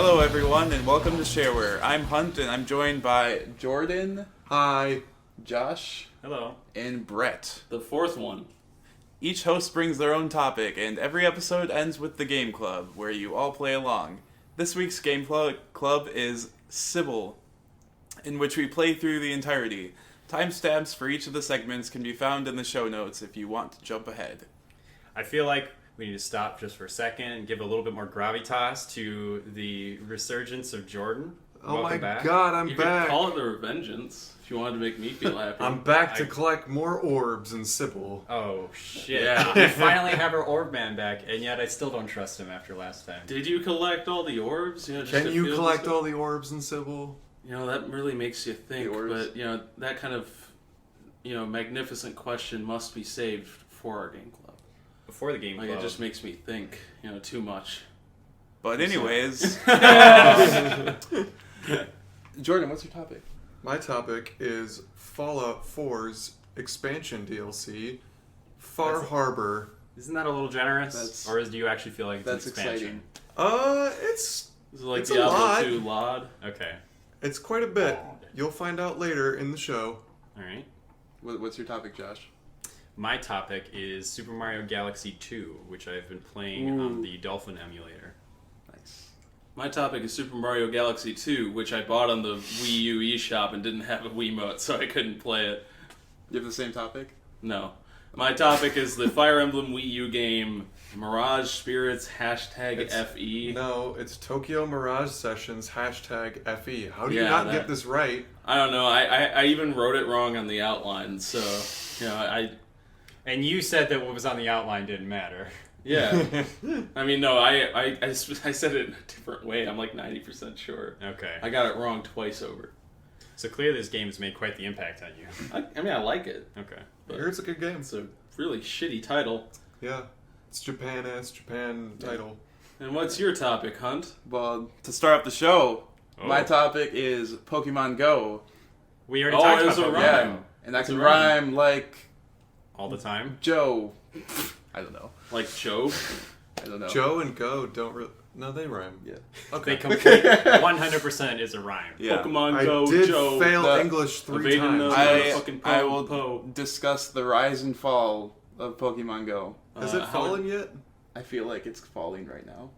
Hello everyone and welcome to Shareware. I'm Hunt and I'm joined by Jordan. Hi. Josh. Hello. And Brett. The fourth one. Each host brings their own topic and every episode ends with the game club where you all play along. This week's game club is Cibele, in which we play through the entirety. Timestamps for each of the segments can be found in the show notes if you want to jump ahead. I feel like we need to stop just for a second and give a little bit more gravitas to the resurgence of Jordan. Oh Welcome my back. god, I'm You back. could call it the Revengeance if you wanted to make me feel happy. I'm back to collect more orbs in Cibele. Oh, shit. Yeah. We finally have our orb man back, and yet I still don't trust him after last time. Did you collect all the orbs? Just Can to you feel collect this all the orbs in Cibele? That really makes you think. The orbs? But, that kind of, magnificent question must be saved for our game club. Before the game club. It just makes me think, too much. But anyways, Jordan, what's your topic? My topic is Fallout 4's expansion DLC, Far Harbor. Isn't that a little generous? Or do you actually feel like it's That's an expansion? exciting. It's Is it like It's a Diablo lot. 2 LOD? Okay. it's quite a bit. You'll find out later in the show. Alright. What's your topic, Josh? My topic is Super Mario Galaxy 2, which I've been playing on the Dolphin emulator. Nice. My topic is Super Mario Galaxy 2, which I bought on the WiiU eShop and didn't have a Wiimote, so I couldn't play it. You have the same topic? No. My topic is the Fire Emblem Wii U game Mirage Spirits #FE. No, it's Tokyo Mirage Sessions #FE. How do you Yeah, not that- get this right? I don't know. I even wrote it wrong on the outline, so And you said that what was on the outline didn't matter. yeah. I mean, no, I said it in a different way. I'm like 90% sure. Okay. I got it wrong twice over. So clearly this game has made quite the impact on you. I mean, I like it. Okay. I hear it's a good game. It's a really shitty title. Yeah. It's Japan title. And what's your topic, Hunt? Well, to start off the show, my Oh. topic is Pokemon Go. We already Oh, talked it was about a Pokemon rhyme. Go. And I It's can a rhyme. rhyme like All the time. Joe. I don't know. Like Joe? I don't know. Joe and Go don't really... No, they rhyme. Yeah. Okay. They complete 100% is a rhyme. Yeah. Pokemon I Go, did Joe. fail The- English 3 evading times. those- I, Fucking I will Po. discuss the rise and fall of Pokemon Go. Has it fallen yet? I feel like it's falling right now.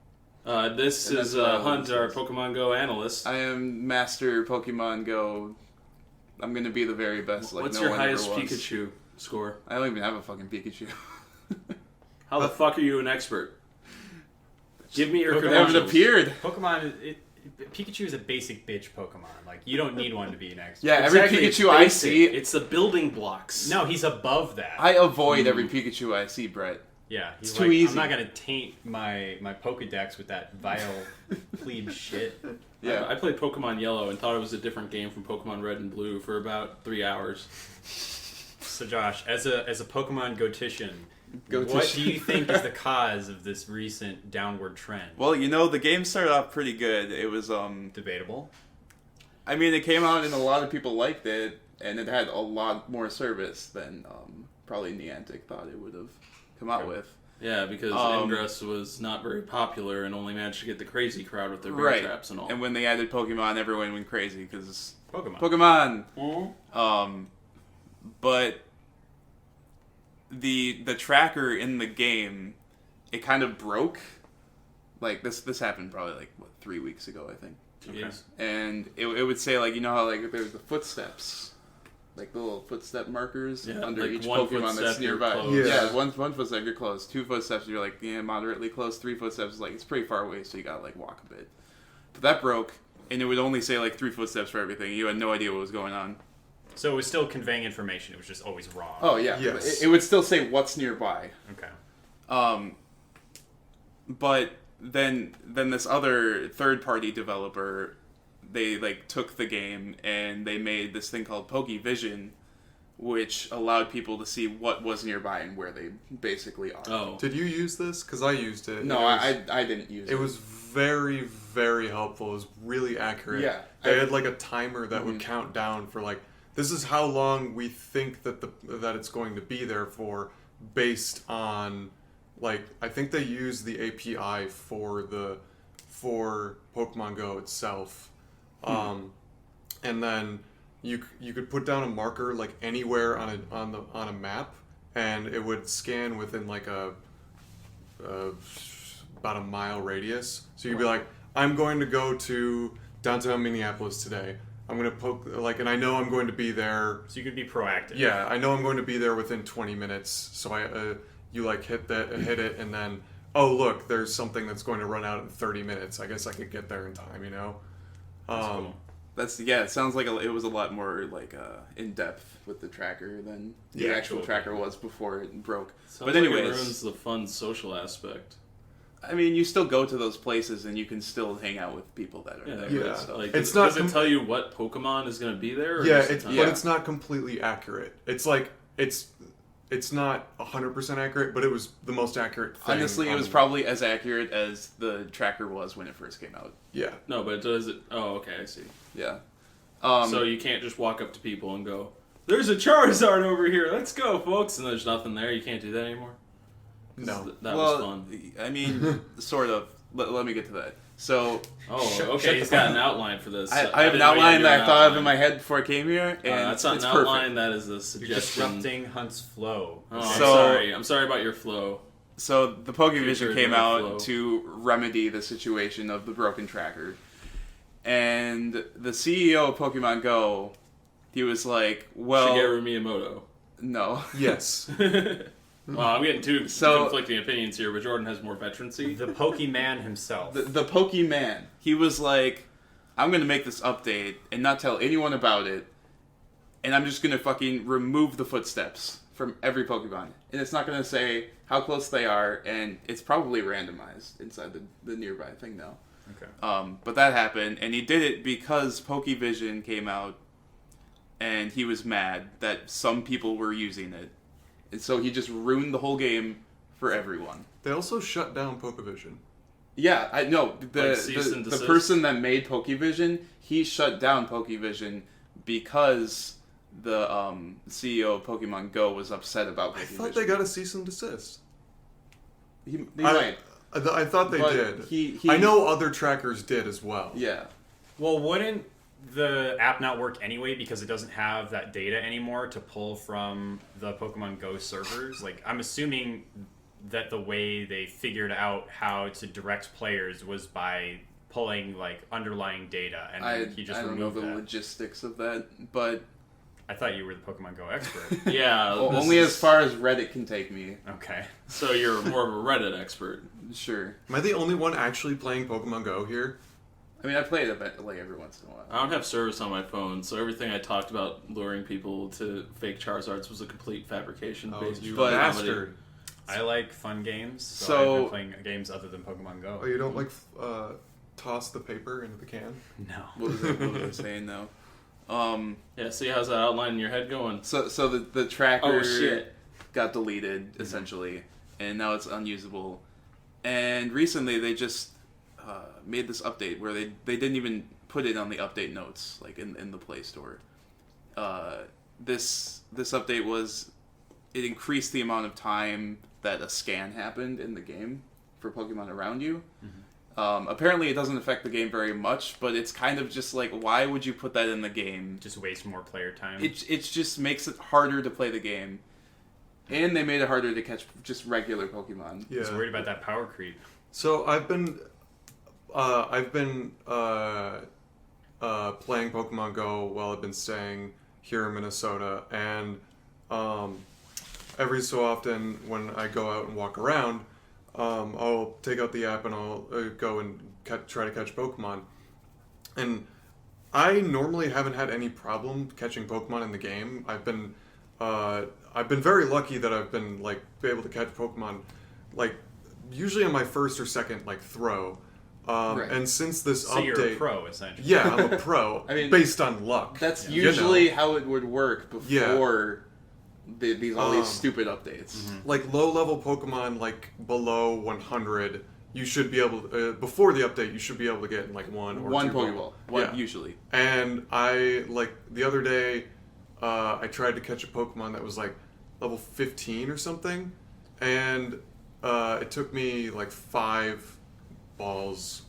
This And is that's what I Hunt, was our discussing. Pokemon Go analyst. I am Master Pokemon Go. I'm gonna be the very best. Like What's no your one highest ever was. Pikachu score? I don't even have a fucking Pikachu. How the fuck are you an expert? Give me your Pokemon They haven't credentials. appeared. Pokemon, Pikachu is a basic bitch Pokemon. Like, you don't need one to be an expert. Yeah, every Exactly, it's Pikachu I basic. see, It's the building blocks. No, he's above that. I avoid every Pikachu I see, Brett. Yeah, he's It's like, too easy. I'm not gonna taint my Pokedex with that vile plebe shit. Yeah. I played Pokemon Yellow and thought it was a different game from Pokemon Red and Blue for about 3 hours. So Josh, as a Pokemon Gotician, what Gotician. do you think is the cause of this recent downward trend? Well, the game started off pretty good. It was Debatable. I mean, it came out and a lot of people liked it, and it had a lot more service than probably Niantic thought it would have come out Okay. with. Yeah, because Ingress was not very popular and only managed to get the crazy crowd with their bear Right. traps and all. And when they added Pokemon, everyone went crazy because Pokemon. Pokemon. But the tracker in the game, it kind of broke. Like this happened probably like 3 weeks ago, I think. Jeez. And it would say like how like there's the footsteps, like the little footstep markers Yeah, under like each one Pokemon that's footstep, you're nearby. close. Yeah, one footstep you're close. 2 footsteps you're like moderately close. 3 footsteps like it's pretty far away, so you gotta like walk a bit. But that broke, and it would only say like 3 footsteps for everything. You had no idea what was going on. So it was still conveying information. It was just always wrong. Oh yeah, Yes. it would still say what's nearby. Okay. But then this other third-party developer, they like took the game and they made this thing called PokeVision, which allowed people to see what was nearby and where they basically are. Oh. Did you use this? Because I used it. No, I didn't use it. It was very, very helpful. It was really accurate. Yeah. They had like a timer that would count down for like, this is how long we think that that it's going to be there for, based on like, I think they use the API for the for Pokemon Go itself. And then you could put down a marker like anywhere on a map, and it would scan within like about a mile radius. So you'd be like, I'm going to go to downtown Minneapolis today. I'm going to and I know I'm going to be there. So you could be proactive. Yeah, I know I'm going to be there within 20 minutes. So you like hit it, and then, oh look, there's something that's going to run out in 30 minutes. I guess I could get there in time, you know? That's cool. It sounds like it was a lot more like in depth with the tracker than the actual tracker was before it broke. But anyways, it ruins the fun social aspect. I mean, you still go to those places and you can still hang out with people that are there. Yeah. So. Like, does it tell you what Pokemon is going to be there? Or But it's not completely accurate. It's like it's not 100% accurate, but it was the most accurate thing. Honestly, it was probably as accurate as the tracker was when it first came out. Yeah. No, but does it... Oh, okay, I see. Yeah. So you can't just walk up to people and go, there's a Charizard over here, let's go, folks, and there's nothing there. You can't do that anymore? No. That was fun. I mean, sort of. Let me get to that. So... Oh, okay, he's got an outline for this. I have an outline that I thought of in my head before I came here, and that's not it's an outline, that is a suggestion. You're disrupting Hunt's flow. Oh, I'm sorry about your flow. So the Pokevision Future came no out flow. to remedy the situation of the broken tracker. And the CEO of Pokemon Go, he was like, well... Shigeru Miyamoto. No. Yes. Well, I'm getting two So- conflicting opinions here, but Jordan has more veterancy. The Pokemon himself. The Pokemon. He was like, I'm going to make this update and not tell anyone about it. And I'm just going to fucking remove the footsteps from every Pokemon. And it's not going to say how close they are, and it's probably randomized inside the nearby thing now. Okay. But that happened, and he did it because Pokevision came out, and he was mad that some people were using it. And so he just ruined the whole game for everyone. They also shut down Pokevision. Yeah, I know. Like cease and The desist? person that made Pokevision, he shut down Pokevision because the CEO of Pokemon Go was upset about Pokevision. I thought they got a cease and desist. They might. I thought they But did. he- I know other trackers did as well. Yeah. Well, wouldn't the app not work anyway because it doesn't have that data anymore to pull from the Pokemon Go servers? Like, I'm assuming that the way they figured out how to direct players was by pulling like underlying data, and then he just I don't know removed the that. logistics of that, but I thought you were the Pokemon Go expert. Yeah. only as far as Reddit can take me. Okay. So you're more of a Reddit expert. Sure. Am I the only one actually playing Pokemon Go here? I mean, I play it a bit, like every once in a while. I don't have service on my phone, so everything I talked about luring people to fake Charizards was a complete fabrication based you But- bastard. I like fun games, so So- I've been playing games other than Pokemon Go. Oh, you don't like toss the paper into the can? No. What was I saying though? Yeah, see, how's that outline in your head going? So the tracker Oh, shit. got deleted essentially, and now it's unusable. And recently they just made this update where they didn't even put it on the update notes, like in the Play Store. This update was, it increased the amount of time that a scan happened in the game for Pokemon around you. Apparently it doesn't affect the game very much, but it's kind of just like, why would you put that in the game? Just waste more player time. It just makes it harder to play the game. And they made it harder to catch just regular Pokemon. Yeah. I was worried about that power creep. So I've been playing Pokemon Go while I've been staying here in Minnesota, and every so often when I go out and walk around, I'll take out the app and I'll go and try to catch Pokemon. And I normally haven't had any problem catching Pokemon in the game. I've been very lucky that I've been be able to catch Pokemon usually on my first or second throw. Right. And since this So update, you're a pro, essentially. yeah, I'm a pro. I mean, based on luck. That's you usually know. how it would work before all these stupid updates. Low-level Pokemon, below 100, you should be able to, before the update, you should be able to get one or One two Pokeball. Yeah. Usually. And I, the other day, I tried to catch a Pokemon that was level 15 or something, and it took me 5 balls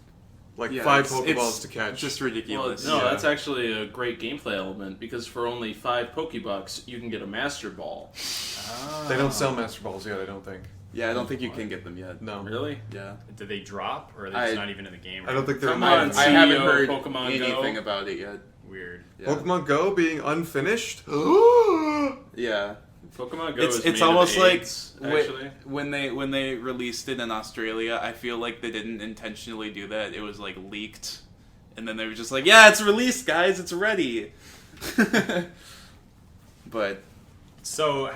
like Yeah, 5 it's Pokeballs to catch. Just Well, ridiculous. no, Yeah. that's actually a great gameplay element because for only 5 Pokebucks, you can get a Master Ball. They don't sell Master Balls yet, I don't think. Yeah, I don't think you can get them yet. No. Really? Yeah. Do they drop, or are they just not even in the game? I don't think they're Come in on, the I haven't CEO heard Pokemon anything Go. about it yet. Weird. Yeah. Pokemon Go being unfinished? Yeah. Pokemon Go It's is it's made of almost like AIDS, actually. when they released it in Australia, I feel like they didn't intentionally do that. It was like leaked, and then they were just like, "Yeah, it's released, guys. It's ready." But So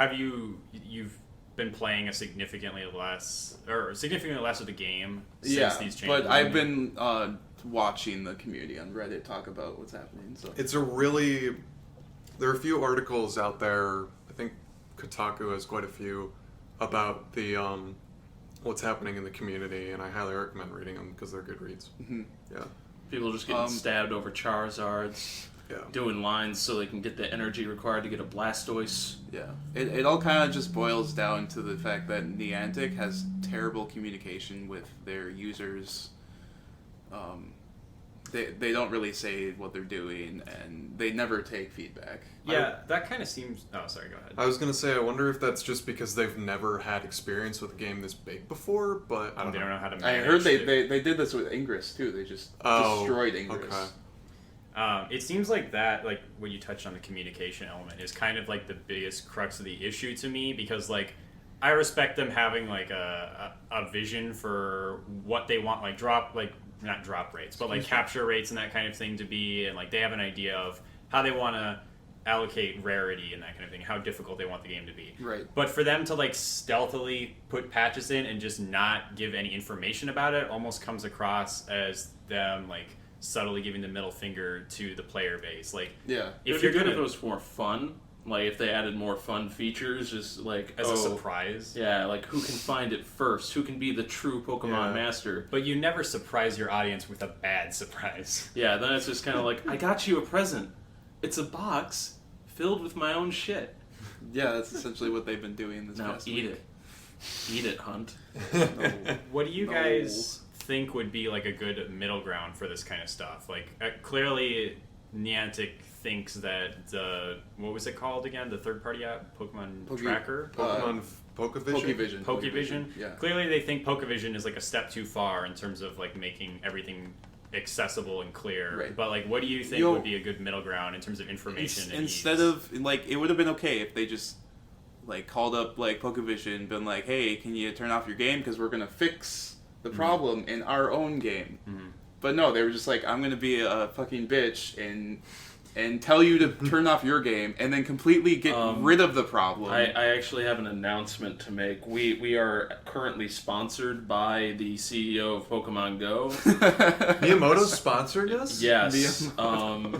you've been playing a significantly less of the game since these changes? but I've been watching the community on Reddit talk about what's happening. So It's there are a few articles out there, I think Kotaku has quite a few, about the what's happening in the community, and I highly recommend reading them because they're good reads. Mhm. Yeah. People just getting stabbed over Charizards, Yeah. doing lines so they can get the energy required to get a Blastoise. yeah, it all kind of just boils down to the fact that Niantic has terrible communication with their users. They don't really say what they're doing, and they never take feedback. Yeah, that kind of seems... Oh, sorry, go ahead. I was going to say, I wonder if that's just because they've never had experience with a game this big before, but I don't They know. don't know how to I manage heard it. they did this with Ingress too. They just Oh, destroyed Ingress. okay. It seems like that, like, when you touched on the communication element, is kind of, like, the biggest crux of the issue to me, because, like, I respect them having, like, a vision for what they want, like, not drop rates, but, like, capture rates and that kind of thing to be, and, like, they have an idea of how they want to allocate rarity and that kind of thing, how difficult they want the game to be. Right. But for them to, like, stealthily put patches in and just not give any information about it almost comes across as them, like, subtly giving the middle finger to the player base. Like, Yeah. if It'd you're be good gonna if it was more fun, like if they added more fun features, just like as a surprise, Yeah, like who can find it first? Who can be the true Pokemon Yeah. master? but you never surprise your audience with a bad surprise. Yeah, then it's just kind of like, I got you a present. It's a box filled with my own shit. Yeah, that's essentially what they've been doing this Now past eat week. it. Eat it, Hunt. What do you No. guys think would be like a good middle ground for this kind of stuff? Like, clearly Niantic thinks that the, what was it called again? The third-party app, Pokemon Tracker. Pokemon Pokevision? Pokevision. Yeah. Clearly, they think Pokevision is like a step too far in terms of like making everything accessible and clear. Right. But like, what do you think You'll- would be a good middle ground in terms of information? and Instead ease? of like, it would have been okay if they just like called up like Pokevision, been like, "Hey, can you turn off your game because we're gonna fix the problem in our own game." Mhm. But no, they were just like, "I'm gonna be a fucking bitch and tell you to turn off your game and then completely get rid of the problem." I actually have an announcement to make. We are currently sponsored by the CEO of Pokemon Go. Miyamoto sponsored us? Yes.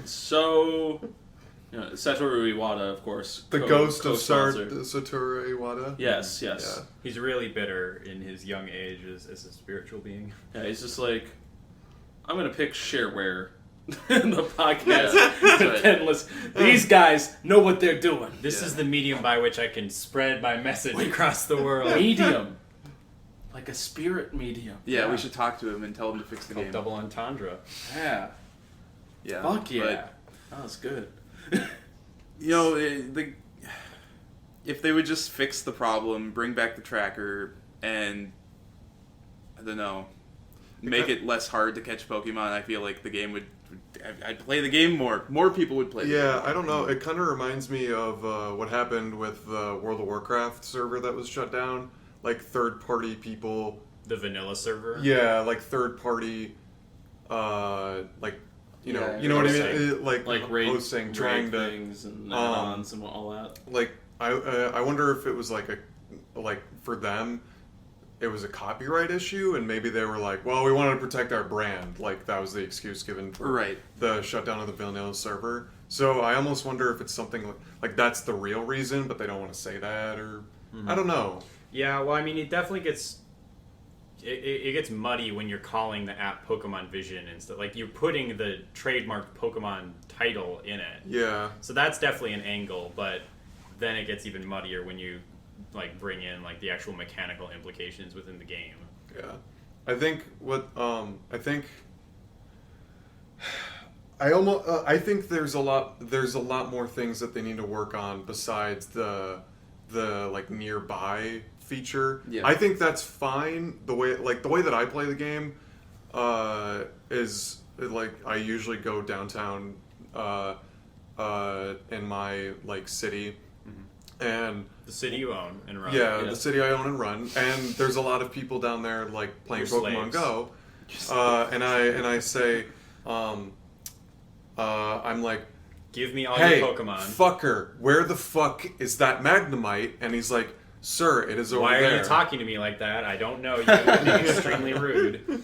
So, you know, Satoru Iwata, of course. The ghost of co-sponsor. Satoru Iwata? Yes, yes. Yeah. He's really bitter in his young age as a spiritual being. Yeah, he's just like, I'm going to pick Shareware in the podcast. right. And listen, these guys know what they're doing. This Yeah. is the medium by which I can spread my message across the world. Medium. Like a spirit medium. Yeah, we should talk to him and tell him to fix the Called game. double entendre. Yeah. Yeah. Fuck yeah. But, That was good. you know, if they would just fix the problem, bring back the tracker, and I don't know, make it less hard to catch Pokemon, I feel like the game would. I'd play the game more. More people would play. The Yeah, game. I don't know. It kind of reminds me of what happened with the World of Warcraft server that was shut down. Like third-party people. The vanilla server. Yeah, like third-party, like you know, Yeah, you know what I mean. hosting. Like raid, hosting, trying to things and add-ons and all that. like. I wonder if it was like for them, it was a copyright issue, and maybe they were like, well, we wanted to protect our brand. Like that was the excuse given for Right. the shutdown of the vanilla server. So I almost wonder if it's something like that's the real reason, but they don't want to say that, or I don't know. Yeah, well, I mean, it definitely gets it gets muddy when you're calling the app Pokemon Vision and stuff. Like you're putting the trademarked Pokemon title in it. Yeah, So that's definitely an angle, but then it gets even muddier when you like bring in like the actual mechanical implications within the game. yeah. I think I think there's a lot more things that they need to work on besides the like nearby feature. Yeah. I think that's fine. The way that I play the game is like I usually go downtown in my like city, and The city you own and run. yeah, the city I own and run, and there's a lot of people down there like playing You're Pokemon slaves. Go, and I say, I'm like, Give me all hey, your Pokemon. fucker, where the fuck is that Magnemite? And he's like, sir, it is over Why there. are you talking to me like that? I don't know you. You're being extremely rude. He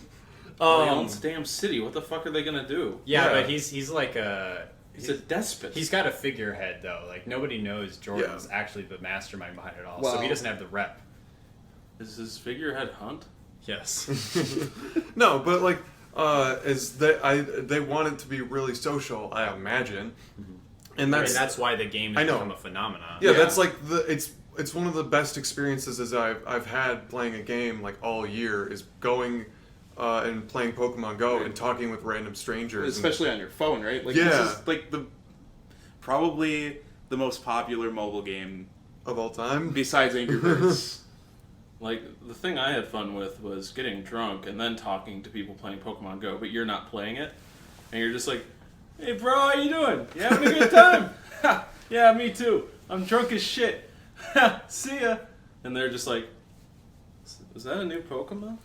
owns the damn city. What the fuck are they gonna do? Yeah, Yeah. but he's like a... He's a despot. He's got a figurehead, though. Like, nobody knows Jordan's actually the mastermind behind it all. So Well- he doesn't have the rep. Is his figurehead Hunt? Yes. No, but like, they want it to be really social, I imagine, and That's why the game I has know. become a phenomenon. Yeah, that's like it's one of the best experiences as I've had playing a game like all year is going and playing Pokemon Go and talking with random strangers. Especially on your phone, right? Like Yeah. this is like probably the most popular mobile game of all time. besides Angry Birds. Like, the thing I had fun with was getting drunk and then talking to people playing Pokemon Go, but you're not playing it. And you're just like, hey, bro, how you doing? You having a good time? Ha, yeah, me too. I'm drunk as shit. Ha, see ya. And they're just like, is that a new Pokemon?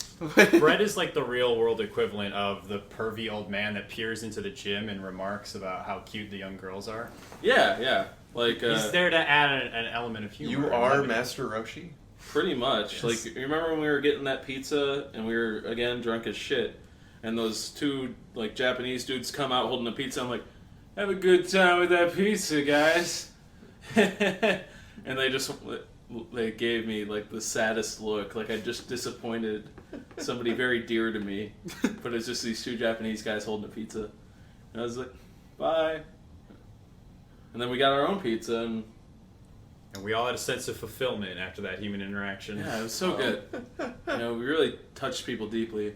Brett is like the real world equivalent of the pervy old man that peers into the gym and remarks about how cute the young girls are. Yeah. Like, He's there to add an element of humor. You and are levity. Master Roshi. pretty much. Yes. Like, you remember when we were getting that pizza and we were, again, drunk as shit, and those two, like, Japanese dudes come out holding a pizza. I'm like, have a good time with that pizza, guys. And they gave me, like, the saddest look. Like, I just disappointed somebody very dear to me. But it's just these two Japanese guys holding a pizza. And I was like, bye. And then we got our own pizza, and we all had a sense of fulfillment after that human interaction. yeah, it was so good. You know, we really touched people deeply. I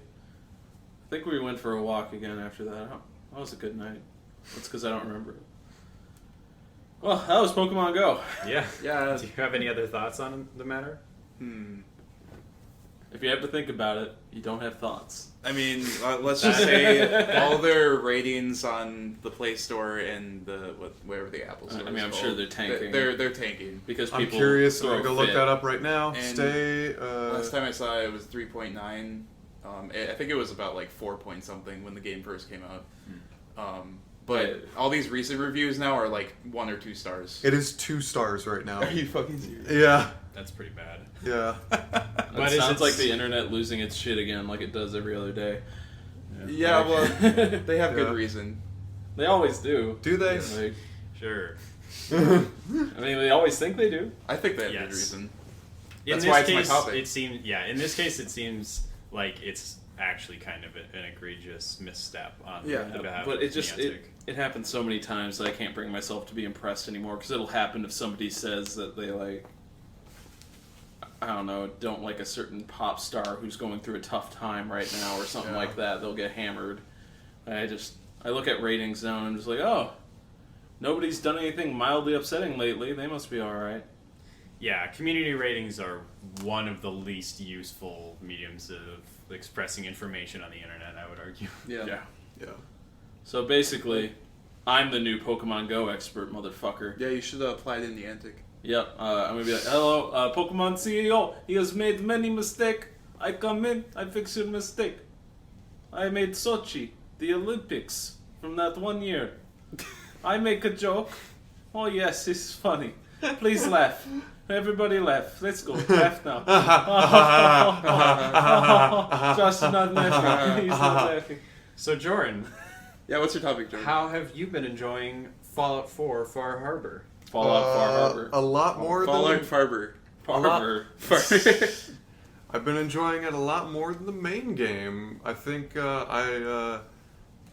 think we went for a walk again after that. That was a good night. That's because I don't remember it. Well, that was Pokemon Go. Yeah. Yeah. Do you have any other thoughts on the matter? If you have to think about it, you don't have thoughts. I mean, let's just say all their ratings on the Play Store and wherever the Apple Store. I mean, is I'm called, sure they're tanking. They're tanking. Because I'm people curious. I'm throw gonna go a look fit. that up right now. And Stay. Last time I saw it was 3.9. I think it was about like 4 point something when the game first came out. But all these recent reviews now are like 1 or 2 stars. It is 2 stars right now. Are you fucking serious? Yeah. That's pretty bad. Yeah. But It is sounds it- like the internet losing its shit again, like it does every other day. Yeah, well, they have good Yeah. reason. They always do. Do they? Like, Sure. I mean, they always think they do. I think they have Yes. good reason. In That's this why it's my case, topic. it seems. Yeah, in this case, it seems like it's actually kind of an egregious misstep on Yeah, the behalf But of it just Niantic. it happens so many times that I can't bring myself to be impressed anymore. Because it'll happen if somebody says that they like, I don't know, don't like a certain pop star who's going through a tough time right now or something Yeah. like that. They'll get hammered. I look at ratings now and I'm just like, oh, nobody's done anything mildly upsetting lately. They must be all right. Yeah, community ratings are one of the least useful mediums of expressing information on the internet, I would argue. Yeah. Yeah. So basically, I'm the new Pokemon Go expert, motherfucker. Yeah, you should apply it in Niantic. Yep, I'm gonna be like, hello, Pokemon CEO. He has made many mistakes. I come in, I fix your mistake. I made Sochi, the Olympics, from that one year. I make a joke. Oh yes, it's funny. Please laugh. Everybody laugh. Let's go. Laugh now. Josh is not laughing. He's not laughing. So, Jordan, Yeah, what's your topic, Jordan? how have you been enjoying Fallout 4 Far Harbor? Fallout Far Harbor. A lot more Fallout than Farber. Harbor. I've been enjoying it a lot more than the main game. I think I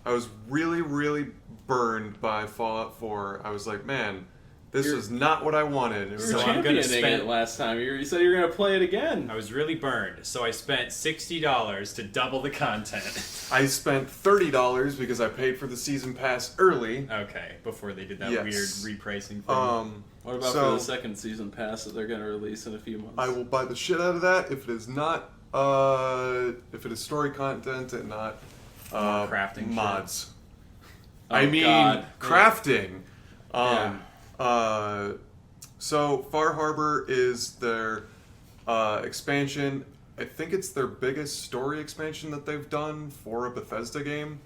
was really, really burned by Fallout 4. I was like, man, This is not what I wanted. It was So like- I'm gonna championing it last time. You said you were going to play it again. I was really burned, so I spent $60 to double the content. I spent $30 because I paid for the season pass early. Okay, before they did that Yes. weird repricing thing. What about So- for the second season pass that they're going to release in a few months? I will buy the shit out of that if it is not, if it is story content and not crafting mods. Oh, I mean, God. crafting. Yeah. So Far Harbor is their expansion. I think it's their biggest story expansion that they've done for a Bethesda game.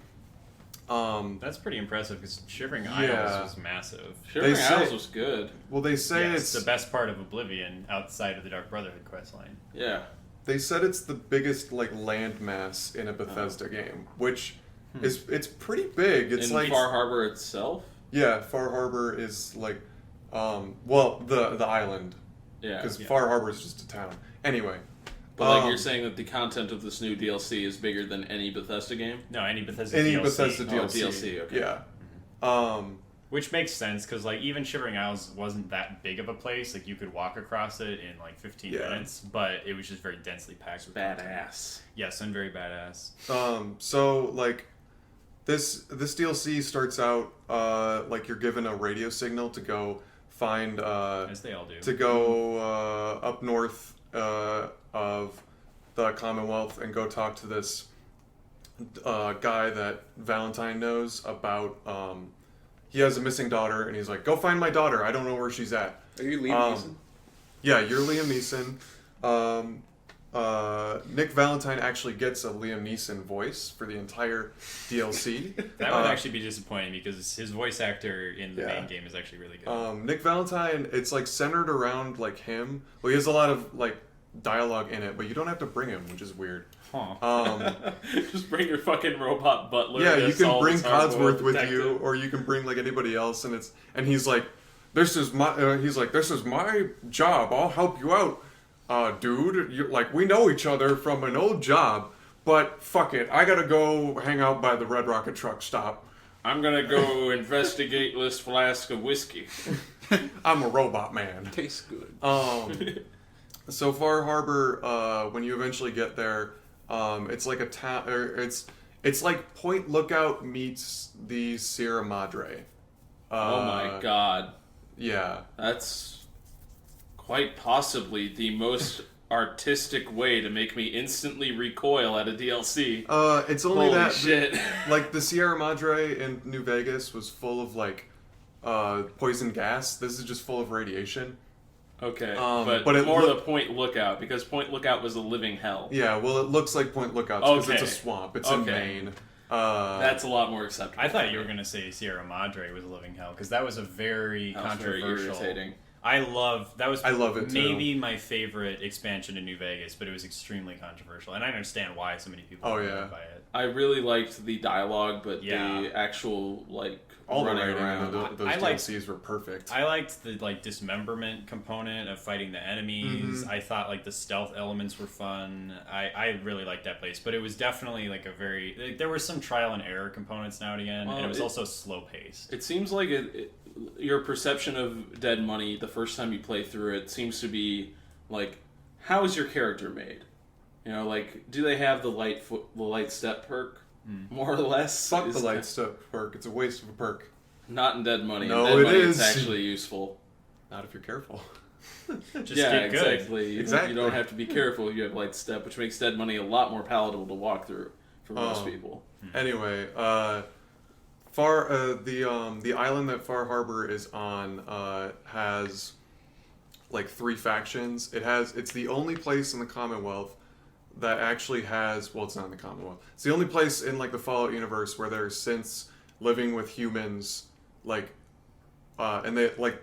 That's pretty impressive because Shivering Yeah. Isles was massive. Shivering They say- Isles was good. Well, they say Yeah, it's the best part of Oblivion outside of the Dark Brotherhood questline. Yeah. they said it's the biggest like landmass in a Bethesda game, which is it's pretty big. It's in like Far Harbor itself? yeah, Far Harbor is like well the island Yeah. because Yeah. Far Harbor is just a town. Anyway, But like you're saying that the content of this new DLC is bigger than any Bethesda game? No, any Bethesda any DLC. Bethesda Oh, DLC. DLC, okay. Yeah. Which makes sense because like even Shivering Isles wasn't that big of a place. Like you could walk across it in like 15 Yeah. minutes, but it was just very densely packed with content. Badass. Yes, and very badass. So like this DLC starts out like you're given a radio signal to go find As they all do. to go up north of the Commonwealth and go talk to this guy that Valentine knows about. He has a missing daughter, and he's like, "Go find my daughter. I don't know where she's at." Are you Liam Neeson? Yeah, you're Liam Neeson. Nick Valentine actually gets a Liam Neeson voice for the entire DLC. That would actually be disappointing because his voice actor in the Yeah. main game is actually really good. Nick Valentine, it's like centered around like him. Well, he has a lot of like dialogue in it, but you don't have to bring him, which is weird. Huh. Just bring your fucking robot butler. Yeah, to you can solve bring this hard-boiled Codsworth with detective. you, or you can bring like anybody else, and he's like, "This is my," he's like, "This is my job. I'll help you out, dude. Like we know each other from an old job, but fuck it, I gotta go hang out by the Red Rocket truck stop. I'm gonna go investigate this flask of whiskey. I'm a robot man." Tastes good. So Far Harbor, when you eventually get there, it's like a town. It's like Point Lookout meets the Sierra Madre. Oh my god. Yeah. That's quite possibly the most artistic way to make me instantly recoil at a DLC. It's only Holy that shit. like the Sierra Madre in New Vegas was full of like poison gas. This is just full of radiation. Okay, but but it more look- the Point Lookout, because Point Lookout was a living hell. Yeah, well, it looks like Point Lookout because it's a Okay. swamp. It's in Okay. Maine. That's a lot more acceptable. I thought you were going to say Sierra Madre was a living hell because that was a very That was very controversial. irritating. I love that was I love it, too. maybe my favorite expansion in New Vegas, but it was extremely controversial, and I understand why so many people Oh, were yeah. moved by it. I really liked the dialogue, but Yeah. the actual like all the running writing around. in those I liked- DLCs were perfect. I liked the like dismemberment component of fighting the enemies. I thought like the stealth elements were fun. I really liked that place, but it was definitely like a very like, there were some trial and error components now and again, and it was also slow paced. It seems like your perception of Dead Money the first time you play through it seems to be like, how is your character made? You know, like, do they have the light step perk, more or less? Fuck Is the that- light step perk. It's a waste of a perk. Not in Dead Money. No, in Dead it Money, is. It's actually useful. Not if you're careful. Just Yeah, get good. exactly. Exactly. You don't have to be careful if you have light step, which makes Dead Money a lot more palatable to walk through for most people. Anyway, the island that Far Harbor is on has like 3 factions. It's the only place in the Commonwealth that actually has, well, it's not in the Commonwealth. It's the only place in like the Fallout universe where there's synths living with humans, like, and they like.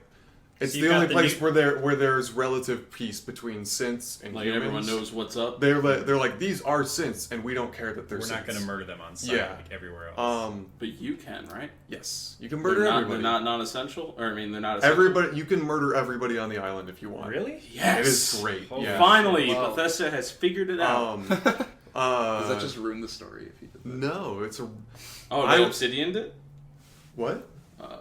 It's So the you've only got the place where there's relative peace between synths and Like humans. everyone knows what's up. They're like these are synths, and we don't care that they're We're synths. not going to murder them on site Yeah. like everywhere else. But you can, right? Yes, you can murder They're everybody. not non-essential, or I mean, they're not essential. Everybody, you can murder everybody on the island if you want. Really? Yes. It is great. Oh, yeah. Finally, Wow. Bethesda has figured it out. Does that just ruin the story if you did that? no? It's a Oh, I- they Obsidian'd it? what?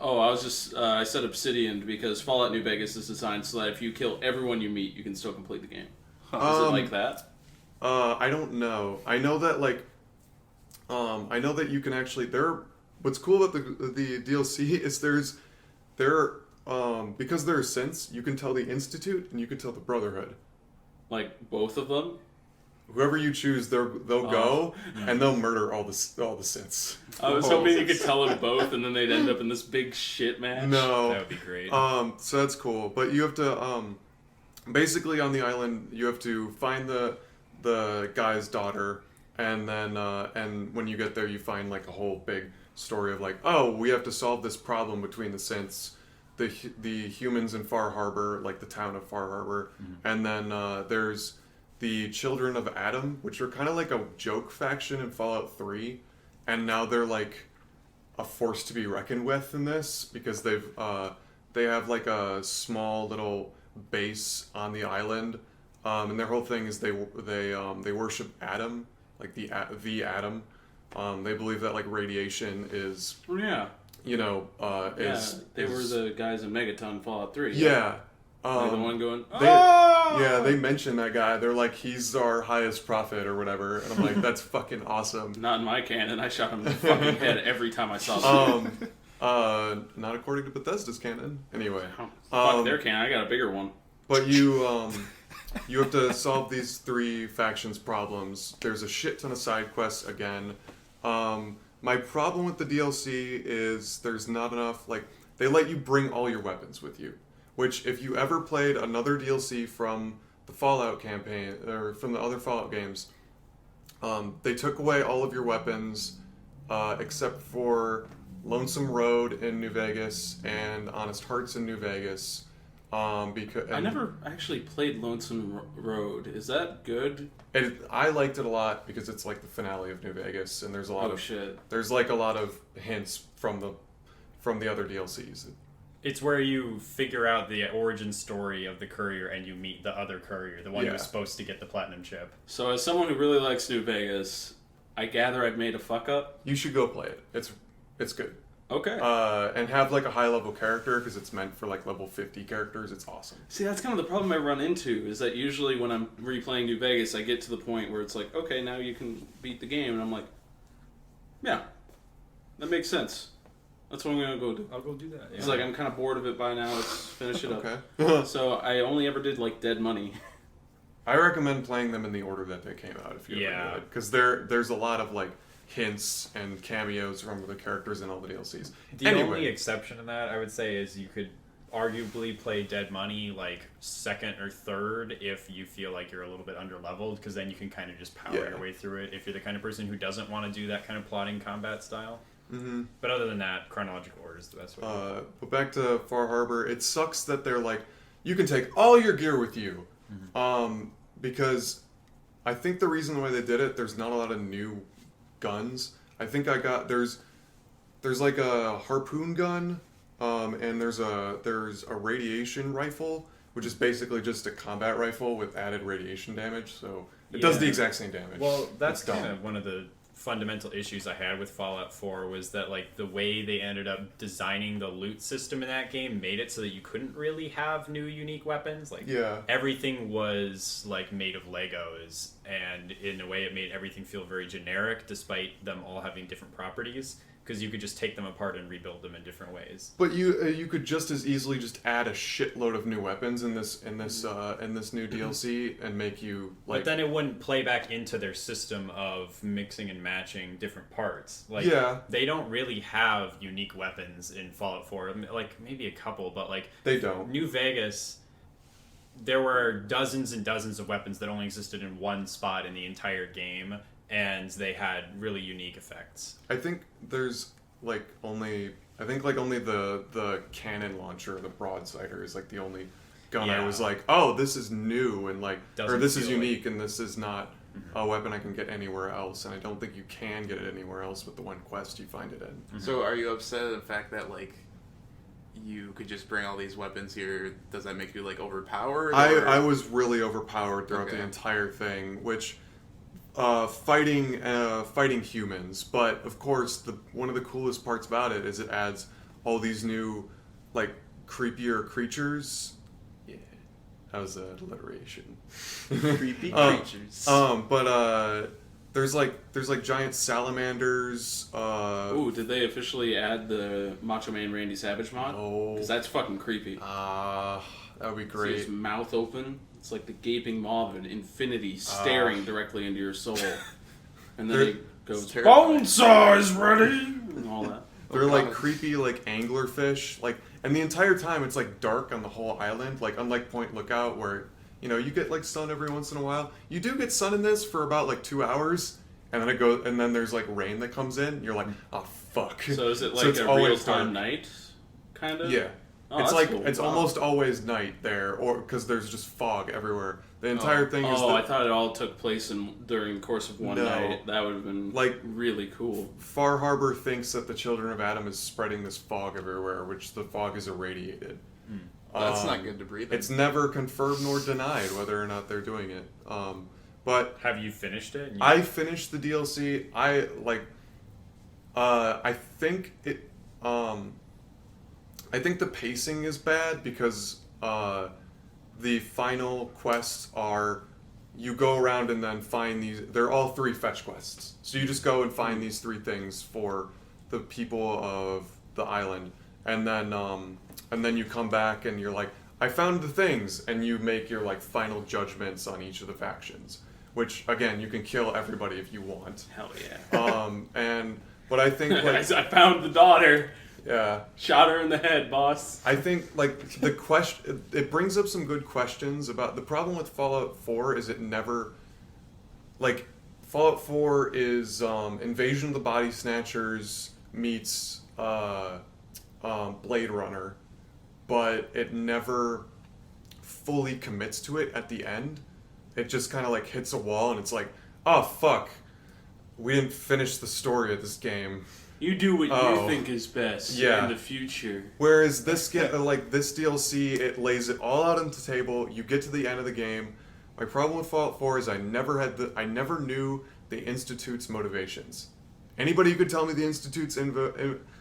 I said Obsidian because Fallout New Vegas is designed so that if you kill everyone you meet, you can still complete the game. Is it like that? I don't know. I know that you can actually what's cool about the DLC is because there are synths, you can tell the Institute and you can tell the Brotherhood. Like both of them? Whoever you choose, they'll go and they'll murder all the synths. I was hoping you could tell them both, and then they'd end up in this big shit match. No, that would be great. So that's cool, but you have to basically on the island you have to find the guy's daughter, and then and when you get there you find like a whole big story of like, oh, we have to solve this problem between the synths, the humans in Far Harbor, like the town of Far Harbor, and then there's the Children of Adam, which are kind of like a joke faction in Fallout 3, and now they're like a force to be reckoned with in this because they have like a small little base on the island, and their whole thing is they worship Adam, like the Atom. They believe that like radiation is Oh, yeah. they were the guys in Megaton Fallout 3. Yeah. They're the one going, They mention that guy. They're like, he's our highest prophet or whatever. And I'm like, that's fucking awesome. Not in my canon. I shot him in the fucking head every time I saw him. Not according to Bethesda's canon. Anyway. Fuck their canon. I got a bigger one. But you have to solve these 3 factions' problems. There's a shit ton of side quests again. My problem with the DLC is there's not enough, like, they let you bring all your weapons with you. Which, if you ever played another DLC from the Fallout campaign, or from the other Fallout games, they took away all of your weapons, except for Lonesome Road in New Vegas and Honest Hearts in New Vegas. I never actually played Lonesome Road. Is that good? I liked it a lot because it's like the finale of New Vegas, and there's a lot there's like a lot of hints from the other DLCs. It's where you figure out the origin story of the courier and you meet the other courier, the one who's supposed to get the platinum chip. So as someone who really likes New Vegas, I gather I've made a fuck up? You should go play it. It's good. Okay. And have like a high level character because it's meant for like level 50 characters. It's awesome. See, that's kind of the problem I run into is that usually when I'm replaying New Vegas, I get to the point where it's like, okay, now you can beat the game. And I'm like, yeah, that makes sense. That's what I'm going to go do. I'll go do that. Yeah. It's like I'm kind of bored of it by now. Let's finish it up. Okay. So I only ever did like Dead Money. I recommend playing them in the order that they came out if you ever did. Because there's a lot of like hints and cameos from the characters in all the DLCs. The only exception to that, I would say, is you could arguably play Dead Money like second or third if you feel like you're a little bit underleveled, because then you can kind of just power your way through it if you're the kind of person who doesn't want to do that kind of plotting combat style. Mm-hmm. But other than that, chronological order is the best way. But back to Far Harbor, it sucks that they're like, you can take all your gear with you. Mm-hmm. Because I think the reason why they did it, there's not a lot of new guns. I think there's like a harpoon gun, and there's a radiation rifle, which is basically just a combat rifle with added radiation damage. So it does the exact same damage. Well, that's kind of one of the fundamental issues I had with Fallout 4 was that like the way they ended up designing the loot system in that game made it so that you couldn't really have new unique weapons. Like everything was like made of Legos, and in a way it made everything feel very generic despite them all having different properties, because you could just take them apart and rebuild them in different ways. But you could just as easily just add a shitload of new weapons in this new DLC and make you like. But then it wouldn't play back into their system of mixing and matching different parts. Like they don't really have unique weapons in Fallout 4. Like maybe a couple, but like they don't. New Vegas, there were dozens and dozens of weapons that only existed in one spot in the entire game, and they had really unique effects. I think there's only the cannon launcher, the broadsider, is like the only gun I was like, oh, this is new and like, or this is unique and this is not a weapon I can get anywhere else. And I don't think you can get it anywhere else with the one quest you find it in. Mm-hmm. So are you upset at the fact that like you could just bring all these weapons here? Does that make you like overpowered? I was really overpowered throughout the entire thing, which fighting humans, but of course one of the coolest parts about it is it adds all these new, like, creepier creatures. Yeah, that was alliteration. Creepy creatures. But there's like giant salamanders. Ooh, did they officially add the Macho Man Randy Savage mod? No. Because that's fucking creepy. That would be See great. his mouth open. It's like the gaping maw of an infinity staring directly into your soul. And then he goes, "Bonesaw is ready!" and all that. They're like creepy, like anglerfish, like, and the entire time it's like dark on the whole island. Like unlike Point Lookout, where you get like sun every once in a while. You do get sun in this for about like 2 hours, and then and then there's like rain that comes in. You're like, oh fuck. So is it like it's a always real-time dark. night, kind of? Yeah. Oh, It's that's like cool. it's Wow. almost always night there, or because there's just fog everywhere. The entire thing is. Oh, I thought it all took place during the course of one No. night. That would have been Like- really cool. Far Harbor thinks that the children of Adam is spreading this fog everywhere, which the fog is irradiated. That's not good to breathe in. It's never confirmed nor denied whether or not they're doing it. But Have you finished it? I finished the DLC. I think it. I think the pacing is bad because the final quests are you go around and then find these. They're all 3 fetch quests. So you just go and find these 3 things for the people of the island, and then you come back and you're like, I found the things, and you make your like final judgments on each of the factions. Which again, you can kill everybody if you want. Hell yeah. But I think like I found the daughter. yeah. Shot her in the head, boss. I think like the question it brings up some good questions about the problem with Fallout 4 is it never like Fallout 4 is Invasion of the Body Snatchers meets Blade Runner, but it never fully commits to it at the end. It just kind of like hits a wall and it's like, oh fuck, we didn't finish the story of this game. You do what Oh. you think is best Yeah. in the future. Whereas this this DLC, it lays it all out on the table. You get to the end of the game. My problem with Fallout 4 is I never knew the Institute's motivations. Anybody who could tell me the Institute's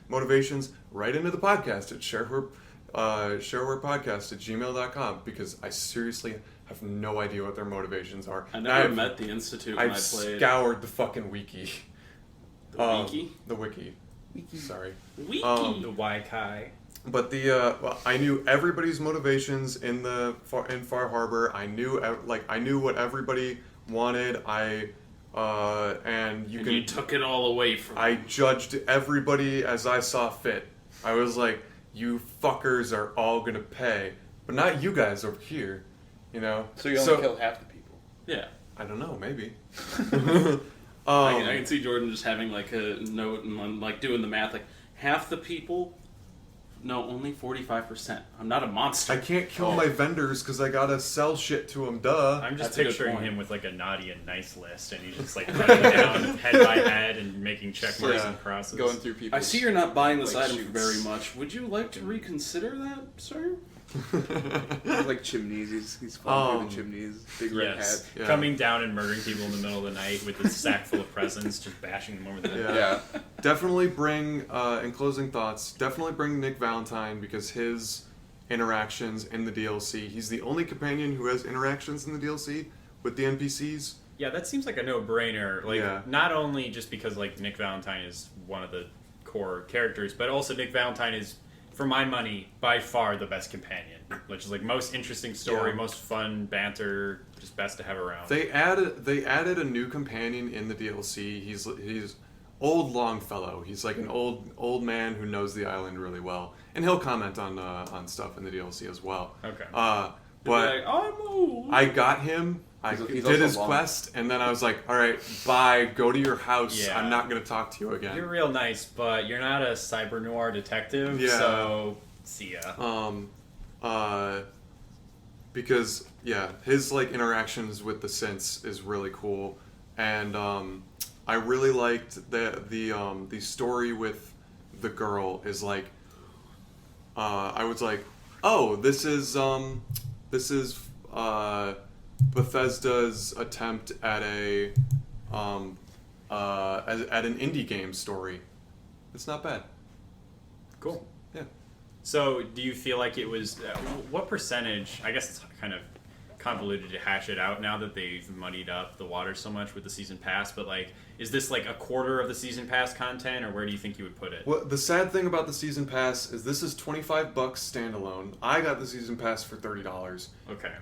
motivations, write into the podcast at sharewarepodcast at gmail.com because I seriously have no idea what their motivations are. I never met the Institute when I've I played. scoured the fucking wiki. The wiki? The wiki. Sorry. Wiki! The Waikai. But I knew everybody's motivations in Far Harbor. I knew what everybody wanted. You took it all away from I them. judged everybody as I saw fit. I was like, you fuckers are all gonna pay, but not you guys over here. So you only killed half the people. Yeah. I don't know, maybe. I can see Jordan just having like a note and like doing the math. Like half the people, no, only 45%. I'm not a monster. I can't kill my vendors because I gotta sell shit to them. Duh. I'm just That's a good picturing point. him with like a naughty and nice list, and he's just like running down head by head and making check marks Yeah. and crosses. Going through people. I see you're not buying this like item for shoots. very much. Would you like to reconsider that, sir? Like chimneys, he's falling through the chimneys, big red Yes, hat. Yeah. coming down and murdering people in the middle of the night with a sack full of presents, just bashing them over the head. Yeah. Yeah. Definitely bring, in closing thoughts, definitely bring Nick Valentine because his interactions in the DLC, he's the only companion who has interactions in the DLC with the NPCs. Yeah, that seems like a no-brainer. Like, Yeah. not only just because like Nick Valentine is one of the core characters, but also Nick Valentine is, for my money, by far the best companion. Which is like most interesting story, Yeah. most fun banter, just best to have around. They added a new companion in the DLC. He's old Longfellow. He's like an old man who knows the island really well, and he'll comment on stuff in the DLC as well. Okay. But Like, I'm old. I got him. I He's did also his long. quest, and then I was like, all right, bye. Go to your house. Yeah. I'm not going to talk to you again. You're real nice, but you're not a cyber noir detective, Yeah. so see ya. Because his like interactions with the synths is really cool, and I really liked the story with the girl is like, I was like, oh, this is Bethesda's attempt at a at an indie game story. It's not bad. Cool. Yeah. So, do you feel like it was what percentage? I guess it's kind of convoluted to hash it out now that they've muddied up the water so much with the season pass. But like, is this like a quarter of the season pass content, or where do you think you would put it? Well, the sad thing about the season pass is this is $25 standalone. I got the season pass for $30. Okay.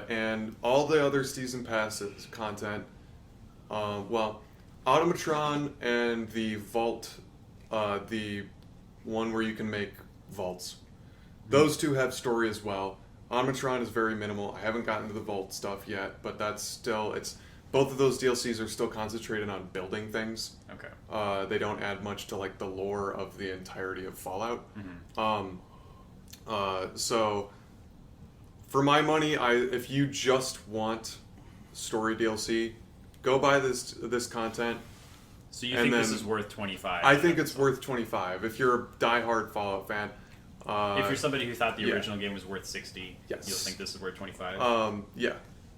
And all the other season passes content, Automatron and the Vault, the one where you can make vaults, those two have story as well. Automatron is very minimal. I haven't gotten to the Vault stuff yet, but that's still, both of those DLCs are still concentrated on building things. Okay. They don't add much to like the lore of the entirety of Fallout. So for my money, if you just want story DLC, go buy this content. So you think this is worth $25? I think it's worth $25 if you're a diehard Fallout fan. If you're somebody who thought the original game was worth $60, yes, you'll think this is worth $25. Yeah,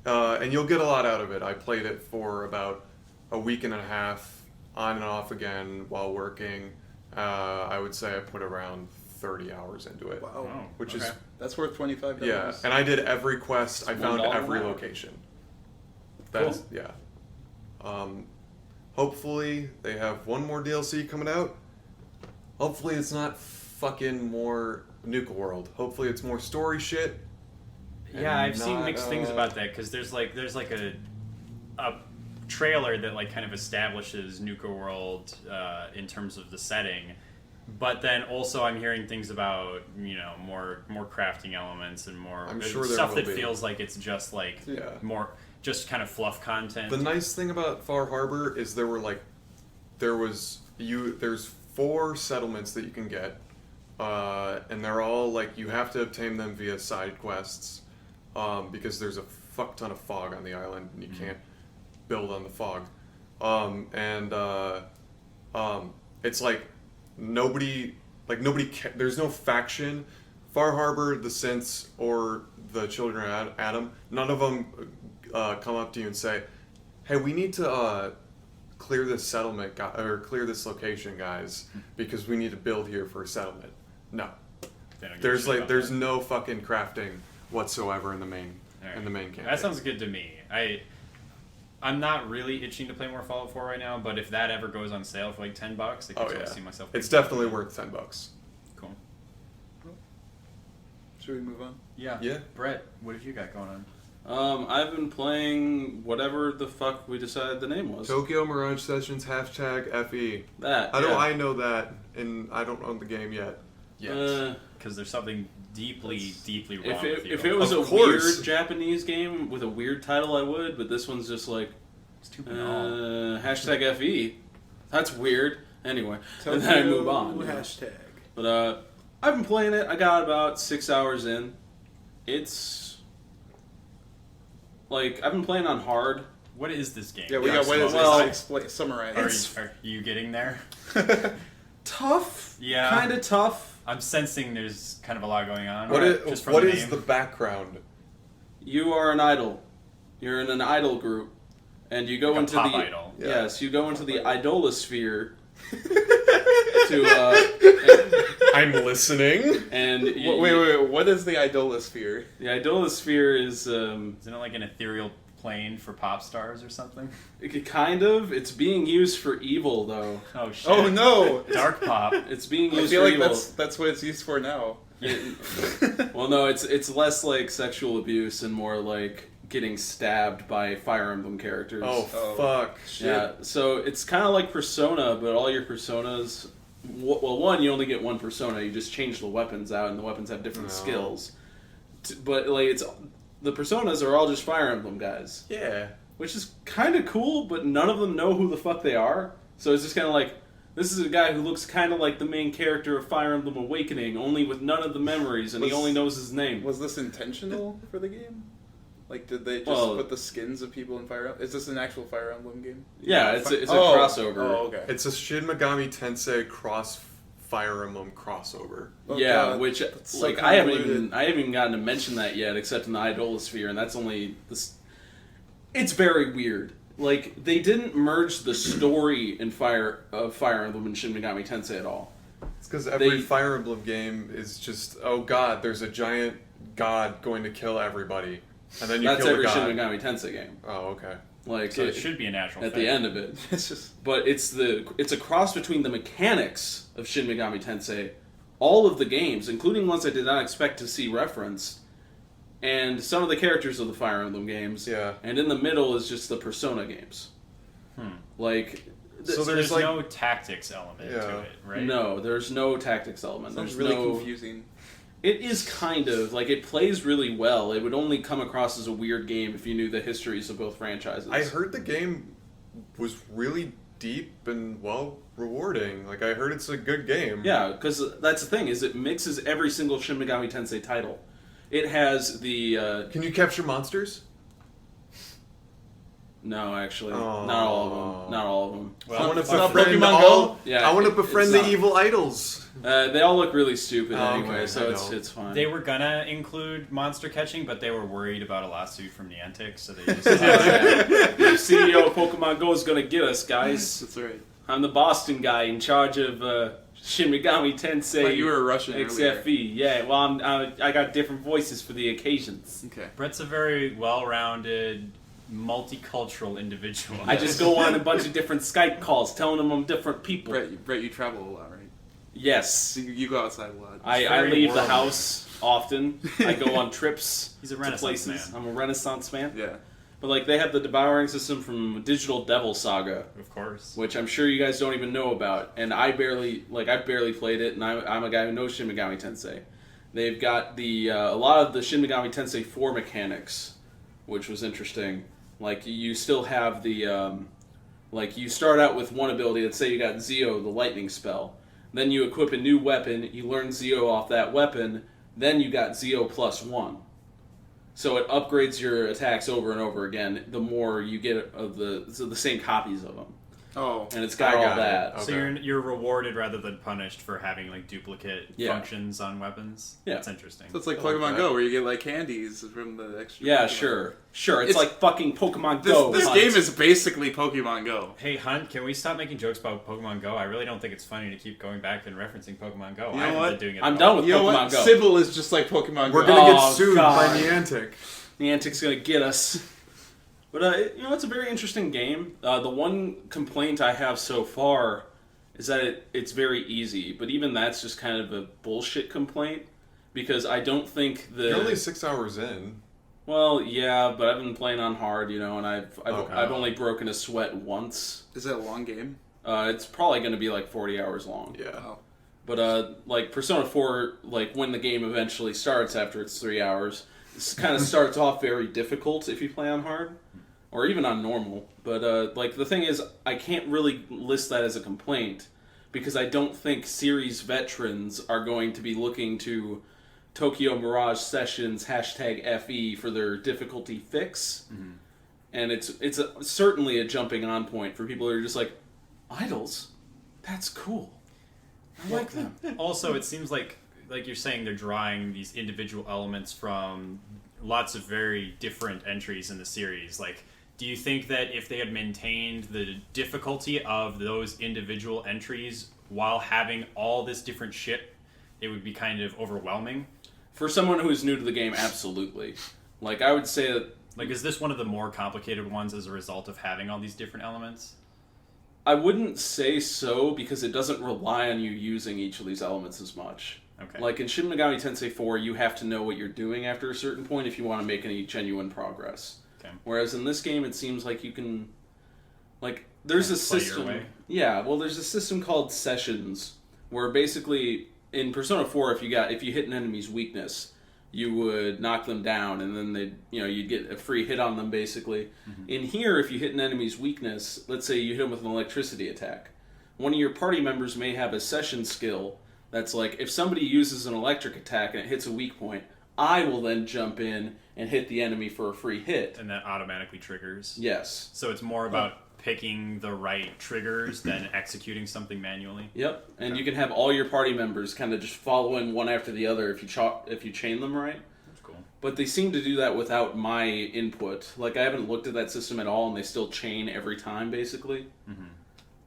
and you'll get a lot out of it. I played it for about a week and a half, on and off again while working. I would say I put around 30 hours into it. Wow. Which is that's worth $25. Yeah, and I did every quest. I found $1 every an hour. location. That's Cool. yeah. Hopefully they have one more DLC coming out. Hopefully it's not fucking more Nuka World. Hopefully it's more story shit. Yeah, I've seen not, mixed things about that because there's like a trailer that like kind of establishes Nuka World in terms of the setting, but then also I'm hearing things about more crafting elements and more I'm sure there stuff will that be. feels like it's just like Yeah. more just kind of fluff content. The nice thing about Far Harbor is there's 4 settlements that you can get, and they're all like you have to obtain them via side quests, because there's a fuck ton of fog on the island and you can't build on the fog, it's like nobody there's no faction. Far Harbor, the Synths, or the Children of Adam, none of them come up to you and say, hey, we need to clear this settlement or clear this location, guys, because we need to build here for a settlement. No, They don't give a there's shit about there's that. no fucking crafting whatsoever in the main Alright. in the main campaign. That sounds good to me. I'm not really itching to play more Fallout 4 right now, but if that ever goes on sale for like $10, I can totally see myself. It's picking it up. definitely worth $10. Cool. Should we move on? Yeah. Yeah. Brett, what have you got going on? I've been playing whatever the fuck we decided the name was. Tokyo Mirage Sessions FE. That. How do yeah. I know that? And I don't own the game yet. Because there's something deeply wrong with you. If it was Of a course. weird Japanese game with a weird title, I would. But this one's just like It's too banal. hashtag FE. That's weird. Anyway, and then I move on. you know. Hashtag. But I've been playing it. I got about 6 hours in. It's like I've been playing on hard. What is this game? Yeah, we Yeah, got ways well, to explain, summarize. Are you getting there? Tough. Yeah. Kind of tough. I'm sensing there's kind of a lot going on. What just from what the is name. the background? You are an idol. You're in an idol group, and you go Like a into pop the idol. Yeah. yes, you go into the idolosphere to I'm listening. and Wait, what is the idolosphere? The idolosphere is Isn't it like an ethereal plane for pop stars or something? kind of. It's being used for evil, though. Oh shit! Oh no! Dark pop. It's being I used feel for like evil. that's what it's used for now. Well, no, it's less like sexual abuse and more like getting stabbed by Fire Emblem characters. Oh, Oh. fuck. Shit. Yeah, so it's kind of like Persona, but all your personas. Well, one, you only get one persona. You just change the weapons out, and the weapons have different No. skills. But like, it's the personas are all just Fire Emblem guys, Yeah. which is kind of cool. But none of them know who the fuck they are. So it's just kind of like this is a guy who looks kind of like the main character of Fire Emblem Awakening, only with none of the memories, and he Was- only knows his name. Was this intentional for the game? Like, did they just Well- put the skins of people in Fire Emblem? Is this an actual Fire Emblem game? Yeah, it's a Oh, crossover. Oh, okay. It's a Shin Megami Tensei cross Fire Emblem crossover. Oh, Yeah, God, which that's so like I haven't convoluted. even gotten to mention that yet, except in the idolosphere, and that's only this. It's very weird. Like they didn't merge the story in Fire Emblem and Shin Megami Tensei at all. because every Fire Emblem game is just, oh god, there's a giant god going to kill everybody, and then you That's kill the every god. Shin Megami Tensei game. Oh, okay. Like So it should be a natural at thing. the end of it. It's just But it's a cross between the mechanics of Shin Megami Tensei, all of the games, including ones I did not expect to see referenced, and some of the characters of the Fire Emblem games. Yeah. And in the middle is just the Persona games. Like, So There's like, no tactics element Yeah. to it, right? no, there's no tactics element. sounds There's really no. confusing. It is kind of like it plays really well. It would only come across as a weird game if you knew the histories of both franchises. I heard the game was really deep and, well, rewarding. Like, I heard it's a good game. Yeah, because that's the thing is it mixes every single Shin Megami Tensei title. It has the Can you capture monsters? no, actually, Oh. not all of them. Not all of them. I want to it's not befriend Pokemon all. Go? Yeah, I want to it- befriend it's the not. evil idols. They all look really stupid Oh, anyway, okay, so I it's know. it's fine. They were gonna include monster catching, but they were worried about a lawsuit from Niantic, so they just The CEO of Pokemon Go is gonna get us, guys. That's right. I'm the Boston guy in charge of Shin Megami Tensei. But you were Russian earlier. XFE. Yeah, well, I got different voices for the occasions. Okay. Brett's a very well-rounded, multicultural individual. I just go on a bunch of different Skype calls telling them I'm different people. Brett, you travel a lot, right? Yes. So you go outside a lot. I very leave the worldly. house often. I go on trips He's a to Renaissance places. man. I'm a Renaissance man. Yeah. But like they have the devouring system from Digital Devil Saga, Of course. which I'm sure you guys don't even know about, and I've barely played it, and I'm a guy who knows Shin Megami Tensei. They've got the a lot of the Shin Megami Tensei 4 mechanics, which was interesting. Like you still have the like you start out with one ability. Let's say you got Zeo, the lightning spell. Then you equip a new weapon. You learn Zeo off that weapon. Then you got Zeo +1. So it upgrades your attacks over and over again. The more you get of the same copies of them, Oh. and it's got I all got it. that. Okay. So you're rewarded rather than punished for having like duplicate Yeah. functions on weapons. Yeah. That's interesting. So it's like I like Pokemon that. Go, where you get like candies from the extra. Yeah, Pokemon. sure. It's It's- like fucking Pokemon This, Go. this Hunt. game is basically Pokemon Go. Hey Hunt, can we stop making jokes about Pokemon Go? I really don't think it's funny to keep going back and referencing Pokemon Go. You know I haven't what? been doing it. I'm at done all. with You know Pokemon what? Go. Cibele is just like Pokemon We're Go. gonna Oh, get sued God. by Niantic. Niantic's gonna get us. But it's a very interesting game. The one complaint I have so far is that it's very easy, but even that's just kind of a bullshit complaint because I don't think You're only 6 hours in. Well, yeah, but I've been playing on hard, and I've Okay. I've only broken a sweat once. Is that a long game? It's probably going to be like 40 hours long. Yeah. Oh. But like Persona 4, like when the game eventually starts after it's 3 hours, this kind of starts off very difficult if you play on hard, or even on normal. But like the thing is, I can't really list that as a complaint because I don't think series veterans are going to be looking to Tokyo Mirage Sessions #FE for their difficulty fix, and it's certainly a jumping on point for people who are just like, idols, that's cool. I like them. Also, it seems like you're saying they're drawing these individual elements from lots of very different entries in the series. Like, do you think that if they had maintained the difficulty of those individual entries while having all this different shit, it would be kind of overwhelming? For someone who's new to the game, absolutely. Like, I would say that Like, is this one of the more complicated ones as a result of having all these different elements? I wouldn't say so because it doesn't rely on you using each of these elements as much. Okay. Like in Shin Megami Tensei 4, you have to know what you're doing after a certain point if you want to make any genuine progress. Okay. Whereas in this game, it seems like you can, like, there's a Play your system. way. Yeah, well, there's a system called sessions where basically in Persona 4, if you hit an enemy's weakness, you would knock them down, and then you'd get a free hit on them, basically. Mm-hmm. In here, if you hit an enemy's weakness, let's say you hit them with an electricity attack, one of your party members may have a session skill that's like, if somebody uses an electric attack and it hits a weak point, I will then jump in and hit the enemy for a free hit. And that automatically triggers. Yes. So it's more about picking the right triggers than executing something manually. Yep. And you can have all your party members kind of just follow in one after the other if you chain them right. That's cool. But they seem to do that without my input. Like, I haven't looked at that system at all, and they still chain every time, basically. Mm-hmm.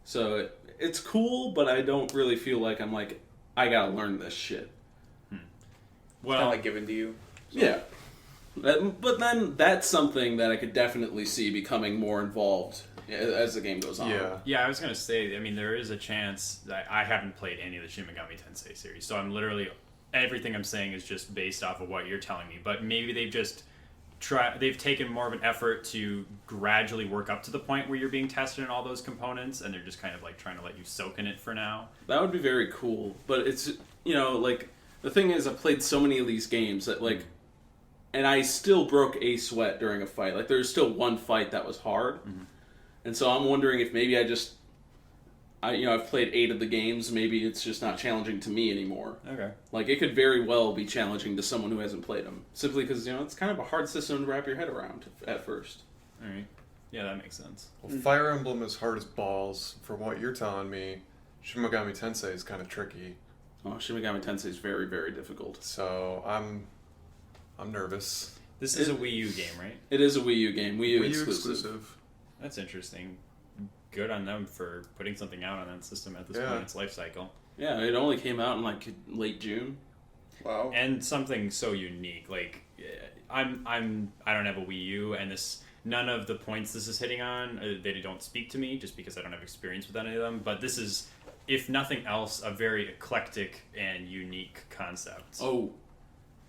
So it's cool, but I don't really feel like I'm like, I gotta learn this shit. Kind of like given to you. Yeah. But then that's something that I could definitely see becoming more involved as the game goes on. Yeah. Yeah, I was gonna say. I mean, there is a chance that I haven't played any of the Shin Megami Tensei series, so I'm literally everything I'm saying is just based off of what you're telling me. But maybe they've taken more of an effort to gradually work up to the point where you're being tested in all those components, and they're just kind of like trying to let you soak in it for now. That would be very cool. But it's, like, the thing is, I've played so many of these games that, like, and I still broke a sweat during a fight. Like, there's still one fight that was hard. Mm-hmm. And so I'm wondering if maybe I've played 8 of the games, maybe it's just not challenging to me anymore. Okay. Like, it could very well be challenging to someone who hasn't played them. Simply because, it's kind of a hard system to wrap your head around at first. Alright. Yeah, that makes sense. Well, Fire Emblem is hard as balls. From what you're telling me, Shin Megami Tensei is kind of tricky. Oh, Shin Megami Tensei is very, very difficult. So I'm nervous. This is a Wii U game, right? It is a Wii U game. Wii U Wii U exclusive. That's interesting. Good on them for putting something out on that system at this point in its life cycle. Yeah, it only came out in like late June. Wow. And something so unique. Like, I don't have a Wii U, and none of the points this is hitting on, they don't speak to me, just because I don't have experience with any of them. But this is, if nothing else, a very eclectic and unique concept. Oh,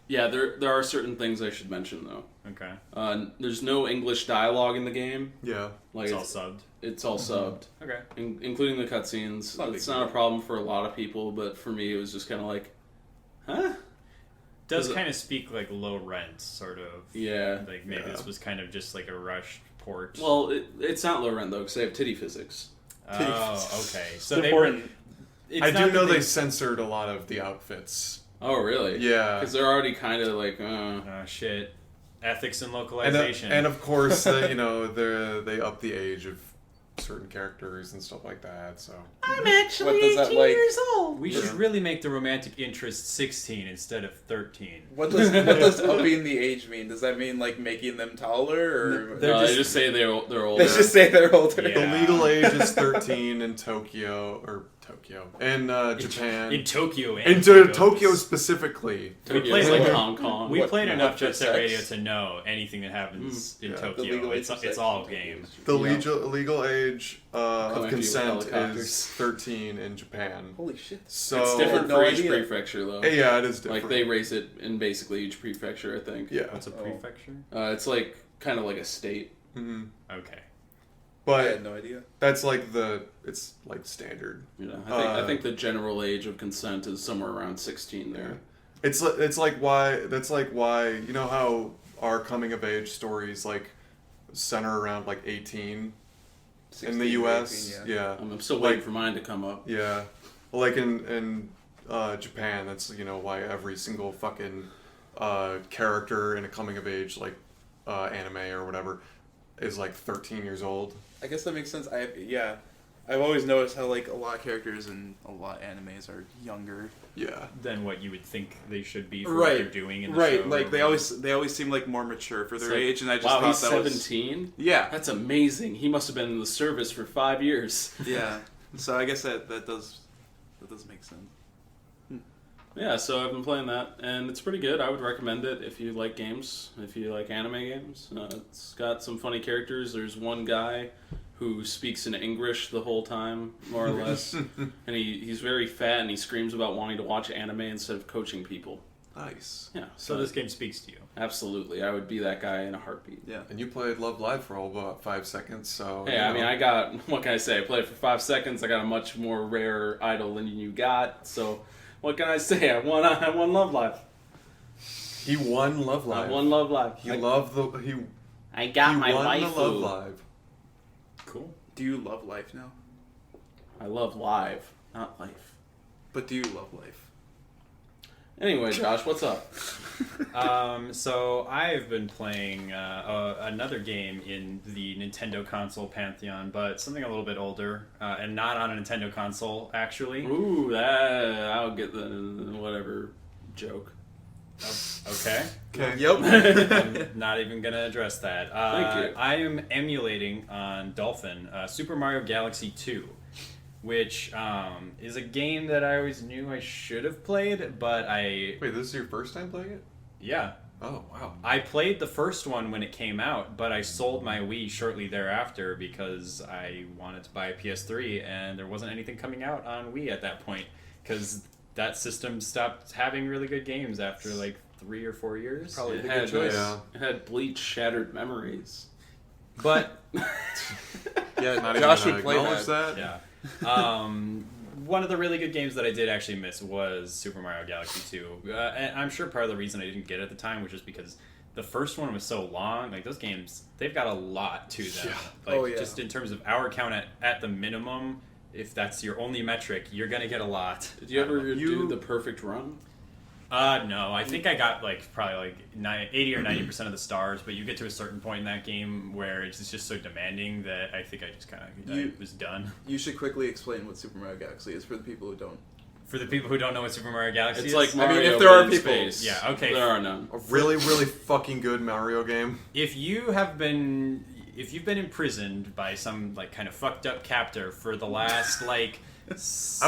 yeah. There are certain things I should mention though. Okay. There's no English dialogue in the game. Yeah. Like it's all subbed. It's all subbed. Okay. Including the cutscenes. It's not a problem for a lot of people, but for me it was just kind of like, huh? Does kind of speak like low rent, sort of. Yeah. Like maybe this was kind of just like a rushed port. Well, it's not low rent though, because they have titty physics. Oh, okay. So important. I do know they censored a lot of the outfits. Oh, really? Yeah. Because they're already kind of like, shit. Ethics and localization. And of course, they up the age of certain characters and stuff like that. So I'm actually 18 years old. We should really make the romantic interest 16 instead of 13. What does upping the age mean? Does that mean like making them taller, or they just say they're older. They just say they're older. Yeah. the legal age is 13 in Tokyo and Japan. In Tokyo. In Tokyo specifically. Tokyo played is like like a- Hong Kong. We played enough what Jet Set sex? Radio to know anything that happens in Yeah. The Tokyo. legal age of It's sex all in Tokyo game. is- The Yeah. legal age Coming of to you with consent helicopters. is 13 in Japan. Holy shit! So It's different no for each idea. prefecture, though. Yeah, it is different. Like, they raise it in basically each prefecture, I think. Yeah. What's a prefecture? It's like, kind of like a state. hmm Okay. I But had no idea. that's like it's like standard. I think the general age of consent is somewhere around 16 there. It's like why you know how our coming of age stories like center around like 18 in the 16 or US. 18, Yeah. I'm still waiting for mine to come up. Yeah. Like in Japan, that's why every single fucking character in a coming of age like anime or whatever is like 13 years old. I guess that makes sense. I've always noticed how like a lot of characters in a lot of animes are younger. Yeah. Than what you would think they should be for what Right. they're doing in the Right, show. like they always seem like more mature for their It's like, age, and I just wow, thought he's that was 17? yeah, That's amazing. He must have been in the service for 5 years. yeah. So I guess that does make sense. Yeah, so I've been playing that, and it's pretty good. I would recommend it if you like games, if you like anime games. It's got some funny characters. There's one guy who speaks in English the whole time, more or less. And he's very fat, and he screams about wanting to watch anime instead of coaching people. Nice. Yeah, So this game speaks to you. absolutely. I would be that guy in a heartbeat. Yeah. And you played Love Live for about 5 seconds, so Hey, I mean, I got, what can I say? I played for 5 seconds. I got a much more rare idol than you got. So, what can I say? I won Love Live. He won Love Live. I won Love Live. I got he my won waifu. the Love Live. Cool. Do you love life now? I love live, not life. But do you love life? Anyway, Josh, what's up? So I've been playing another game in the Nintendo console pantheon, but something a little bit older, and not on a Nintendo console, actually. Ooh, that I'll get the whatever joke. Okay. Okay. Yep. I'm not even going to address that. Thank you. I am emulating on Dolphin Super Mario Galaxy 2, which is a game that I always knew I should have played, but Wait, this is your first time playing it? Yeah. Oh, wow. I played the first one when it came out, but I sold my Wii shortly thereafter because I wanted to buy a PS3, and there wasn't anything coming out on Wii at that point, because that system stopped having really good games after like 3 or 4 years. Probably It a had, good choice. it had Bleach Shattered Memories. But Yeah, Not Josh even would play acknowledge that. yeah. One of the really good games that I did actually miss was Super Mario Galaxy 2. And I'm sure part of the reason I didn't get it at the time was just because the first one was so long. Like, those games, they've got a lot to them. Yeah. Like, Oh, yeah. just in terms of hour count at the minimum, if that's your only metric, you're going to get a lot. Did you ever You- do the perfect run? No, I think I got like probably like 80 or 90% of the stars, but you get to a certain point in that game where it's just so demanding that I think I just kind of was done. You should quickly explain what Super Mario Galaxy is for the people who don't. For the people who don't know what Super Mario Galaxy It's is, like Mario, I mean, if there are in people- space. Yeah, okay. There are none. A really, really fucking good Mario game. if you've been imprisoned by some like kind of fucked up captor for the last like I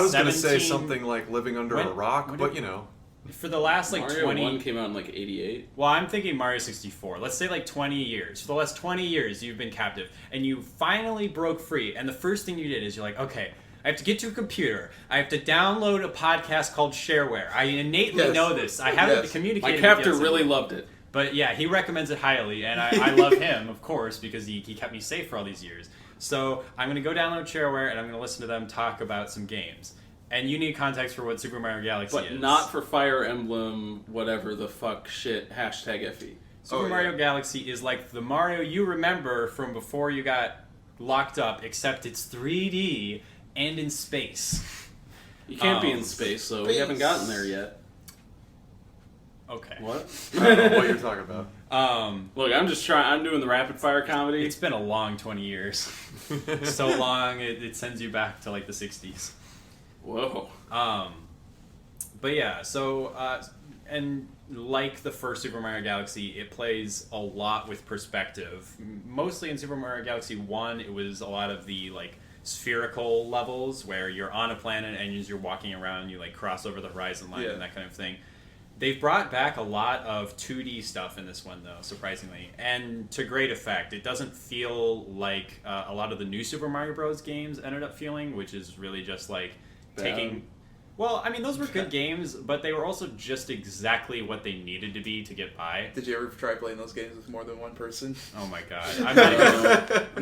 was going to say 17 something like living under a rock, when but did- you know. for the last like Mario 20 1 came out in like 88. Well, I'm thinking Mario 64. Let's say like 20 years. For the last 20 years, you've been captive, and you finally broke free. And the first thing you did is you're like, okay, I have to get to a computer. I have to download a podcast called Shareware. I innately Yes. know this. I haven't Yes. communicated. My with captor yet, really loved it. But yeah, he recommends it highly, and I love him, of course, because he kept me safe for all these years. So I'm going to go download Shareware, and I'm going to listen to them talk about some games. And you need context for what Super Mario Galaxy But is. not for Fire Emblem, whatever the fuck shit, #FE. Super Mario Galaxy is like the Mario you remember from before you got locked up, except it's 3D and in space. You can't be in space, so we haven't gotten there yet. Okay. What? I don't know what you're talking about. Look, I'm doing the rapid fire comedy. It's been a long 20 years. So long, it sends you back to like the 60s. Whoa. But yeah, so and like the first Super Mario Galaxy, it plays a lot with perspective. Mostly in Super Mario Galaxy 1, it was a lot of the like spherical levels where you're on a planet and as you're walking around, you like cross over the horizon line and that kind of thing. They've brought back a lot of 2D stuff in this one, though, surprisingly, and to great effect. It doesn't feel like a lot of the new Super Mario Bros. Games ended up feeling, which is really just like taking... Well, I mean, those were good games, but they were also just exactly what they needed to be to get by. Did you ever try playing those games with more than one person? Oh my god. I'm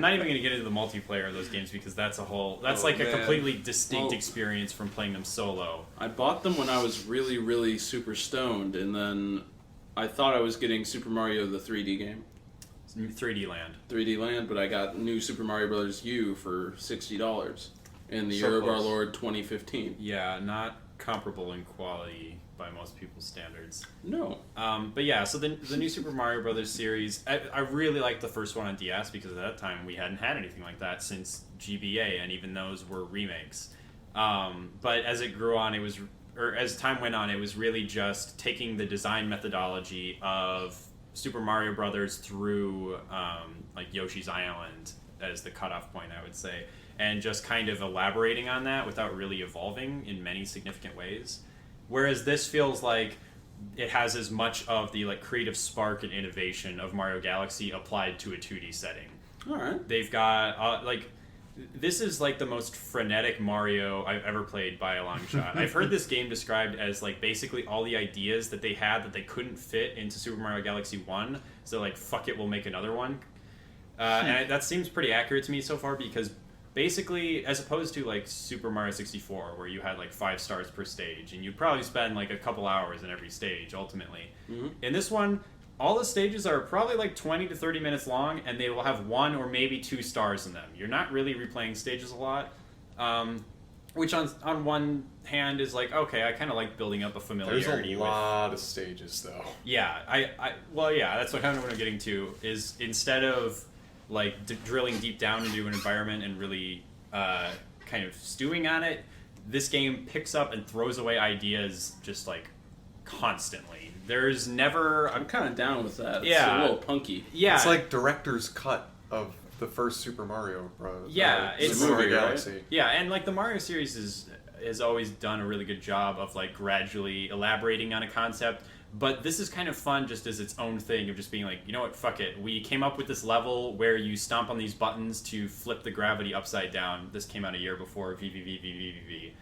not even going to get into the multiplayer of those games because that's a completely distinct experience from playing them solo. I bought them when I was really, really super stoned, and then I thought I was getting Super Mario the 3D game. 3D Land. 3D Land, but I got new Super Mario Bros. U for $60 in the So Year of Our close. Lord 2015. Yeah, not comparable in quality by most people's standards. No. But yeah, so the new Super Mario Brothers series, I really liked the first one on DS because at that time we hadn't had anything like that since GBA, and even those were remakes. But as it grew on, as time went on, it was really just taking the design methodology of Super Mario Brothers through like Yoshi's Island as the cutoff point, I would say, and just kind of elaborating on that without really evolving in many significant ways. Whereas this feels like it has as much of the like creative spark and innovation of Mario Galaxy applied to a 2D setting. All right. They've got this is like the most frenetic Mario I've ever played by a long shot. I've heard this game described as like basically all the ideas that they had that they couldn't fit into Super Mario Galaxy 1, so like fuck it, we'll make another one. That seems pretty accurate to me so far because basically, as opposed to like Super Mario 64, where you had like 5 stars per stage, and you'd probably spend like a couple hours in every stage ultimately. Mm-hmm. In this one, all the stages are probably like 20 to 30 minutes long, and they will have 1 or maybe 2 stars in them. You're not really replaying stages a lot, which on one hand is like, okay, I kind of like building up a familiarity. There's a lot of stages, though. Yeah, that's what I'm getting to, is instead of like drilling deep down into an environment and really kind of stewing on it, this game picks up and throws away ideas just like constantly. There's never... I'm kind of down with that. It's Yeah. a little punky. Yeah. It's like director's cut of the first Super Mario Bros. Yeah, it's Super Mario movie, right? Galaxy. Yeah, and like the Mario series has always done a really good job of like gradually elaborating on a concept. But this is kind of fun just as its own thing of just being like, you know what, fuck it. We came up with this level where you stomp on these buttons to flip the gravity upside down. This came out a year before VVVVVVV.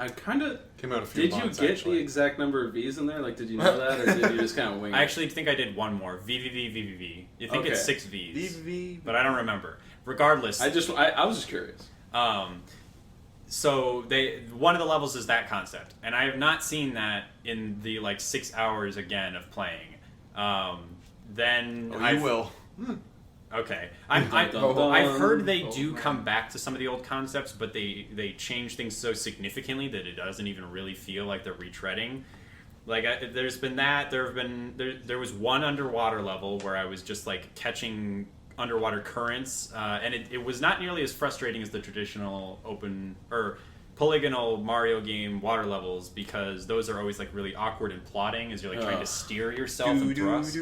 I kind of... Came out a few Did you months, get actually. the exact number of V's in there? Like, did you know that, or did you just kind of wing it? I actually think I did one more. VVVVVV. You think it's Okay. 6 V's. VVV. But I don't remember. Regardless. I was just curious. So one of the levels is that concept, and I have not seen that in the like 6 hours again of playing. Then You will. Okay, Dun, I've dun, heard they oh, do man. come back to some of the old concepts, but they change things so significantly that it doesn't even really feel like they're retreading. Like there's been that there was one underwater level where I was just like catching underwater currents, and it was not nearly as frustrating as the traditional open or polygonal Mario game water levels, because those are always like really awkward and plotting as you're like trying to steer yourself and thrust.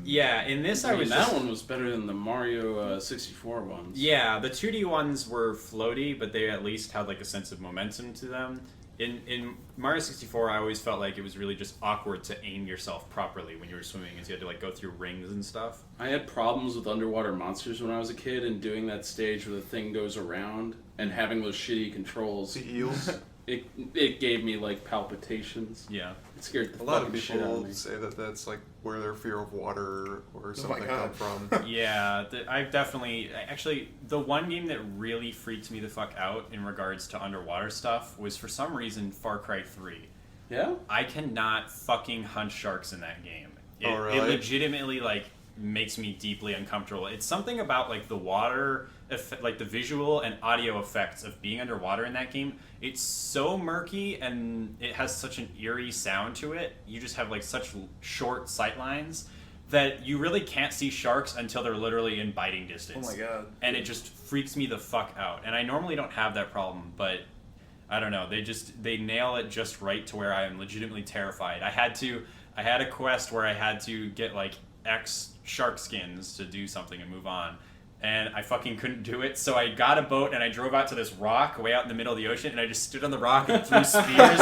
Yeah, in this I was that just, one was better than the Mario 64 ones. yeah, the 2D ones were floaty, but they at least had like a sense of momentum to them. In Mario 64, I always felt like it was really just awkward to aim yourself properly when you were swimming, as you had to like go through rings and stuff. I had problems with underwater monsters when I was a kid, and doing that stage where the thing goes around and having those shitty controls. The eels. It gave me like palpitations. Yeah. It scared the A lot of fucking shit out of people me. say that that's like where their fear of water or something God. come from. Yeah, I've definitely... Actually, the one game that really freaked me the fuck out in regards to underwater stuff was, for some reason, Far Cry 3. Yeah? I cannot fucking hunt sharks in that game. Oh, really? It legitimately, like, makes me deeply uncomfortable. It's something about, like, the water... like the visual and audio effects of being underwater in that game. It's so murky and it has such an eerie sound to it. You just have like such short sight lines that you really can't see sharks until they're literally in biting distance. Oh my god. And it just freaks me the fuck out. And I normally don't have that problem, but I don't know. They nail it just right to where I am legitimately terrified. I had a quest where I had to get like X shark skins to do something and move on. And I fucking couldn't do it, so I got a boat and I drove out to this rock way out in the middle of the ocean, and I just stood on the rock and threw spears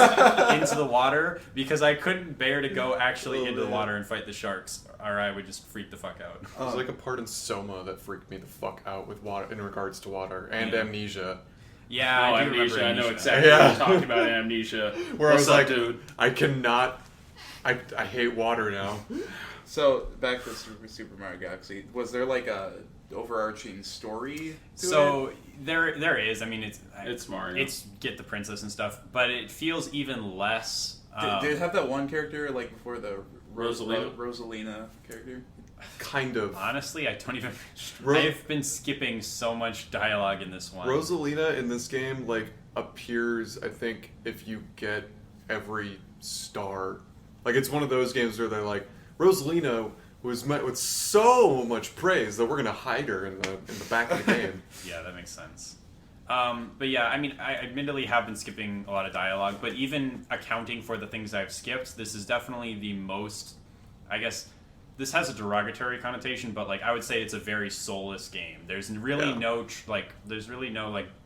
into the water because I couldn't bear to go actually into the water and fight the sharks, or I would just freak the fuck out. There's like a part in Soma that freaked me the fuck out with water in regards to water and Amnesia, Yeah, Oh, I do Amnesia. remember I know Amnesia. exactly Yeah. what you're talking about, Amnesia. where What's I was up, like, dude? I cannot. I hate water now. So back to Super Mario Galaxy. Was there like a overarching story to So it? there is. I mean, It's Mario. It's get the princess and stuff, but it feels even less. Did it have that one character like before the Rosalina? Rosalina character? Kind of. Honestly, I don't even. Ro- I've been skipping so much dialogue in this one. Rosalina in this game like appears, I think, if you get every star. Like it's one of those games where they're like, Rosalina was met with so much praise that we're gonna hide her in the back of the game. Yeah, that makes sense. But yeah, I mean, I admittedly have been skipping a lot of dialogue, but even accounting for the things I've skipped, this is definitely the most, I guess, this has a derogatory connotation, but like I would say it's a very soulless game. There's really no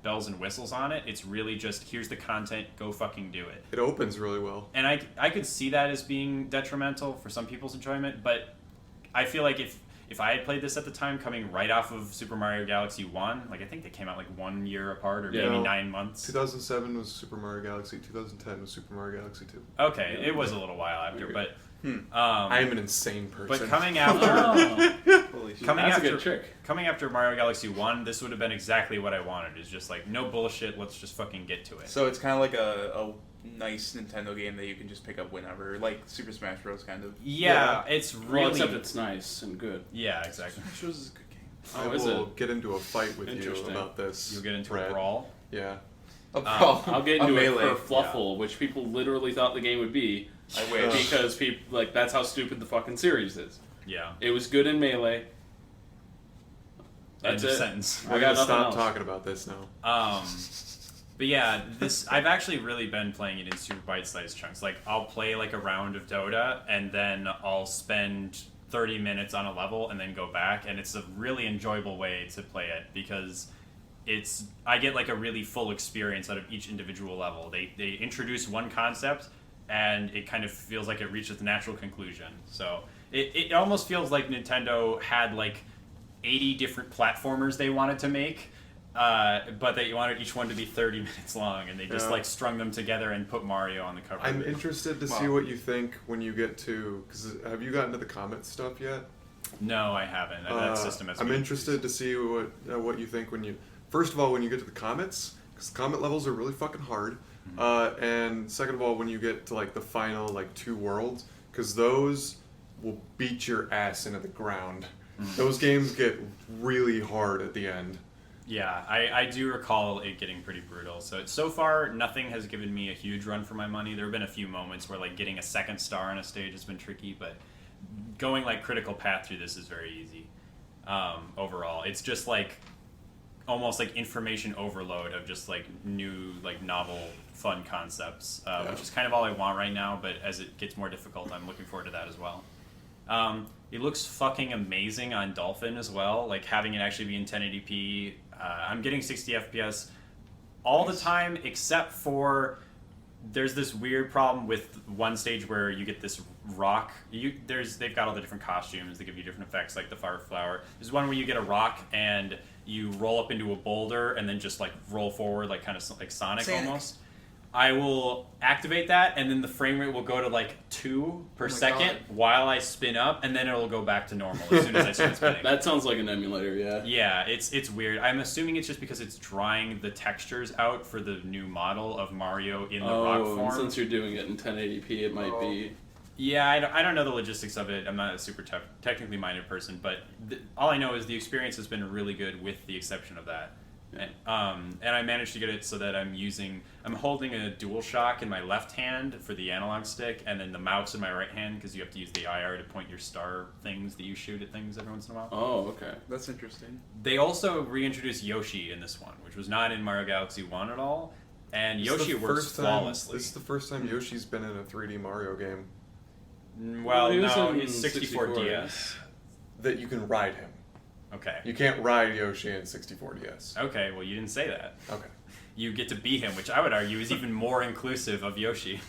bells and whistles on it. It's really just here's the content, go fucking do it. It opens really well. And I could see that as being detrimental for some people's enjoyment, but I feel like if I had played this at the time, coming right off of Super Mario Galaxy 1, like I think they came out like 1 year apart or maybe 9 months. 2007 was Super Mario Galaxy. 2010 was Super Mario Galaxy 2. Okay, it was a little while after, but I am an insane person. but coming after Holy shit. coming That's after a good trick. coming after Mario Galaxy 1, this would have been exactly what I wanted. It's just like no bullshit, let's just fucking get to it. So it's kind of like a nice Nintendo game that you can just pick up whenever, like Super Smash Bros. Kind of. Yeah, it's really Well, except it's nice and good. yeah, exactly. Smash Bros. Is a good game. I Oh, is will it? get into a fight with you Interesting. about this. You'll get into Brad. a brawl. Yeah. I'll get into it melee. for Fluffle, which people literally thought the game would be. I wish. Because people like that's how stupid the fucking series is. Yeah. It was good in Melee. That's End of it. sentence. I We're got gonna nothing stop else. talking about this now. But yeah, this I've actually really been playing it in super bite-sized chunks. Like I'll play like a round of Dota, and then I'll spend 30 minutes on a level and then go back, and it's a really enjoyable way to play it because I get like a really full experience out of each individual level. They introduce one concept and it kind of feels like it reaches the natural conclusion. So it almost feels like Nintendo had like 80 different platformers they wanted to make, but they wanted each one to be 30 minutes long, and they just like strung them together and put Mario on the cover. I'm interested to see what you think when you get to, because have you gotten to the comet stuff yet? No, I haven't. That system has I'm interested to see what you think when you, first of all, when you get to the comets, because comet levels are really fucking hard, and second of all, when you get to like the final like 2 worlds, because those will beat your ass into the ground. Those games get really hard at the end. Yeah, I do recall it getting pretty brutal. So far, nothing has given me a huge run for my money. There have been a few moments where like getting a 2nd star on a stage has been tricky, but going like critical path through this is very easy. Overall, it's just like almost like information overload of just like new, like novel, fun concepts, which is kind of all I want right now. But as it gets more difficult, I'm looking forward to that as well. It looks fucking amazing on Dolphin as well, like having it actually be in 1080p. I'm getting 60 FPS all the time, except for there's this weird problem with one stage where you get this rock. They've got all the different costumes that give you different effects, like the fire flower. There's one where you get a rock and you roll up into a boulder and then just like roll forward, like kind of like Sonic almost. I will activate that, and then the frame rate will go to like 2 per second while I spin up, and then it'll go back to normal as soon as I start spinning. That sounds like an emulator, yeah. Yeah, it's weird. I'm assuming it's just because it's drying the textures out for the new model of Mario in the rock form. And since you're doing it in 1080p, it might be... Yeah, I don't know the logistics of it. I'm not a super technically minded person, but all I know is the experience has been really good with the exception of that. And I managed to get it so that I'm holding a DualShock in my left hand for the analog stick, and then the mouse in my right hand because you have to use the IR to point your star things that you shoot at things every once in a while. Oh, okay. That's interesting. They also reintroduced Yoshi in this one, which was not in Mario Galaxy 1 at all, and Yoshi works flawlessly. This is the first time Yoshi's been in a 3D Mario game. Well, he was no, in it's 64DS. That you can ride him. Okay. You can't ride Yoshi in 64DS. Okay, well, you didn't say that. Okay. You get to be him, which I would argue is even more inclusive of Yoshi.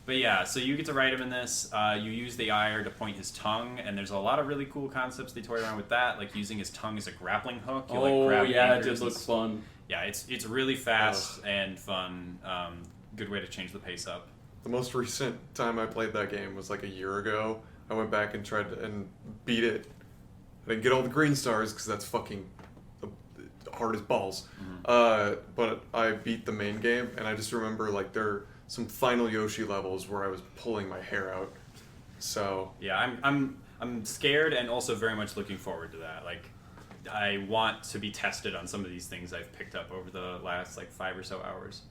But yeah, so you get to ride him in this. You use the IR to point his tongue, and there's a lot of really cool concepts they toy around with that, like using his tongue as a grappling hook. You, like, grab yeah, it did look fun. Yeah, it's really fast and fun. Good way to change the pace up. The most recent time I played that game was like a year ago. I went back and tried to beat it. I didn't get all the green stars because that's fucking hard as balls. But I beat the main game, and I just remember like there are some final Yoshi levels where I was pulling my hair out. So yeah, I'm scared and also very much looking forward to that. Like, I want to be tested on some of these things I've picked up over the last like 5 or so hours.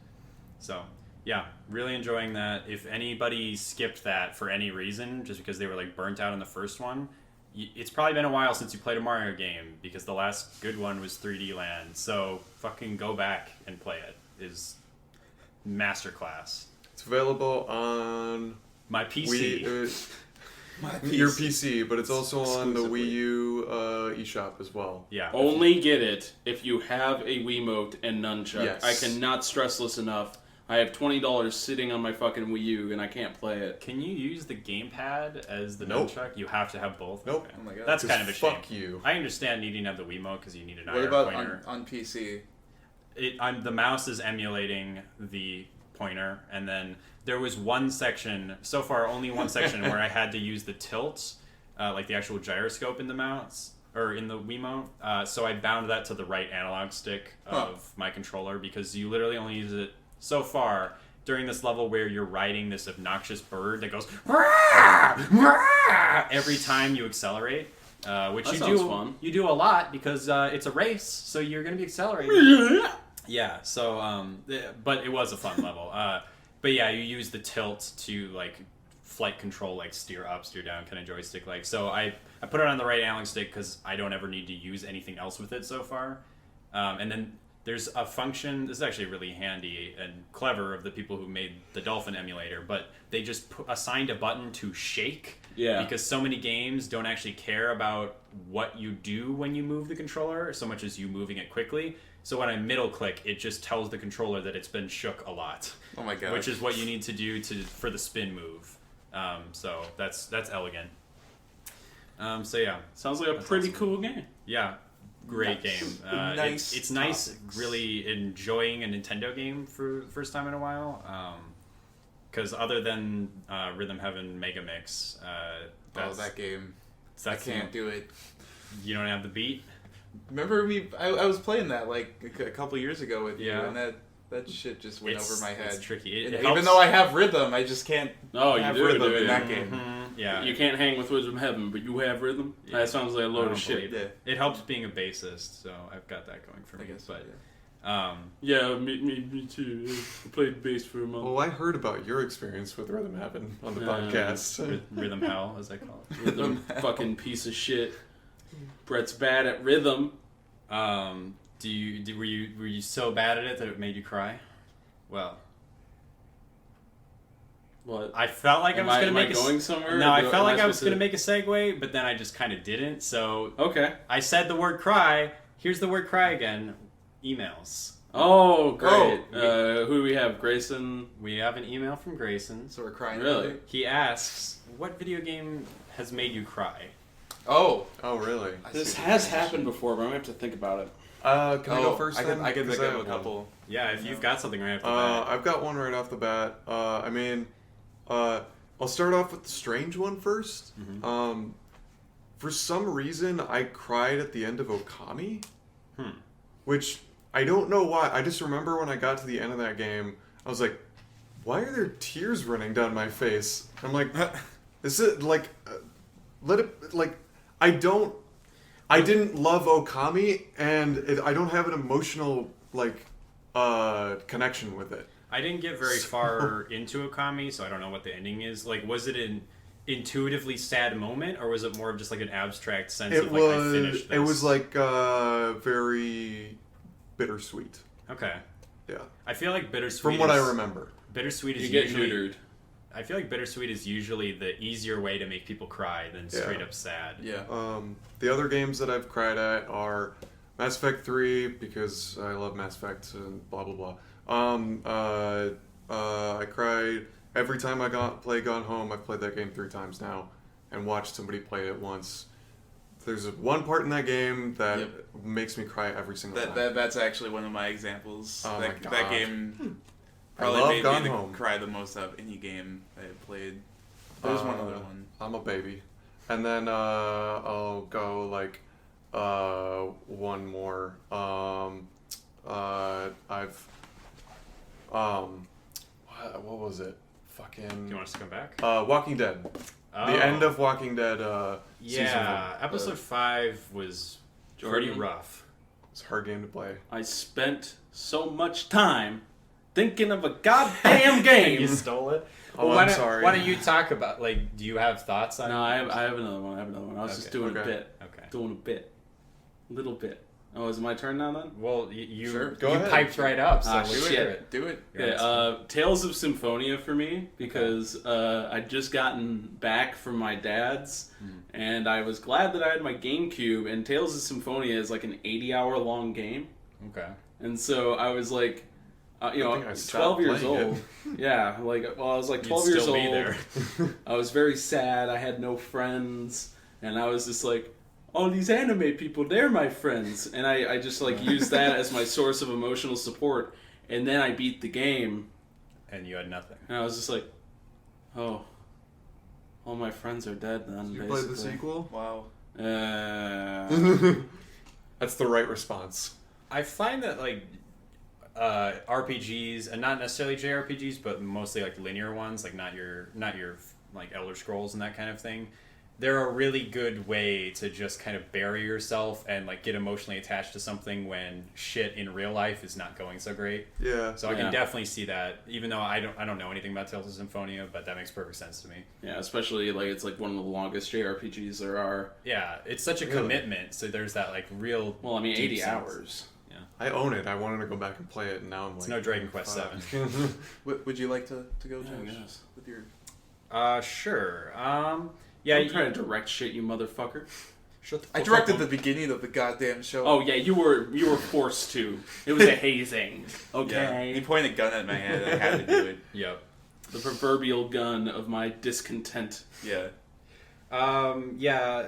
So yeah, really enjoying that. If anybody skipped that for any reason, just because they were like burnt out on the first one, it's probably been a while since you played a Mario game, because the last good one was 3D Land. So fucking go back and play it. Is masterclass. It's available on my PC. Your PC, but it's also on the Wii U eShop as well. Yeah. Only get it if you have a Wiimote and nunchuck. Yes. I cannot stress this enough. I have $20 sitting on my fucking Wii U and I can't play it. Can you use the gamepad as the Nope. nunchuck? You have to have both? Nope. Okay. Oh my god. That's kind of a shame. Fuck you. I understand needing to have the Wiimote because you need an What IR about pointer. on PC? The mouse is emulating the pointer, and then there was one section, so far only one section, where I had to use the tilt, like the actual gyroscope in the mouse, or in the Wiimote. So I bound that to the right analog stick of my controller, because you literally only use it so far during this level where you're riding this obnoxious bird that goes every time you accelerate. Which That you sounds do fun. You do a lot because it's a race, so you're going to be accelerating. Yeah, so but it was a fun level. But yeah, you use the tilt to like flight control, like steer up, steer down, kind of joystick like. So I put it on the right analog stick because I don't ever need to use anything else with it so far. And then there's a function. This is actually really handy and clever of the people who made the Dolphin emulator, but they just assigned a button to shake. Yeah. Because so many games don't actually care about what you do when you move the controller so much as you moving it quickly. So when I middle click, it just tells the controller that it's been shook a lot. Oh my god. Which is what you need to do for the spin move. So that's elegant. So yeah. Sounds like a pretty cool game. Yeah. Great game. Nice It's nice, topics. really enjoying a Nintendo game for the first time in a while. Because other than Rhythm Heaven Mega Mix, that game. I can't do it. You don't have the beat? Remember I was playing that like a couple years ago with you, Yeah. and that shit just went over my head. It's tricky. And It even helps- though I have rhythm, I just can't Oh, you have do, rhythm do in you? that game. Mhm, yeah. You can't hang with Wisdom Heaven, but you have rhythm? Yeah. That sounds like a I load don't of shit. believe it. It helps being a bassist, so I've got that going for I me. guess, But yeah. Yeah, me too. I played bass for a month. Well, I heard about your experience with Rhythm Heaven on the podcast. Rhythm Hell, as I call it. Rhythm fucking piece of shit. Brett's bad at rhythm. Were you so bad at it that it made you cry? Well, What? I felt like I was am I going to make going somewhere? No, I Am felt like I was supposed going to make a segue, but then I just kind of didn't. So Okay. I said the word cry. Here's the word cry again. Emails. Oh, great. Oh. Who do we have? Greyson? We have an email from Greyson. So we're crying. Really? He asks, "What video game has made you cry?" Oh, Oh, really? This has happened before, but I'm going to have to think about it. Can I go first I then? could think 'Cause I of have a one. couple. Yeah, if you've got something right off the bat. I've got one right off the bat. I'll start off with the strange one first. For some reason, I cried at the end of Okami, which I don't know why. I just remember when I got to the end of that game, I was like, "Why are there tears running down my face?" I'm like, "Is it like, let it like, I didn't love Okami, and I don't have an emotional like connection with it." I didn't get very far into Okami, so I don't know what the ending is. Like, was it an intuitively sad moment, or was it more of just like an abstract sense of like, I finished this? It was like very bittersweet. Okay. Yeah. I feel like bittersweet. From what I remember. Bittersweet is You get usually. neutered. I feel like bittersweet is usually the easier way to make people cry than straight up sad. Yeah. The other games that I've cried at are Mass Effect 3 because I love Mass Effect and blah blah blah. I cried every time I play Gone Home. I've played that game 3 times now, and watched somebody play it once. There's one part in that game that makes me cry every single time. That's actually one of my examples. Oh that, my that God. game I probably love made Gone me Home. cry the most out of any game I had played. There's one other one. I'm a baby. And then I'll go like one more. What was it? Do you Fucking want us to come back? Walking Dead. Oh. The end of Walking Dead season Yeah, one. episode 5 was pretty Jordan? rough. It's a hard game to play. I spent so much time thinking of a goddamn game. You stole it? Oh, why I'm don't- sorry. Why don't you talk about, like, do you have thoughts on No, I have another one. I was just Okay. doing a Okay. bit. Okay. Doing a bit. Little bit. Oh, is it my turn now then? Well, you Sure. Go you ahead. piped right up, so Ah, let's shit. hear it. Do it. Okay, Tales of Symphonia for me because I'd just gotten back from my dad's and I was glad that I had my GameCube, and Tales of Symphonia is like an 80-hour long game. Okay. And so I was like, you know, think I stopped 12 years playing old. Yeah, like, well, I was like You'd 12 years still old. be there. I was very sad. I had no friends. And I was just like, all these anime people, they're my friends. And I just like used that as my source of emotional support. And then I beat the game. And you had nothing. And I was just like, oh, all my friends are dead then, You basically. played the sequel? Wow. That's the right response. I find that, like, RPGs, and not necessarily JRPGs, but mostly like linear ones, like not your like Elder Scrolls and that kind of thing, they're a really good way to just kind of bury yourself and like get emotionally attached to something when shit in real life is not going so great. Yeah. So I Yeah. can definitely see that, even though I don't know anything about Tales of Symphonia, but that makes perfect sense to me. Yeah, especially like it's like one of the longest JRPGs there are. Yeah, it's such a Really? commitment, so there's that like real. Well, I mean, deep 80 sense. hours. Yeah. I own it. I wanted to go back and play it, and now I'm It's like, no Dragon Quest fuck. 7. Would you like to go, Yeah, Josh? yes. With your Sure. Yeah, I'm trying to direct shit, you motherfucker. Shut the I fuck directed up. the beginning of the goddamn show. Oh yeah, you were forced to. It was a hazing. Okay. Yeah. He pointed a gun at my head. I had to do it. Yep. The proverbial gun of my discontent. Yeah. Yeah,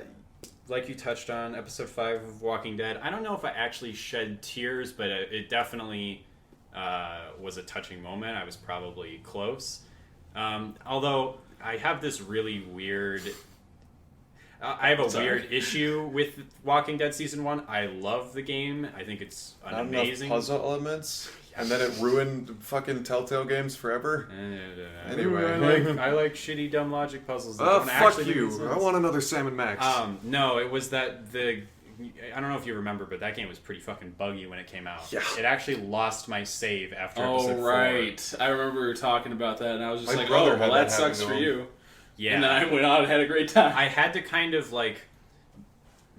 like you touched on, episode 5 of Walking Dead. I don't know if I actually shed tears, but it definitely was a touching moment. I was probably close. Although I have this really weird... I have a weird issue with Walking Dead Season 1. I love the game. I think it's an Not amazing... enough puzzle elements, and then it ruined fucking Telltale games forever. Anyway, I like shitty, dumb logic puzzles. That don't Fuck actually make you! sense. I want another Sam and Max. No, it was that I don't know if you remember, but that game was pretty fucking buggy when it came out. Yeah. It actually lost my save after Oh episode 4. right, I remember talking about that, and I was just My like, brother "Oh, well, had that that happen sucks to for him. you." Yeah. And then I went out and had a great time. I had to kind of like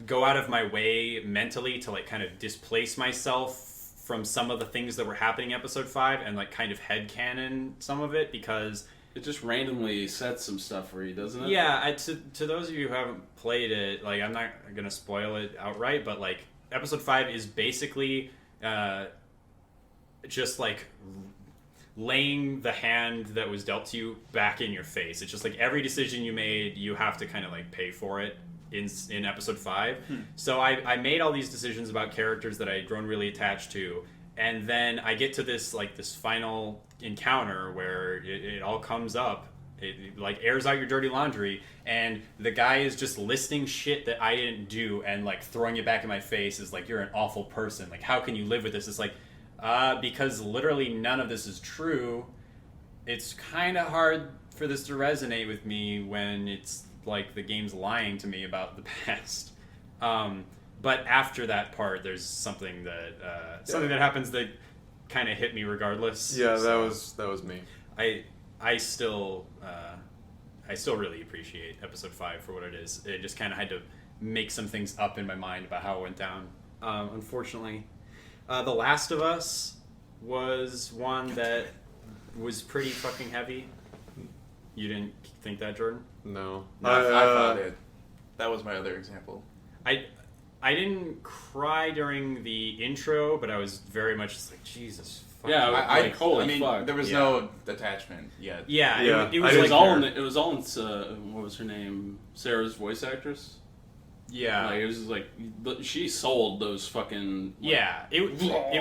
go out of my way mentally to like kind of displace myself from some of the things that were happening in episode 5 and like kind of headcanon some of it because It just randomly sets some stuff for you, doesn't it? yeah, to those of you who haven't played it, like I'm not gonna spoil it outright, but like episode 5 is basically just like laying the hand that was dealt to you back in your face. It's just like every decision you made, you have to kind of like pay for it in episode 5. So I made all these decisions about characters that I had grown really attached to, and then I get to this final encounter where it all comes up. It like airs out your dirty laundry, and the guy is just listing shit that I didn't do and like throwing it back in my face is like, you're an awful person. Like, how can you live with this? It's like, because literally none of this is true. It's kind of hard for this to resonate with me when it's like the game's lying to me about the past. But after that part, there's something that that happens that kind of hit me regardless. yeah, So that was me. I still really appreciate episode 5 for what it is. It just kind of had to make some things up in my mind about how it went down. Unfortunately, The Last of Us was one that was pretty fucking heavy. You didn't think that, Jordan? No. No, I thought it. That was my other example. I didn't cry during the intro, but I was very much just like, Jesus fuck. Yeah, I holy mean, fuck. there was no attachment yet. Yeah, Yeah, it I was didn't like, care. It was all in what was her name? Sarah's voice actress. yeah. Like, it was just like she sold those fucking. Like, Yeah, it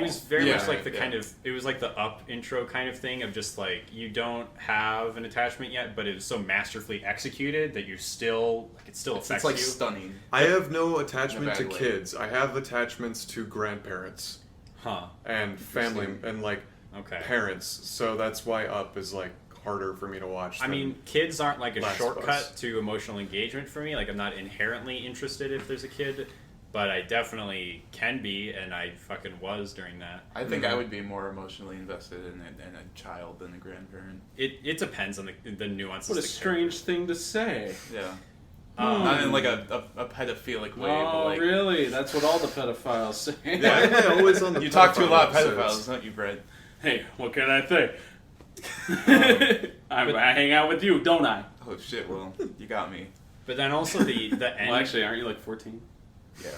was very Yeah, much like the yeah. kind of, it was like the Up intro kind of thing of just like, you don't have an attachment yet, but it was so masterfully executed that you still, like, it still It's affects like you. stunning. I have no attachment In a to bad way. kids. I have attachments to grandparents Huh. and family and like Okay. parents. So that's why Up is like harder for me to watch. I than- mean, kids aren't like a Last of shortcut Us. to emotional engagement for me. Like, I'm not inherently interested if there's a kid, but I definitely can be, and I fucking was during that. I think I would be more emotionally invested in a child than a grandparent. It depends on the nuances. What a of the strange thing to say. Yeah. character. Not in like a pedophilic way, but Oh, like... really? That's what all the pedophiles say. why am I always on the You talk to a lot of pedophile pedophiles, episodes? don't you, Brett? Hey, what can I say? I hang out with you, don't I? Oh shit, well, you got me. But then also the end. Well, actually, aren't you like 14? Yeah.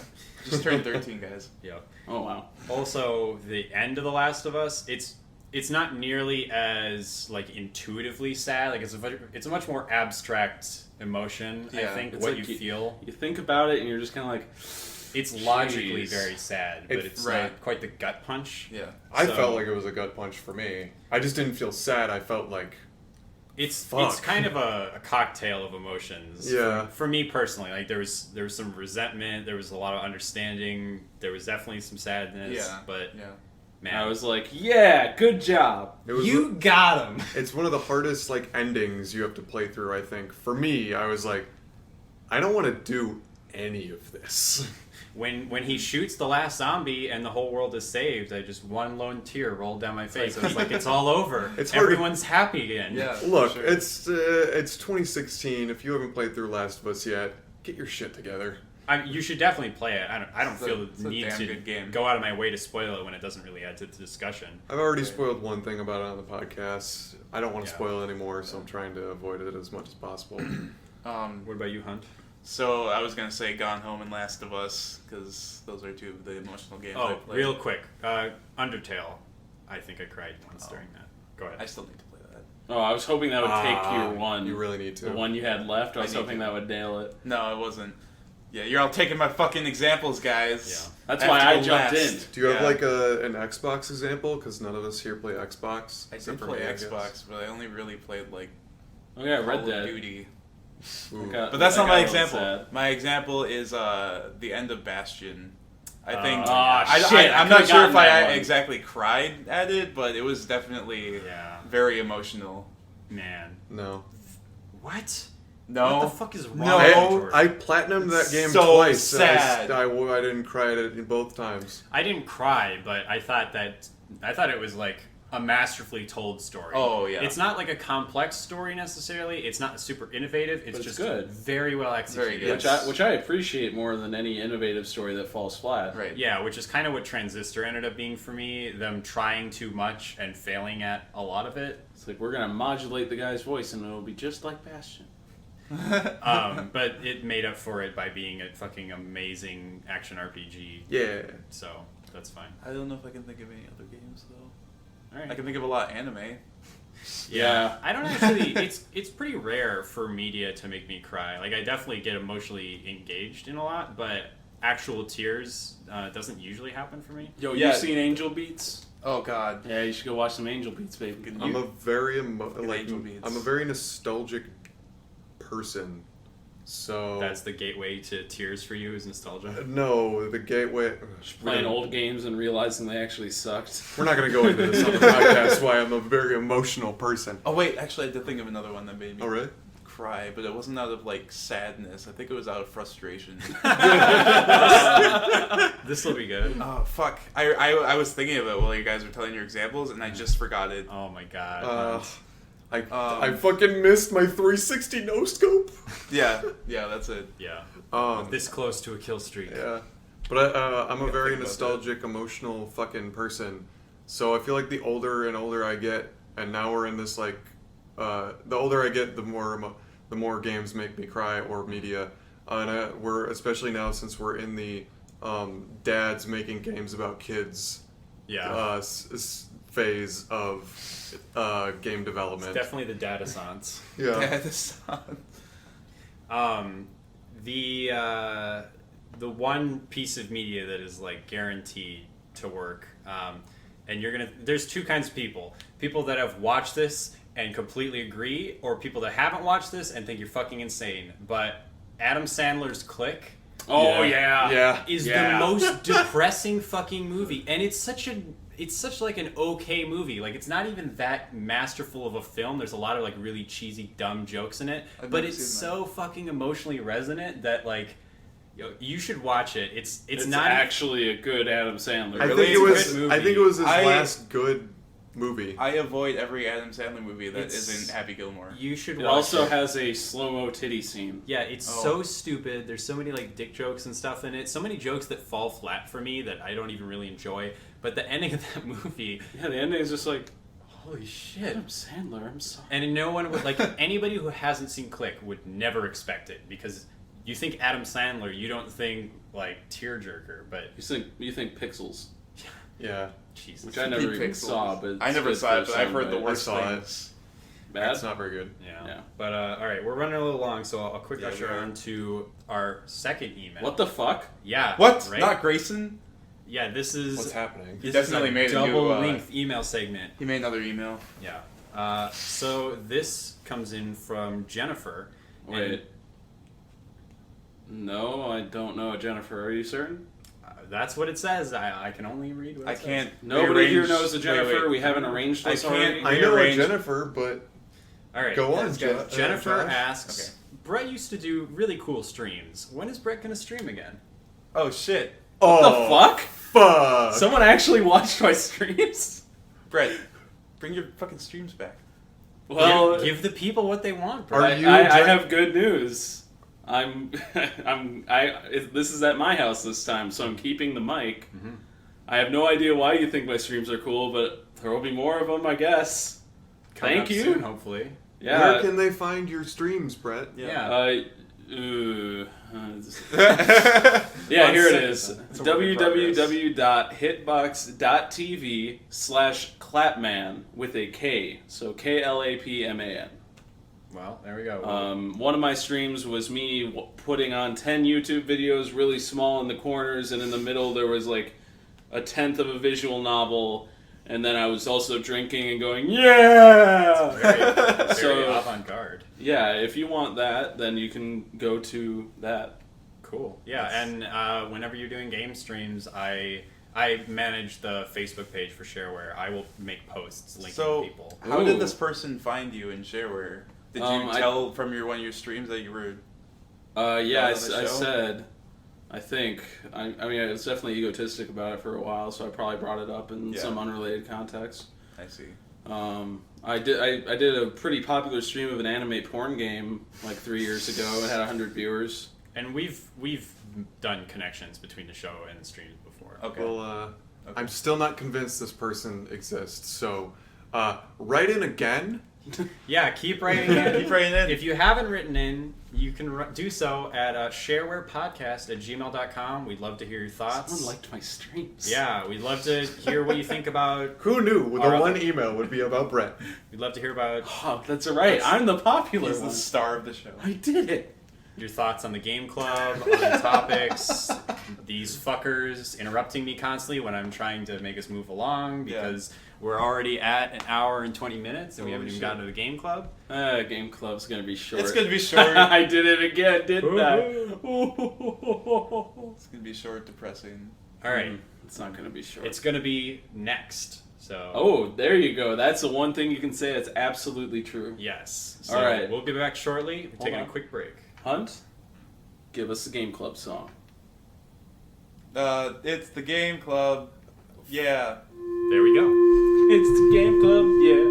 Just turned 13, guys. Yeah. Oh, wow. Also, the end of The Last of Us, it's not nearly as like intuitively sad. Like it's a much more abstract emotion. I Yeah, think it's what like you feel. You think about it and you're just kind of like, It's logically Jeez. very sad, but it's right. not quite the gut punch. Yeah. I So- felt like it was a gut punch for me. I just didn't feel sad. I felt like It's Fuck. kind of a cocktail of emotions. Yeah. For me personally, like there was some resentment, there was a lot of understanding, there was definitely some sadness. Yeah. But Yeah. man, I was like, yeah, good job. it was. got him. It's one of the hardest like endings you have to play through. I think for me, I was like, I don't want to do any of this. When he shoots the last zombie and the whole world is saved, I just one lone tear rolled down my face. I was like, it's all over. It's hard to- Everyone's happy again. Yeah. Look, for sure. it's 2016. If you haven't played through Last of Us yet, get your shit together. You should definitely play it. I don't feel the need damn to good game. go out of my way to spoil it when it doesn't really add to the discussion. I've already spoiled one thing about it on the podcast. I don't want to Yeah. spoil it anymore, so I'm trying to avoid it as much as possible. What about you, Hunt? So I was gonna say Gone Home and Last of Us because those are two of the emotional games I Oh, played. real quick. Undertale. I think I cried once during that. Go ahead. I still need to play that. Oh, I was hoping that would take your one. You really need to. The one you had left. I was need hoping to. that would nail it. No, it wasn't. Yeah, you're all taking my fucking examples, guys. Yeah. That's have why to I go jumped last. in. Do you have Yeah. like an Xbox example? Because none of us here play Xbox. I except did for play me, I guess. Xbox, but I only really played like Oh yeah, Red Call of Dead. Duty. Ooh. But that's I not got my a little example. sad. My example is the end of Bastion. I think shit, I'm I not could've sure if gotten that I one. exactly cried at it, but it was definitely Yeah. very emotional. Man. No. What? No, What the fuck is wrong No. with you, George? I platinumed that game so twice. and sad. I didn't cry at it both times. I didn't cry, but I thought it was like a masterfully told story. Oh, yeah. It's not like a complex story necessarily. It's not super innovative. It's But it's just good. very well executed. Very good. Which I appreciate more than any innovative story that falls flat. right. Yeah, which is kind of what Transistor ended up being for me. Them trying too much and failing at a lot of it. It's like we're gonna modulate the guy's voice and it'll be just like Bastion. But it made up for it by being a fucking amazing action RPG. Yeah. So that's fine. I don't know if I can think of any other games though. All right. I can think of a lot of anime. Yeah. I don't actually. It's pretty rare for media to make me cry. Like I definitely get emotionally engaged in a lot, but actual tears doesn't usually happen for me. Yo, Yeah. you seen Angel Beats? Oh God. Yeah, you should go watch some Angel Beats, baby. I'm a very Angel Beats. I'm a very nostalgic person. So That's the gateway to tears for you is nostalgia. no, the gateway. Playing old games and realizing they actually sucked. We're not going to go into this on the podcast. Why I'm a very emotional person. Oh wait, actually, I did think of another one that made me Oh really? cry, but it wasn't out of like sadness. I think it was out of frustration. This will be good. Oh fuck! I was thinking of it while you guys were telling your examples, and I just forgot it. Oh my god. I fucking missed my 360 no scope. Yeah, that's it. Yeah. Um, This close to a kill streak. Yeah, but I'm a gotta very think about nostalgic, emotional fucking person. So I feel like the older and older I get, and now we're in this like, the older I get, the more games make me cry or media, and we're especially now since we're in the dads making games about kids Yeah. phase of game development. It's definitely the data science. Yeah. Yeah, the song. The one piece of media that is like guaranteed to work, and there's two kinds of people that have watched this and completely agree, or people that haven't watched this and think you're fucking insane. But Adam Sandler's Click Oh yeah. is Yeah. the most depressing fucking movie, and it's such like an okay movie. Like it's not even that masterful of a film. There's a lot of like really cheesy dumb jokes in it, I've but never it's seen so fucking emotionally resonant that like you should watch it. It's It's not actually a good Adam Sandler. I Really? think It's a it was. good movie. I think it was his I- last good movie. I avoid every Adam Sandler movie that It's- isn't Happy Gilmore. You should It watch also it. has a slow-mo titty scene. Yeah, it's Oh. so stupid. There's so many like dick jokes and stuff in it. So many jokes that fall flat for me that I don't even really enjoy. But the ending of that movie, Yeah, the ending is just like, holy shit. Adam Sandler, I'm sorry. And no one would like anybody who hasn't seen Click would never expect it because you think Adam Sandler, you don't think like tearjerker, but You think Pixels, Yeah. Jesus. which I never even Pixels. saw, but I never it's saw good it, for but I've heard the soundbite. worst I saw it. things. Bad? It's not very good. Yeah. Yeah. But all right, we're running a little long, so I'll quick Yeah, usher we are. on to our second email. What the fuck? Yeah. What? Right? Not Greyson? Yeah, this is What's happening? this Definitely is a made a new, double length email segment. He made another email. Yeah. So this comes in from Jennifer. Wait. No, I don't know, Jennifer. Are you certain? That's what it says. I can only read what it I says. can't. Nobody here rearrange- knows a Jennifer. Wait. We haven't arranged I this can't- already. I know a Rearrange- Jennifer, but All right. go on, Jennifer Josh. asks, Okay. Brett used to do really cool streams. When is Brett going to stream again? Oh shit, What Oh, the fuck? fuck! Someone actually watched my streams? Brett, bring your fucking streams back. Well, give the people what they want, Are Brett. you I drink- have good news. This is at my house this time, so I'm keeping the mic. Mm-hmm. I have no idea why you think my streams are cool, but there will be more of them, I guess. Thank you. Soon, hopefully. Yeah. Where can they find your streams, Brett? Yeah. Here it is. www.hitbox.tv/clapman with a K. So KLAPMAN. Well, there we go. One of my streams was me putting on 10 YouTube videos really small in the corners, and in the middle there was like a tenth of a visual novel, and then I was also drinking and going, yeah! Very avant-garde. Yeah, if you want that, then you can go to that. Cool. Yeah, and whenever you're doing game streams, I manage the Facebook page for Shareware. I will make posts linking people. How did this person find you in Shareware? Did you tell from one of your streams that you were... I said... I think. I mean, I was definitely egotistic about it for a while, so I probably brought it up in some unrelated context. I see. I did a pretty popular stream of an anime porn game like 3 years ago. It had 100 viewers. And we've done connections between the show and the streams before. Okay. Well, I'm still not convinced this person exists, so write in again. Yeah, keep writing in. Keep writing in. If you haven't written in, you can do so at sharewarepodcast@gmail.com. We'd love to hear your thoughts. Someone liked my streams. Yeah, we'd love to hear what you think about... Who knew the one email would be about Brett? We'd love to hear about... Oh, that's right. I'm the popular He's one. the star of the show. I did it. Your thoughts on the game club, on topics, these fuckers interrupting me constantly when I'm trying to make us move along because we're already at an hour and 20 minutes and we haven't even gotten to the game club. Game club's gonna be short. It's gonna be short. I did it again, didn't I? It's gonna be short, depressing. All right. It's not gonna be short. It's gonna be next. So. Oh, there you go. That's the one thing you can say that's absolutely true. Yes. So all right. We'll be back shortly. We're taking a quick break. Hunt, give us the game club song. It's the game club. Yeah. There we go. It's the game club, yeah.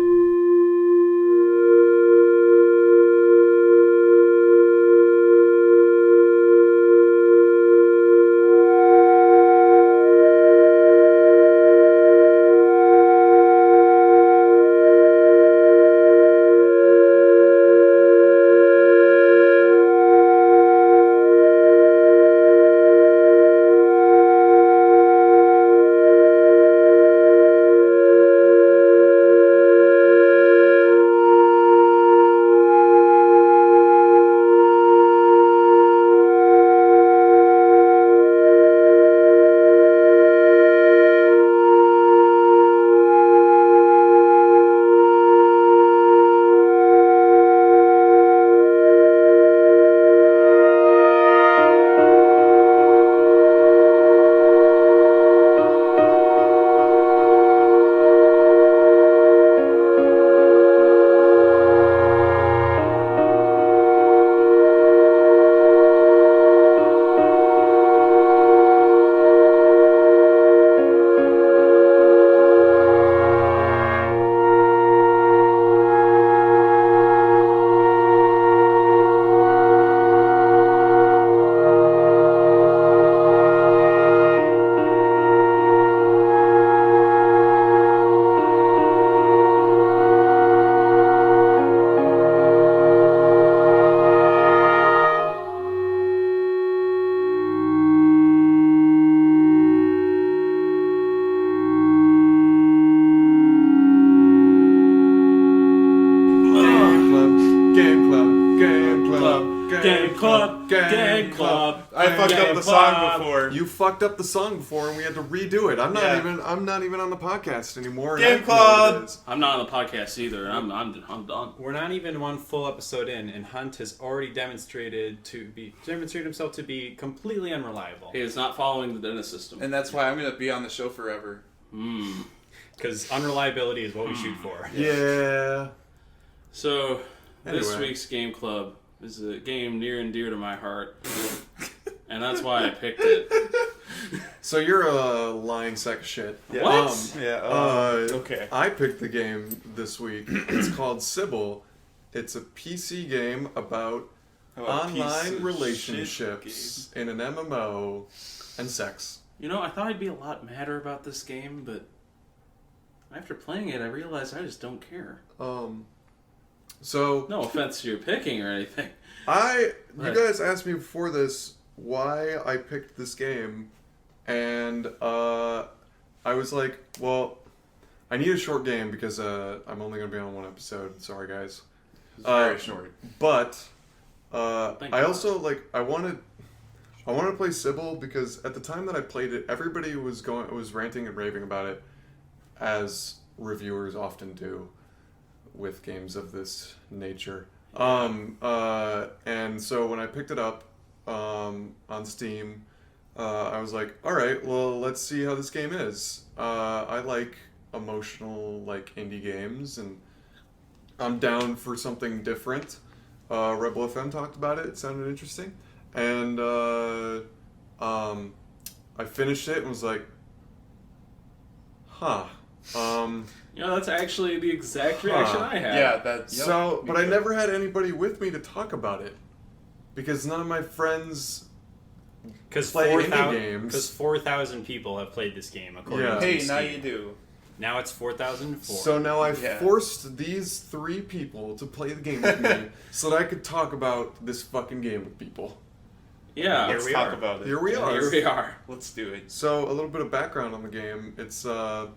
Gang Club. I fucked up the song before. You fucked up the song before, and we had to redo it. I'm not even on the podcast anymore. Game Club. I'm not on the podcast either. I'm done. We're not even one full episode in, and Hunt has already demonstrated himself to be completely unreliable. He is not following the Dennis system, And that's why I'm going to be on the show forever. Because unreliability is what we shoot for. Yeah. So, this Anyway. week's Game Club is a game near and dear to my heart. And that's why I picked it. So you're a lying sack of shit. Yeah. What? Okay. I picked the game this week. It's called Cibele. It's a PC game about online relationships in an MMO and sex. You know, I thought I'd be a lot madder about this game, but after playing it, I realized I just don't care. So no offense to your picking or anything. You guys asked me before this why I picked this game, and I was like, well, I need a short game because I'm only going to be on one episode. Sorry, guys. It's very short. But I also I wanted to play Cibele because at the time that I played it, everybody was ranting and raving about it, as reviewers often do with games of this nature. And so when I picked it up on Steam, I was like, all right, well, let's see how this game is. I like emotional indie games, and I'm down for something different. Rebel FM talked about it. It sounded interesting. And I finished it and was like, huh. That's actually the exact reaction I had. Yeah, but I never had anybody with me to talk about it because none of my friends play indie games. Because 4,000 people have played this game, according to Hey, Steam. now you do. Now it's 4,004. So now I forced these 3 people to play the game with me so that I could talk about this fucking game with people. Yeah, let's talk about it. Here we are. Here we are. Let's do it. So a little bit of background on the game. It's a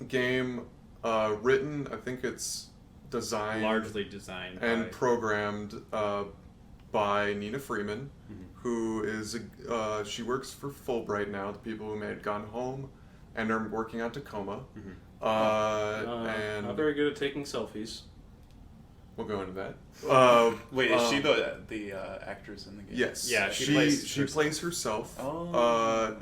game written, I think it's designed... largely designed and programmed by Nina Freeman, who is... she works for Fulbright now, the people who made Gone Home, and are working on Tacoma. And not very good at taking selfies. We'll go into that. Wait, is she the actress in the game? Yes. Yeah, she plays herself.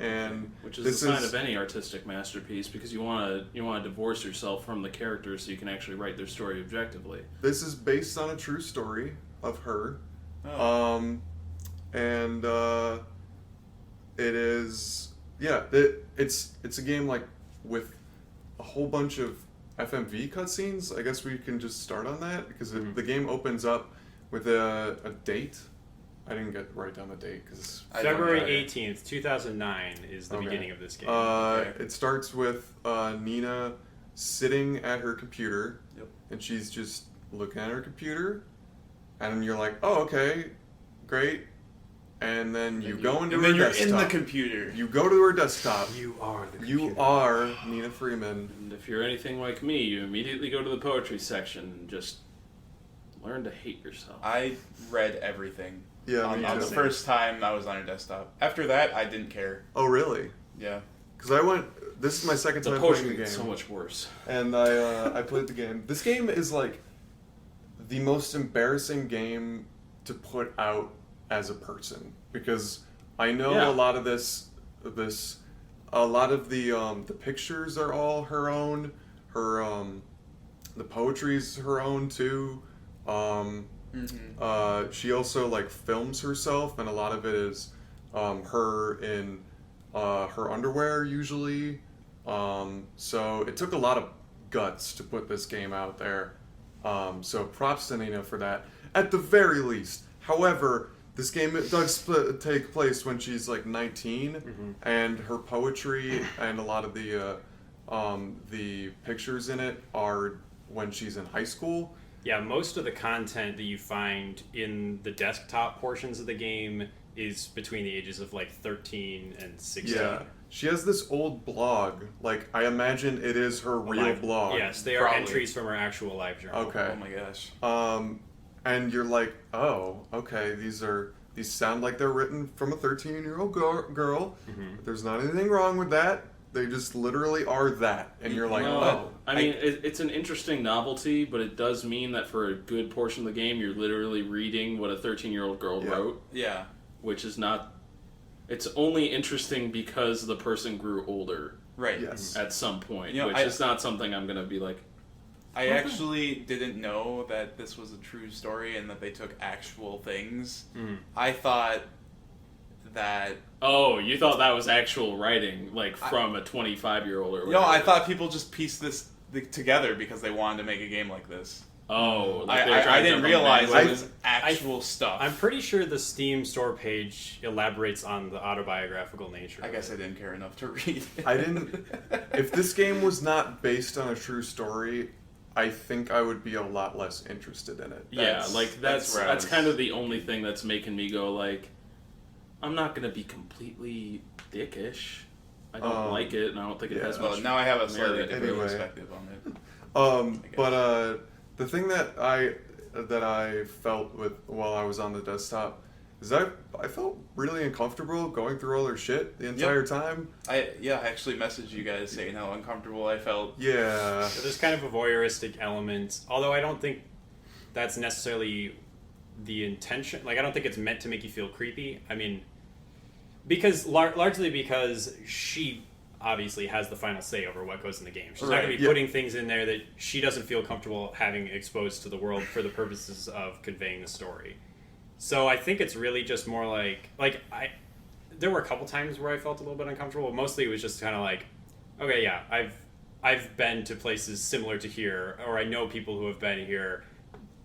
And which is the sign of any artistic masterpiece, because you want to divorce yourself from the characters so you can actually write their story objectively. This is based on a true story of her. And it is it's a game with a whole bunch of FMV cutscenes. I guess we can just start on that because the game opens up with a date. I didn't write down the date because February 18th, 2009 is the beginning of this game. It starts with Nina sitting at her computer, and she's just looking at her computer, and you're like, oh, okay, great. And then you go into her desktop. And then you're in the computer. You go to her desktop. You are the computer. You are Nina Freeman. And if you're anything like me, you immediately go to the poetry section and just learn to hate yourself. I read everything. Yeah, on the first time I was on her desktop. After that, I didn't care. Oh, really? Yeah. Because this is my second time playing the game. So much worse. And I played the game. This game is the most embarrassing game to put out as a person, because I know a lot of a lot of the pictures are all her own. The poetry's her own too. She also films herself, and a lot of it is her in her underwear usually. So it took a lot of guts to put this game out there. So props to Nina for that, at the very least. However, this game does take place when she's 19, and her poetry and a lot of the pictures in it are when she's in high school. Yeah, most of the content that you find in the desktop portions of the game is between the ages of 13 and 16. Yeah. She has this old blog. I imagine it is her real blog. Yes, they are entries from her actual live journal. Okay. Oh my gosh. And you're like, oh, okay, these sound like they're written from a 13-year-old girl. But there's not anything wrong with that. They just literally are that. And you're like, oh. I mean, it's an interesting novelty, but it does mean that for a good portion of the game, you're literally reading what a 13-year-old girl wrote. Yeah. Which is not... It's only interesting because the person grew older. Right. Yes. At some point, which is not something I'm going to be like... I actually didn't know that this was a true story and that they took actual things. I thought that... Oh, you thought that was actual writing, from a 25-year-old or whatever. No, I thought people just pieced this together because they wanted to make a game like this. Oh, like I didn't realize it was I- actual stuff. I'm pretty sure the Steam store page elaborates on the autobiographical nature. I of guess it. I didn't care enough to read it. I didn't. If this game was not based on a true story, I think I would be a lot less interested in it. Yeah, like that's where I was- kind of the only thing that's making me go like, I'm not gonna be completely dickish. I don't like it, and I don't think it has Well, much. now I have a slightly merit. different Anyway. perspective on it. But the thing that I felt with while I was on the desktop is I felt really uncomfortable going through all their shit the entire time. I actually messaged you guys saying how uncomfortable I felt. Yeah. So there's kind of a voyeuristic element, although I don't think that's necessarily the intention. Like, I don't think it's meant to make you feel creepy. I mean, because largely because she obviously has the final say over what goes in the game. She's not going to be putting things in there that she doesn't feel comfortable having exposed to the world for the purposes of conveying the story. So I think it's really just more like there were a couple times where I felt a little bit uncomfortable. Mostly it was just kind of like, okay, yeah, I've been to places similar to here, or I know people who have been here.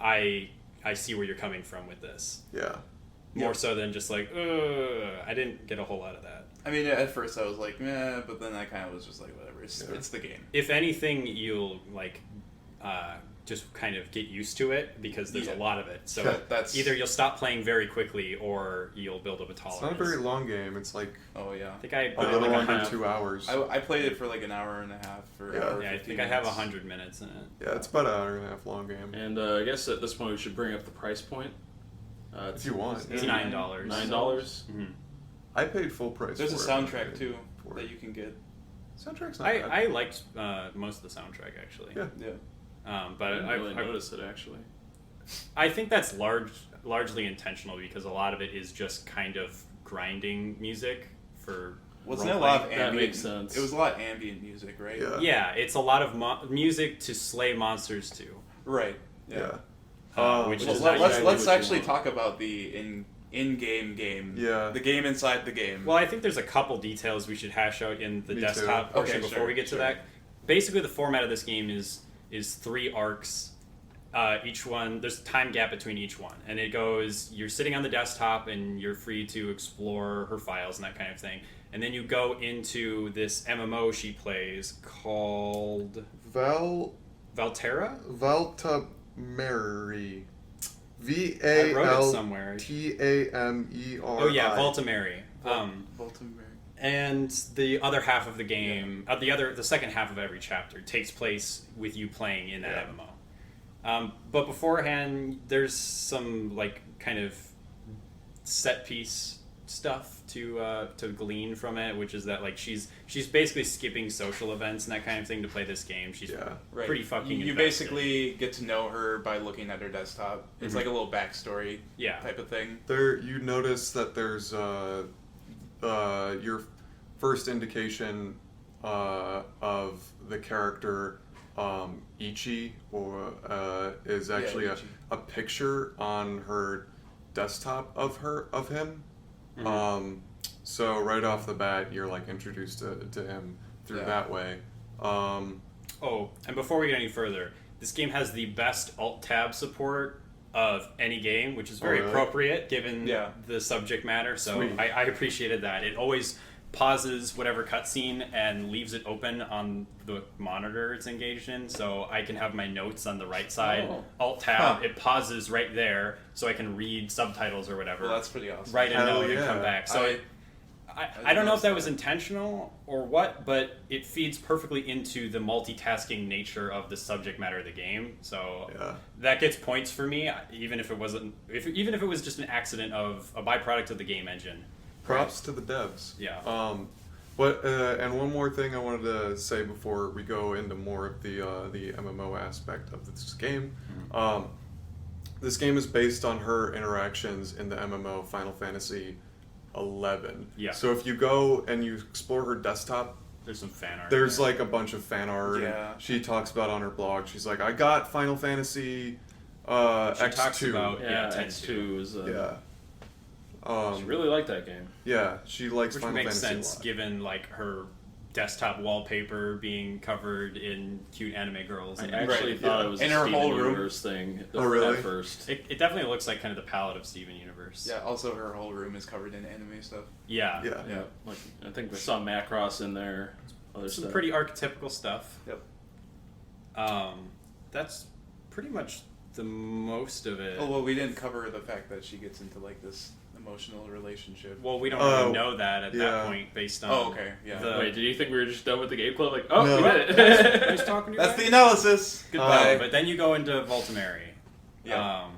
I see where you're coming from with this. Yeah. More so than just like, I didn't get a whole lot of that. I mean, at first I was like, meh, but then I kind of was just like, whatever. It's the game. If anything, you'll like just kind of get used to it because there's a lot of it. So that's either you'll stop playing very quickly or you'll build up a tolerance. It's not a very long game. It's like Oh yeah. I think I a put little like under 2 hours. I played it for like an hour and a half. I think I have 100 minutes in it. Yeah, it's about an hour and a half long game. And I guess at this point we should bring up the price point. If you want. It's yeah. $9. $9. Mm-hmm. I paid full price. There's a for it. soundtrack too that you can get. Soundtrack's not I bad. liked most of the soundtrack actually. Yeah. Yeah. But I didn't really notice it actually. I think that's largely intentional because a lot of it is just kind of grinding music for. Wasn't it a lot of That ambient? makes sense. It was a lot of ambient music, right? Yeah. Yeah, it's a lot of music to slay monsters to. Right. Yeah. Which Well, is let's exactly what you actually want. talk about the in-game game. Yeah. The game inside the game. Well, I think there's a couple details we should hash out in the Me desktop too. portion Okay, before sure, we get to sure. that. Basically, the format of this game is 3 arcs. Each one, there's a time gap between each one, and it goes. You're sitting on the desktop, and you're free to explore her files and that kind of thing. And then you go into this MMO she plays called Valterra. Valtameri. I wrote it somewhere. VALTAMERI. Oh yeah, Valtameri. Baltimore. And the other half of the game, the second half of every chapter takes place with you playing in that MMO. But beforehand, there's some like kind of set piece stuff to glean from it, which is that like she's basically skipping social events and that kind of thing to play this game. She's Right. pretty fucking. You invested. basically get to know her by looking at her desktop. It's like a little backstory type of thing. There, you notice that there's your first indication of the character Ichi, or is actually Ichi. a picture on her desktop of him. So right off the bat, you're like introduced to him through that way. Oh, and before we get any further, this game has the best Alt-Tab support of any game, which is very really? appropriate given the subject matter. So Sweet. I appreciated that. It always pauses whatever cutscene and leaves it open on the monitor it's engaged in, so I can have my notes on the right side. Alt-Tab, it pauses right there, so I can read subtitles or whatever. Well, that's pretty awesome. Write a Hell note and yeah. come back. So I don't know if that was intentional or what, but it feeds perfectly into the multitasking nature of the subject matter of the game. So that gets points for me, even if it wasn't, even if it was just an accident of a byproduct of the game engine. Props to the devs. Yeah. And one more thing I wanted to say before we go into more of the MMO aspect of this game. This game is based on her interactions in the MMO Final Fantasy 11. Yeah. So if you go and you explore her desktop, there's some fan art. there's like a bunch of fan art. Yeah. She talks about on her blog. She's like, I got Final Fantasy X2. Talks about X2 is Yeah. she really liked that game. Yeah, she likes which Final makes Fantasy sense a lot. given like her desktop wallpaper being covered in cute anime girls. I And actually thought it was In a her Steven whole room. Universe thing really? at first. it definitely looks like kind of the palette of Steven Universe. Yeah. Also, her whole room is covered in anime stuff. Yeah. Yeah. Yeah, like I think we saw Macross in there. Other Some stuff. pretty archetypical stuff. Yep. That's pretty much the most of it. Oh well, we didn't cover the fact that she gets into like this emotional relationship. Well, we don't Oh, really know that at yeah. that point based on. Oh, okay, yeah. the- Wait, did you think we were just done with the game club? Like, oh, No. we did it. I was talking to you That's guys? the analysis. Goodbye. But then you go into Voltimary, Yeah.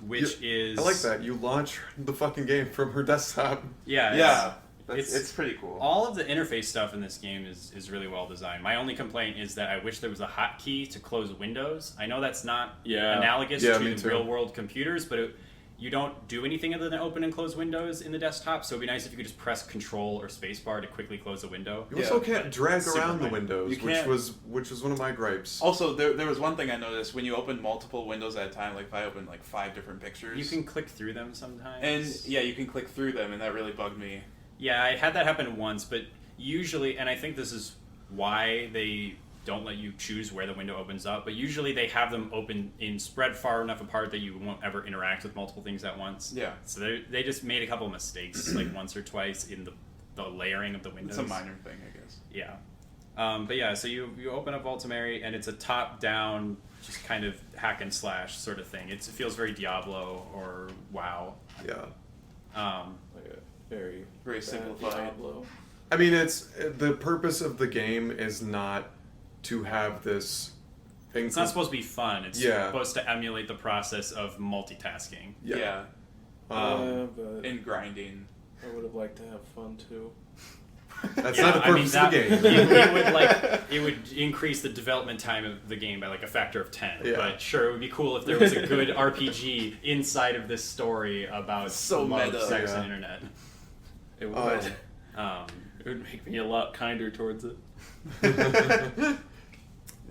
which is I like that. You launch the fucking game from her desktop. Yeah, yeah. it's pretty cool. all of the interface stuff in this game is really well designed. My only complaint is that I wish there was a hotkey to close windows. I know that's not Yeah. analogous Yeah, to me too. real world computers, but you don't do anything other than open and close windows in the desktop. So it'd be nice if you could just press Control or Spacebar to quickly close a window. You also Yeah. can't drag Super around the annoying. windows, You which can't- was one of my gripes. Also, there was one thing I noticed when you open multiple windows at a time. Like if I open like 5 different pictures, You can click through them sometimes. and yeah, you can click through them, and that really bugged me. Yeah, I had that happen once, but usually, and I think this is why they don't let you choose where the window opens up, but usually they have them open in spread far enough apart that you won't ever interact with multiple things at once. Yeah. So they just made a couple of mistakes, like once or twice in the layering of the windows. It's a minor thing, I guess. Yeah. But yeah, so you open up Voltimary, and it's a top-down, just kind of hack and slash sort of thing. It feels very Diablo or WoW. Yeah. Like a very Very bad simplified. Diablo. I mean, it's the purpose of the game is not to have this. It's not supposed to be fun. It's Yeah. supposed to emulate the process of multitasking. Yeah. But And grinding. I would have liked to have fun too. That's Yeah, not the I mean, purpose of the game. it would increase the development time of the game by like a factor of 10. Yeah. But sure, it would be cool if there was a good RPG inside of this story about So love, meta. sex, Yeah. and internet. It would. Oh. It would make me a lot kinder towards it.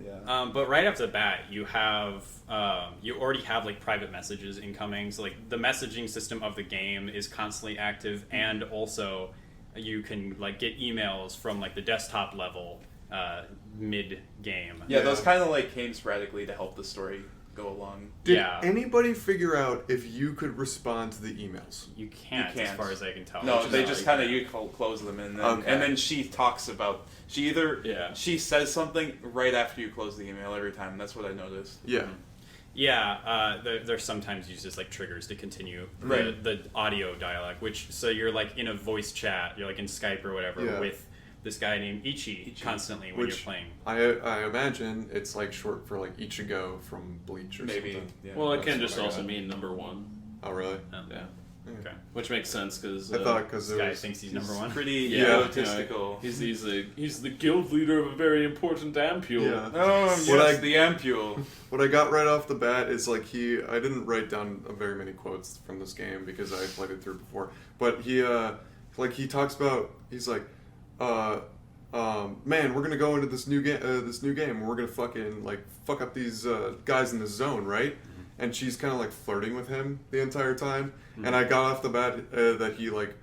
Yeah. But right off the bat, you have you already have like private messages incoming. So like the messaging system of the game is constantly active, and also you can like get emails from like the desktop level mid game. Yeah, those kind of like came sporadically to help the story go along. Did Yeah. anybody figure out if you could respond to the emails? You can't, You as can't. far as I can tell. No, which is they not just like- kind of you close them, and then Okay. and then she talks about Yeah. she says something right after you close the email every time. That's what I noticed. Yeah. Yeah, they're sometimes used as like triggers to continue Right. the audio dialogue. Which so you're like in a voice chat, you're like in Skype or whatever Yeah. with this guy named Ichi constantly when Which you're playing. I imagine it's like short for like Ichigo from Bleach or Maybe. something. Yeah. Well, it That's can what just I also got. mean number one. Oh really? Yeah. Okay. Which makes sense because I thought because This it guy was. thinks he's number one. Pretty Yeah. egotistical. He's the guild leader of a very important ampule. Yeah. Oh, What yes, I- the ampule. What I got right off the bat is like I didn't write down very many quotes from this game because I played it through before. But he talks about he's like, man, we're gonna go into this new game, and we're gonna fucking like fuck up these guys in this zone, right? And she's kind of like flirting with him the entire time. And I got off the bat that he like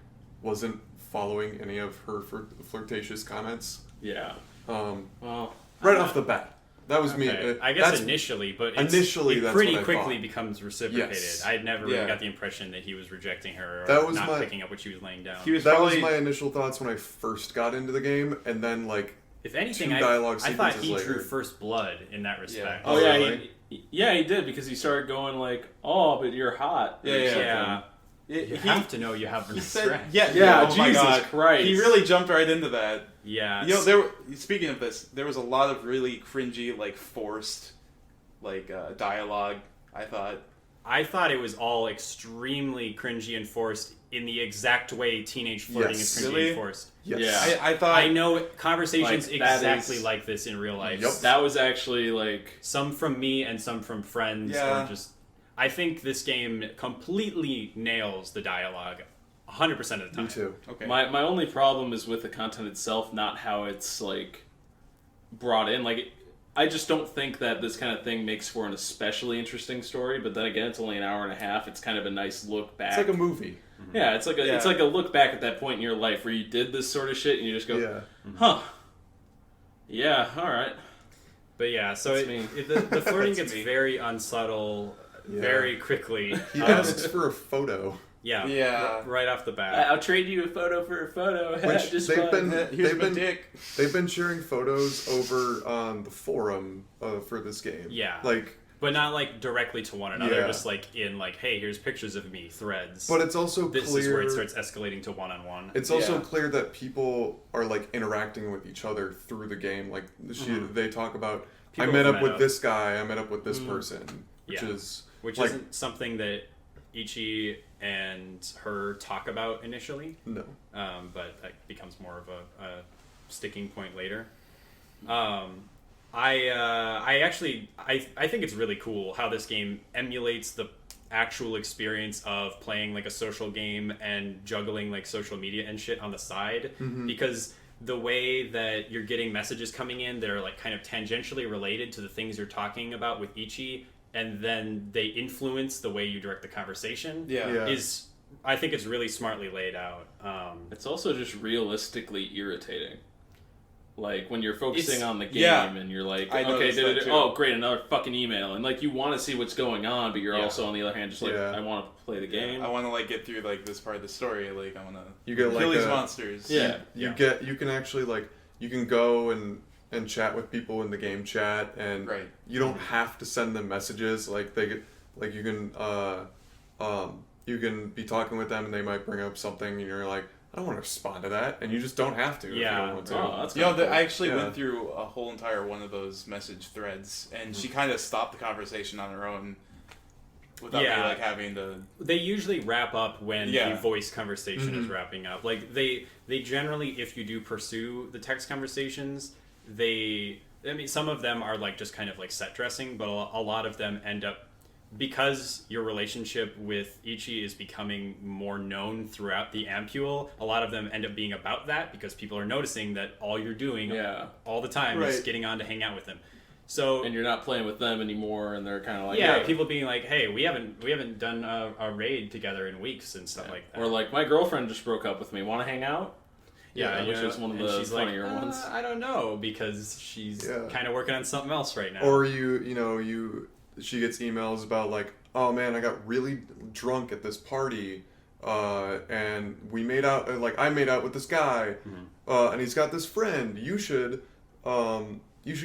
wasn't following any of her flirtatious comments. Yeah. Well, Right off the bat. That was me. Okay. I guess That's- initially, but Initially, it that's pretty what I quickly thought. becomes reciprocated. Yes. I never really Yeah. got the impression that he was rejecting her or That was not my- picking up what she was laying down. He was That probably was my initial thoughts when I first got into the game, and then like If anything, two I dialogue thought sequences he later. drew first blood in that respect. oh, Oh, yeah, really? he did because he started going like, "Oh, but you're hot." or Yeah, something. Yeah. You You have to know you have He been said, stressed. Yeah, oh my Jesus God. Christ. He really jumped right into that. Yeah. You know, speaking of this, there was a lot of really cringy, like forced, like dialogue. I thought it was all extremely cringy and forced in the exact way teenage flirting Yes. is cringy Really? and forced. yes. Yeah. I thought I know conversations Like, that exactly is- like this in real life. Yep. That was actually like, Some from me and some from friends. Yeah. Or just, I think this game completely nails the dialogue 100% of the time. Me too. okay. my only problem is with the content itself, not how it's like brought in. Like, I just don't think that this kind of thing makes for an especially interesting story. But then again, it's only an hour and a half. It's kind of a nice look back. It's like a movie. Yeah, it's like a Yeah. it's like a look back at that point in your life where you did this sort of shit, and you just go, Yeah. huh, Yeah, all right. But yeah, so That's me. The flirting That's gets me. very unsubtle Yeah. very quickly. He asks for a photo. Yeah, Yeah. right off the bat. I'll trade you a photo for a photo. Which Just they've fun. been Here's they've my been dick. they've been sharing photos over on the forum for this game. Yeah. Like, But not like directly to one another, Yeah. just like in like, hey, here's pictures of me threads. but it's also This clear. is where it starts escalating to one-on-one. It's also Yeah. clear that people are like interacting with each other through the game. Like they talk about, People I met have up with this guy, I met up with this person, which Yeah. is Which like, isn't something that Ichi and her talk about initially, no. but that becomes more of a sticking point later. I actually think it's really cool how this game emulates the actual experience of playing like a social game and juggling like social media and shit on the side, because the way that you're getting messages coming in that are like kind of tangentially related to the things you're talking about with Ichi, and then they influence the way you direct the conversation. Yeah. Is I think it's really smartly laid out. It's also just realistically irritating. Like when you're focusing It's- on the game yeah. and you're like, I okay, noticed that too. oh great, another fucking email, and like you want to see what's going on, but you're Yeah. also on the other hand just like, Yeah. I want to play the game. I want to like get through like this part of the story. Like I want to You get kill like these a- monsters. Yeah. You can actually like you can go and chat with people in the game chat, and Right. you don't have to send them messages. Like they get like you can be talking with them and they might bring up something and you're like, I don't want to respond to that, and you just don't have to if you Yeah. don't want to. Oh, that's You know, kinda cool. I actually Yeah. went through a whole entire one of those message threads, and she kind of stopped the conversation on her own without me Yeah. like having to. They usually wrap up when Yeah. the voice conversation is wrapping up. Like they generally, if you do pursue the text conversations, some of them are like just kind of like set dressing, but a lot of them end up, because your relationship with Ichi is becoming more known throughout the ampule, a lot of them end up being about that because people are noticing that all you're doing Yeah. all the time is Right. getting on to hang out with them. So And you're not playing with them anymore, and they're kind of like, yeah, hey. people being like, "Hey, we haven't done a raid together in weeks and stuff like that." Or like, my girlfriend just broke up with me. Want to hang out? yeah, which is one of and the she's funnier like, ones. I don't know, because she's Yeah. kind of working on something else right now. Or she gets emails about like, oh man, I got really drunk at this party, and we made out. Like I made out with this guy, and he's got this friend. You should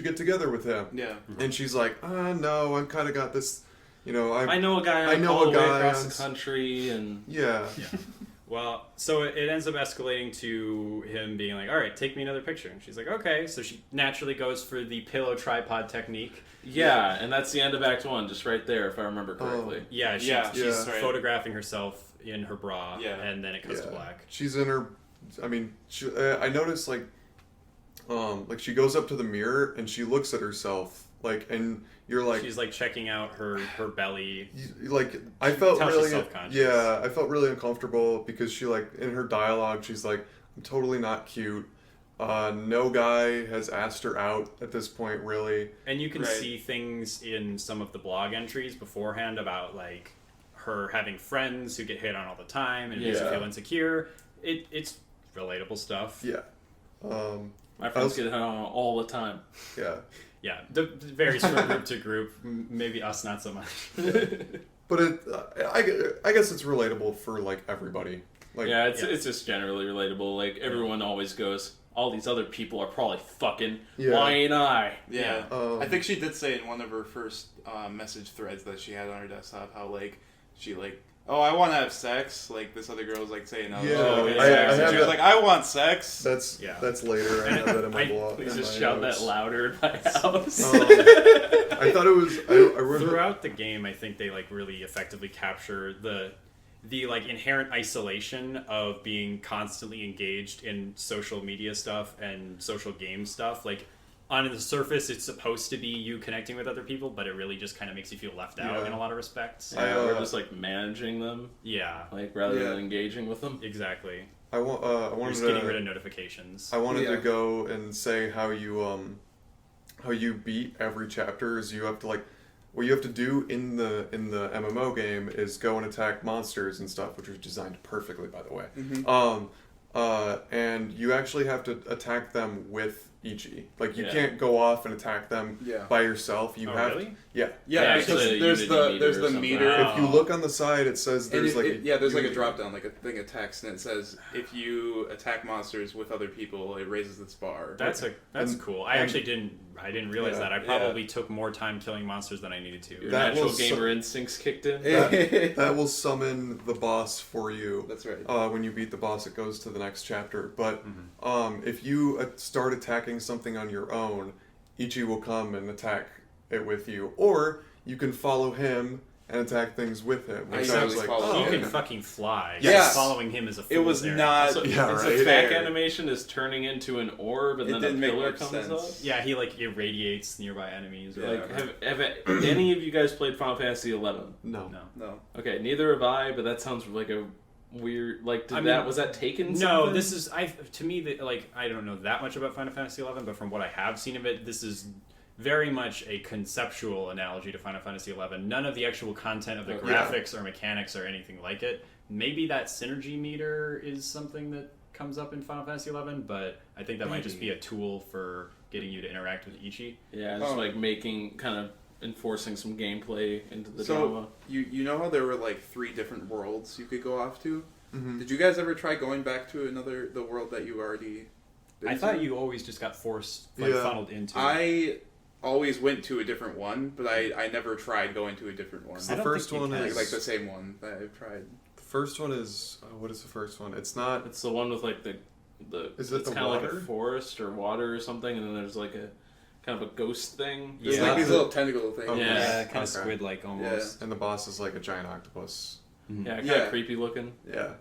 get together with him. Yeah. And she's like, no, I've kind of got this. I know a guy. I know all a the way guy across on- the country, and Yeah. Well, so it ends up escalating to him being like, "All right, take me another picture." And she's like, "Okay." So she naturally goes for the pillow tripod technique. yeah, and that's the end of Act 1, just right there, if I remember correctly. Yeah, she's Yeah, yeah. photographing herself in her bra, Yeah. and then it cuts to Yeah. black. She's in her. I mean, I noticed like she goes up to the mirror and she looks at herself like, and you're like, She's like checking out her belly. like I felt Tell she's really, self-conscious. yeah, I felt really uncomfortable because she like in her dialogue she's like, I'm totally not cute. No guy has asked her out at this point, really. And you can Right. see things in some of the blog entries beforehand about like her having friends who get hit on all the time and it makes her Yeah. feel insecure. It's relatable stuff. Yeah. My friends get hit on all the time. Yeah. Yeah, it varies from group to group. Maybe us not so much. But I guess it's relatable for like everybody. Like, Yeah, it's Yeah. it's just generally relatable. Like, everyone always goes, all these other people are probably fucking. Yeah. Why ain't I? Yeah. Um, I think she did say in one of her first message threads that she had on her desktop how like she like, oh, I want to have sex. Like this other girl was like saying, oh, Yeah, okay, I sex. And have she was that- like, I want sex. that's Yeah. that's later. I have that in my blog. Please in just my shout notes. that louder in my house. I thought it was. I wrote Throughout the game, I think they like really effectively capture the like inherent isolation of being constantly engaged in social media stuff and social game stuff. Like on the surface, it's supposed to be you connecting with other people, but it really just kind of makes you feel left out Yeah. in a lot of respects. Yeah, I, we're just like managing them, Yeah, like rather Yeah. than engaging with them. exactly. I You're wanted just getting to. rid of notifications. I wanted Yeah. to go and say how you beat every chapter is you have to like what you have to do in the MMO game is go and attack monsters and stuff, which are designed perfectly, by the way. And you actually have to attack them with Ichi. Like, you Yeah. can't go off and attack them Yeah. by yourself. You Oh, have really? yeah. Yeah, it's because a there's Unity the meter there's or the something. meter. Oh. If you look on the side, it says And there's there's like a Unity. drop down, like a thing of text, and it says if you attack monsters with other people, it raises this bar. That's And- cool. I actually didn't realize Yeah. that. I probably took more time killing monsters than I needed to. Your That natural was gamer instincts kicked in. That will summon the boss for you. That's right. When you beat the boss, it goes to the next chapter. But Mm-hmm. if you start attacking something on your own, Ichi will come and attack it with you. Or you can follow him and attack things with him. I Which usually I was like, follow He him. can okay. fucking fly. Yes. Just following him is a It was fool's errand. not. So Yeah, his right. attack Fair. animation is turning into an orb, and It then a didn't make pillar much comes sense. up. Yeah, he like irradiates nearby enemies. Or Yeah. whatever. Have any of you guys played Final Fantasy 11? No. No. No. Okay, neither have I, but that sounds like a weird. Like, was that taken? No, something? this is to me I don't know that much about Final Fantasy 11, but from what I have seen of it, this is very much a conceptual analogy to Final Fantasy 11. None of the actual content of the Yeah. graphics or mechanics or anything like it. Maybe that synergy meter is something that comes up in Final Fantasy 11, but I think that might just be a tool for getting you to interact with Ichi. Yeah, just Oh. like kind of enforcing some gameplay into the So drama. you know how there were like 3 different worlds you could go off to? Mhm. Did you guys ever try going back to the world that you already? I thought you always just got forced, like Yeah. funneled into. I always went to a different one, but I never tried going to a different one. I The don't first think you one can. is Like the same one that I've tried. The first one is what is the first one? It's not. It's the one with like the Is it it's the kind of like water? a forest or water or something, and then there's like a kind of a ghost thing. It's Yeah. like these little tentacle things. Okay. Yeah, kind of Okay. squid-like almost. And the boss is like a giant octopus. Yeah, kind Yeah. of creepy looking. Yeah.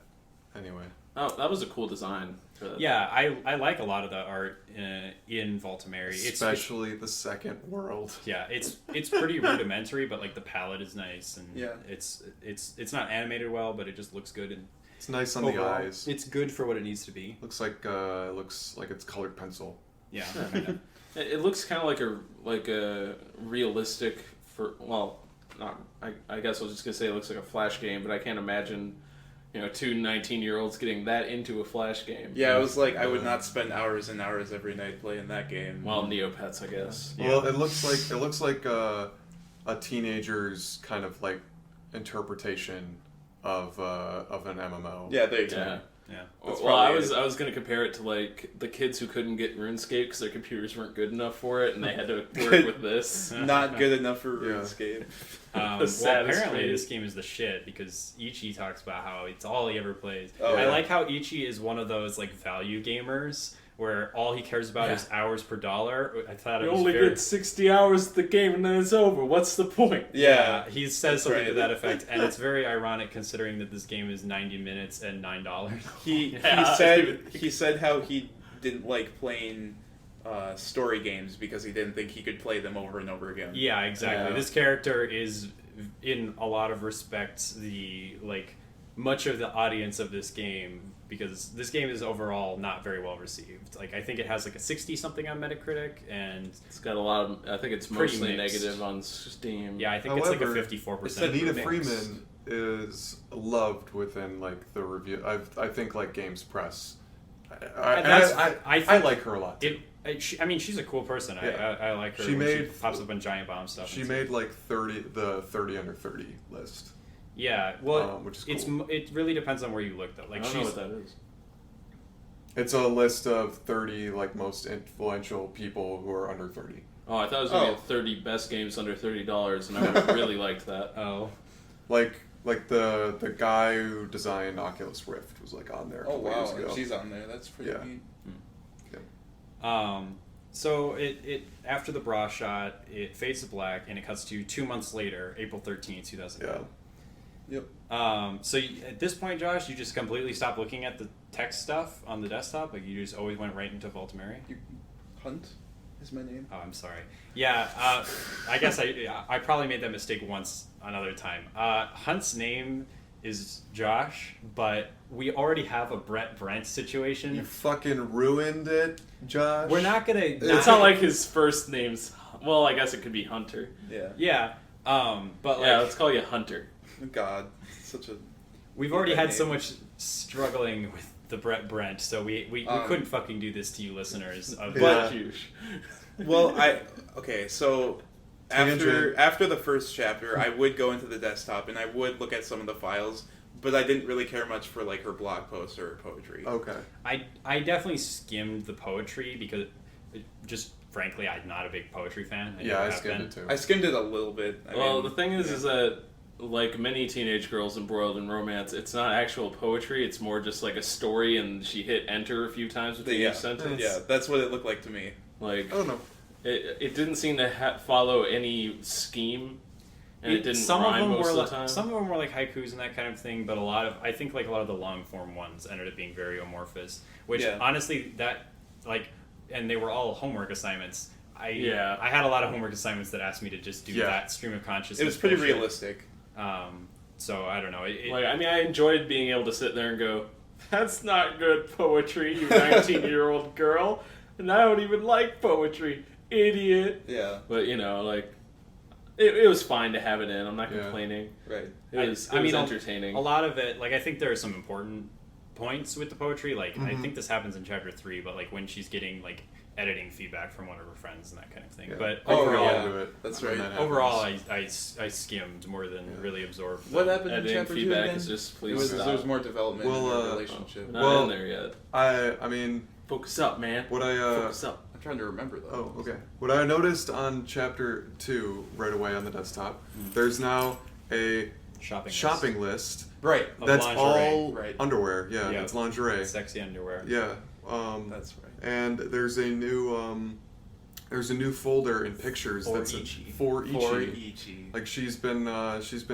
Anyway. Oh, that was a cool design for that. Yeah, I like a lot of the art in Voltimeri. Especially the second world. Yeah, it's pretty rudimentary, but like the palette is nice, and Yeah. it's not animated well, but it just looks good, and It's nice on the overall, eyes. it's good for what it needs to be. Looks like it's colored pencil. Yeah, kinda. It looks kind of like a realistic not. I guess I was just gonna say it looks like a Flash game, but I can't imagine, two 19-year-olds getting that into a Flash game. Yeah, it was like I would not spend hours and hours every night playing that game. Well, Neopets, I guess. Well, it looks like a teenager's kind of like interpretation of an MMO. Yeah, there you go. Yeah. Yeah. That's Well, I probably was gonna compare it to like the kids who couldn't get RuneScape because their computers weren't good enough for it, and they had to work with this. Not good enough for Yeah. RuneScape. Well, saddest apparently dream. this game is the shit because Ichi talks about how it's all he ever plays. Oh, I yeah. like how Ichi is one of those like value gamers where all he cares about is hours per dollar. I thought You it was only very... get 60 hours of the game and then it's over. What's the point? Yeah. He says something to right. that effect, and it's very ironic considering that this game is 90 minutes and $9. He said how he didn't like playing story games because he didn't think he could play them over and over again. Yeah, exactly. Yeah. This character is, in a lot of respects, much of the audience of this game, because this game is overall not very well received. Like, I think it has like a 60 something on Metacritic, and It's got a lot of. I think it's Pretty mostly mixed. negative on Steam. yeah, I think it's However, like a 54%. said Nina mixed. Freeman is loved within like the review. I think like Games Press. I like her a lot. Too. I mean, she's a cool person. Yeah. I like her. She when made- she pops up on Giant Bomb stuff. She and made like 30 under 30 list. yeah, well, which is it's cool. it really depends on where you look though. I Like don't know she's what that is. It's a list of 30 like most influential people who are under 30. Oh, I thought it was going to Oh. be 30 best games under $30, and I would have really liked that. oh. Like the guy who designed Oculus Rift was like on there. A Oh couple wow, years ago. she's on there. That's pretty Yeah. neat. So it after the bra shot, it fades to black, and it cuts to 2 months later, April 13th, 2009. Yep. So at this point, Josh, you just completely stopped looking at the text stuff on the desktop. Like you just always went right into Voltimeri. Hunt is my name. Oh, I'm sorry. Yeah, I guess I probably made that mistake once another time. Hunt's name is Josh, but we already have a Brent situation. You fucking ruined it, Josh. We're not gonna. It's not like his first name's. Well, I guess it could be Hunter. Yeah. Yeah, but like Yeah, let's call you Hunter. God, such a. we've already that had so name. much struggling with the Brent, so we couldn't fucking do this to you listeners. Yeah. Well, so Tangent. after the first chapter, I would go into the desktop and I would look at some of the files, but I didn't really care much for like her blog posts or her poetry. Okay. I definitely skimmed the poetry because just frankly I'm not a big poetry fan. I skimmed it too. I skimmed it a little bit. The thing is that like many teenage girls embroiled in romance, it's not actual poetry. It's more just like a story, and she hit enter a few times between each sentence. Yeah, that's what it looked like to me. Like I don't know. It didn't seem to follow any scheme, and it didn't rhyme most of the time. Some of them were like haikus and that kind of thing, but I think a lot of the long form ones ended up being very amorphous. Which honestly, and they were all homework assignments. I had a lot of homework assignments that asked me to just do that stream of consciousness. It was pretty bullshit. realistic. So I don't know. I enjoyed being able to sit there and go, "That's not good poetry, you 19-year-old girl, and I don't even like poetry, idiot." Yeah. But it was fine to have it in. I'm not complaining. Right. It was entertaining. A lot of it, I think there are some important points with the poetry. I think this happens in chapter 3, but when she's getting editing feedback from one of her friends and that kind of thing. Yeah. But overall, that's right. Overall, I skimmed more than really absorbed. What happened in editing chapter 2 feedback again? is just There please stop. was more development in their relationship. Not in there yet. I mean, Focus up, man. Focus up. I'm trying to remember though. Oh, okay. What I noticed on chapter 2 right away on the desktop, there's now a shopping list. Right. That's lingerie. all Right. underwear. Yeah, it's lingerie. Sexy underwear. Yeah. That's right. And there's a new folder in pictures For that's Ichi. for Ichi. For Ichi. Like she's been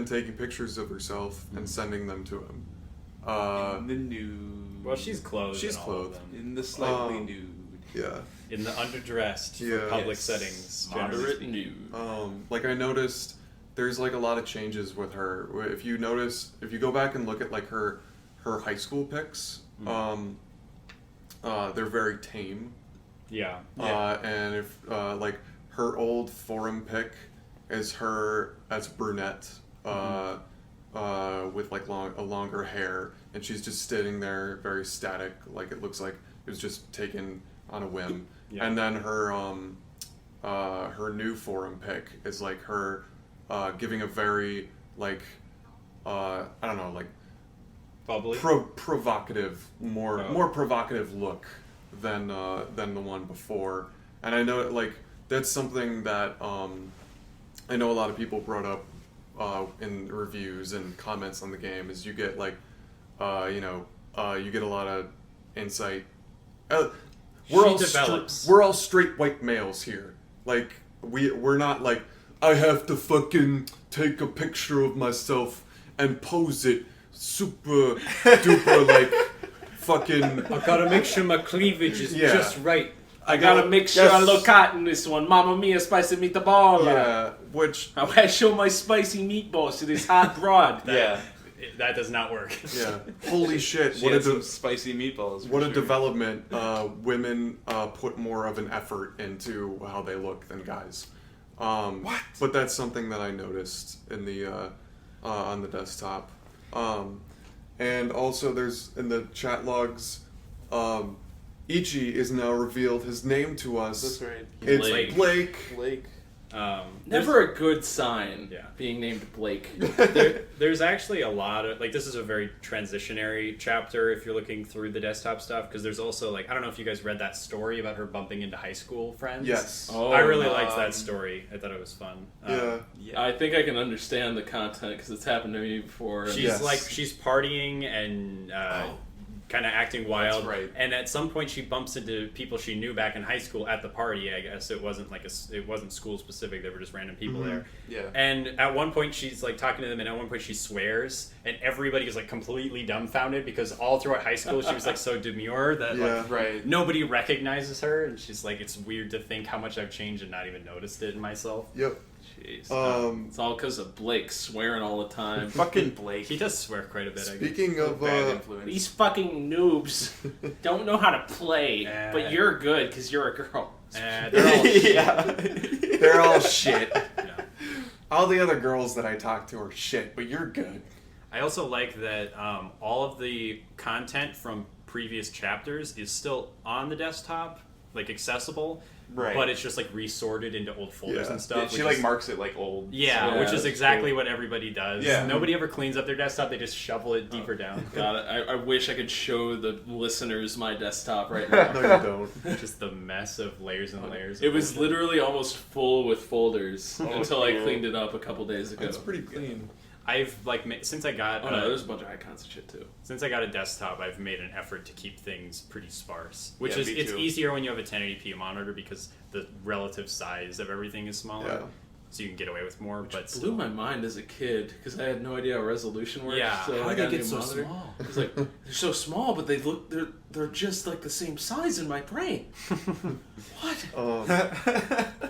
taking pictures of herself and sending them to him. In the nude. Well, she's clothed. She's in all of clothed. them. In the slightly nude. Yeah. In the underdressed Yeah. public Yes. settings. Moderate generally nude. Like I noticed there's a lot of changes with her. If you go back and look at her high school pics, they're very tame. Yeah. And if her old forum pic is her as brunette, with longer hair, and she's just sitting there very static, it looks like it was just taken on a whim. Yeah. And then her new forum pic is her giving a very I don't know, Bubbly. provocative, more provocative look than the one before. And I know that's something that I know a lot of people brought up in reviews and comments on the game, is you get you get a lot of insight. We're all straight white males here. We're not I have to fucking take a picture of myself and pose it super duper fucking. I gotta make sure my cleavage is just right. I gotta make sure I look hot in this one. Mamma mia, spicy meatball. Yeah, which I gotta show my spicy meatballs to this hot broad. That does not work. Yeah, holy shit! What some spicy meatballs. What a development! Women put more of an effort into how they look than guys. What? But that's something that I noticed in the on the desktop. And also there's in the chat logs, Ichi is now revealed his name to us. That's right. It's Blake. Never a good sign. Yeah. Being named Blake. There's actually a lot of this is a very transitionary chapter if you're looking through the desktop stuff, because there's also I don't know if you guys read that story about her bumping into high school friends. Yes. Oh, I really liked that story. I thought it was fun. Yeah. I think I can understand the content because it's happened to me before. She's she's partying and kind of acting wild. That's right. And at some point she bumps into people she knew back in high school at the party. I guess it wasn't it wasn't school specific. They were just random people there. Yeah. And at one point she's talking to them, and at one point she swears, and everybody is completely dumbfounded because all throughout high school she was so demure that Right. nobody recognizes her, and she's it's weird to think how much I've changed and not even noticed it in myself. Yep. Jeez. It's all because of Blake swearing all the time. Fucking Blake. He does swear quite a bit. Speaking of Bad influence. These fucking noobs don't know how to play, but you're good because you're a girl. They're all they're all shit. Yeah. All the other girls that I talk to are shit, but you're good. I also like that all of the content from previous chapters is still on the desktop, like accessible, Right. but it's just like resorted into old folders Yeah. and stuff. She which like is- marks it like old. Yeah, which is that's exactly cool. what everybody does. Yeah. Nobody ever cleans up their desktop; they just shovel it deeper down. God, I wish I could show the listeners my desktop right now. No, you don't. Just the mess of layers and layers. It of was bullshit. literally almost full with folders until I cool. cleaned it up a couple days ago. It's pretty clean. I've since I got Oh no, there's a bunch of icons and shit too. since I got a desktop, I've made an effort to keep things pretty sparse. Which Yeah, is me it's too. easier when you have a 1080p monitor because the relative size of everything is smaller, Yeah. so you can get away with more. But Blew still, my mind as a kid because I had no idea how resolution works. yeah, so how I did got they a get new so monitor. small? It's like they're so small, but they're just like the same size in my brain. What?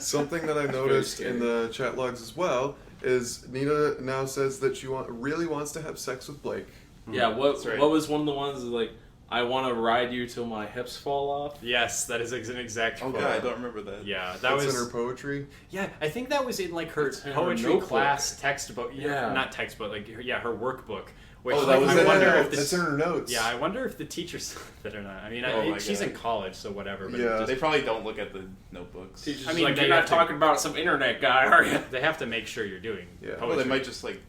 Something that I noticed in the chat logs as well is Nina now says that she really wants to have sex with Blake. Yeah. What right. what was one of the ones that, like, I want to ride you till my hips fall off? Yes, that is an exact Oh quote. god, I don't remember that. Yeah, that That's was in her poetry. Yeah, I think that was in like her It's in her poetry notebook. class textbook. Yeah. Not textbook, like her workbook. Which Oh, that was I in wonder her. if That's the, in her notes. yeah, I wonder if the teachers that or not. I mean, Oh my she's God. in college, so whatever. But Yeah. just- They probably don't look at the notebooks. Teacher's I mean, like, they you're not have to- talking about some internet guy, are you? they have to make sure you're doing Yeah. poetry. Well, they might just like,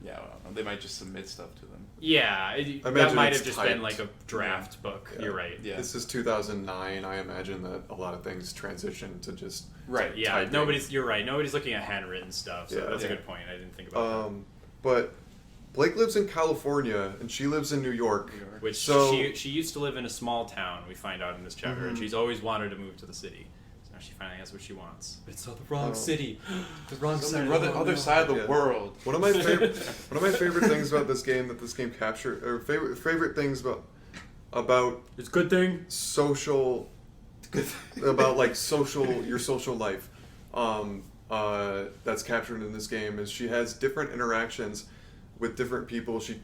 yeah, I don't know. They might just submit stuff to them. Yeah, that imagine might it's have just been typed. like a draft book. Yeah. You're right. Yeah. This is 2009. I imagine that a lot of things transition to just Right. Yeah, typing. you're right. Nobody's looking at handwritten stuff, so Yeah. that's a Yeah. good point. I didn't think about But Blake lives in California and she lives in New York. that. Which so- she used to live in a small town, we find out in this chapter, and she's always wanted to move to the city. So now she finally has what she wants. But it's not the wrong Oh. city. The wrong It's on side the of the other world. side of the Yeah. world. One of my favorite things about this game that this game captured, or favorite things about It's a good thing. social, about like your social life, that's captured in this game is she has different interactions with different people. She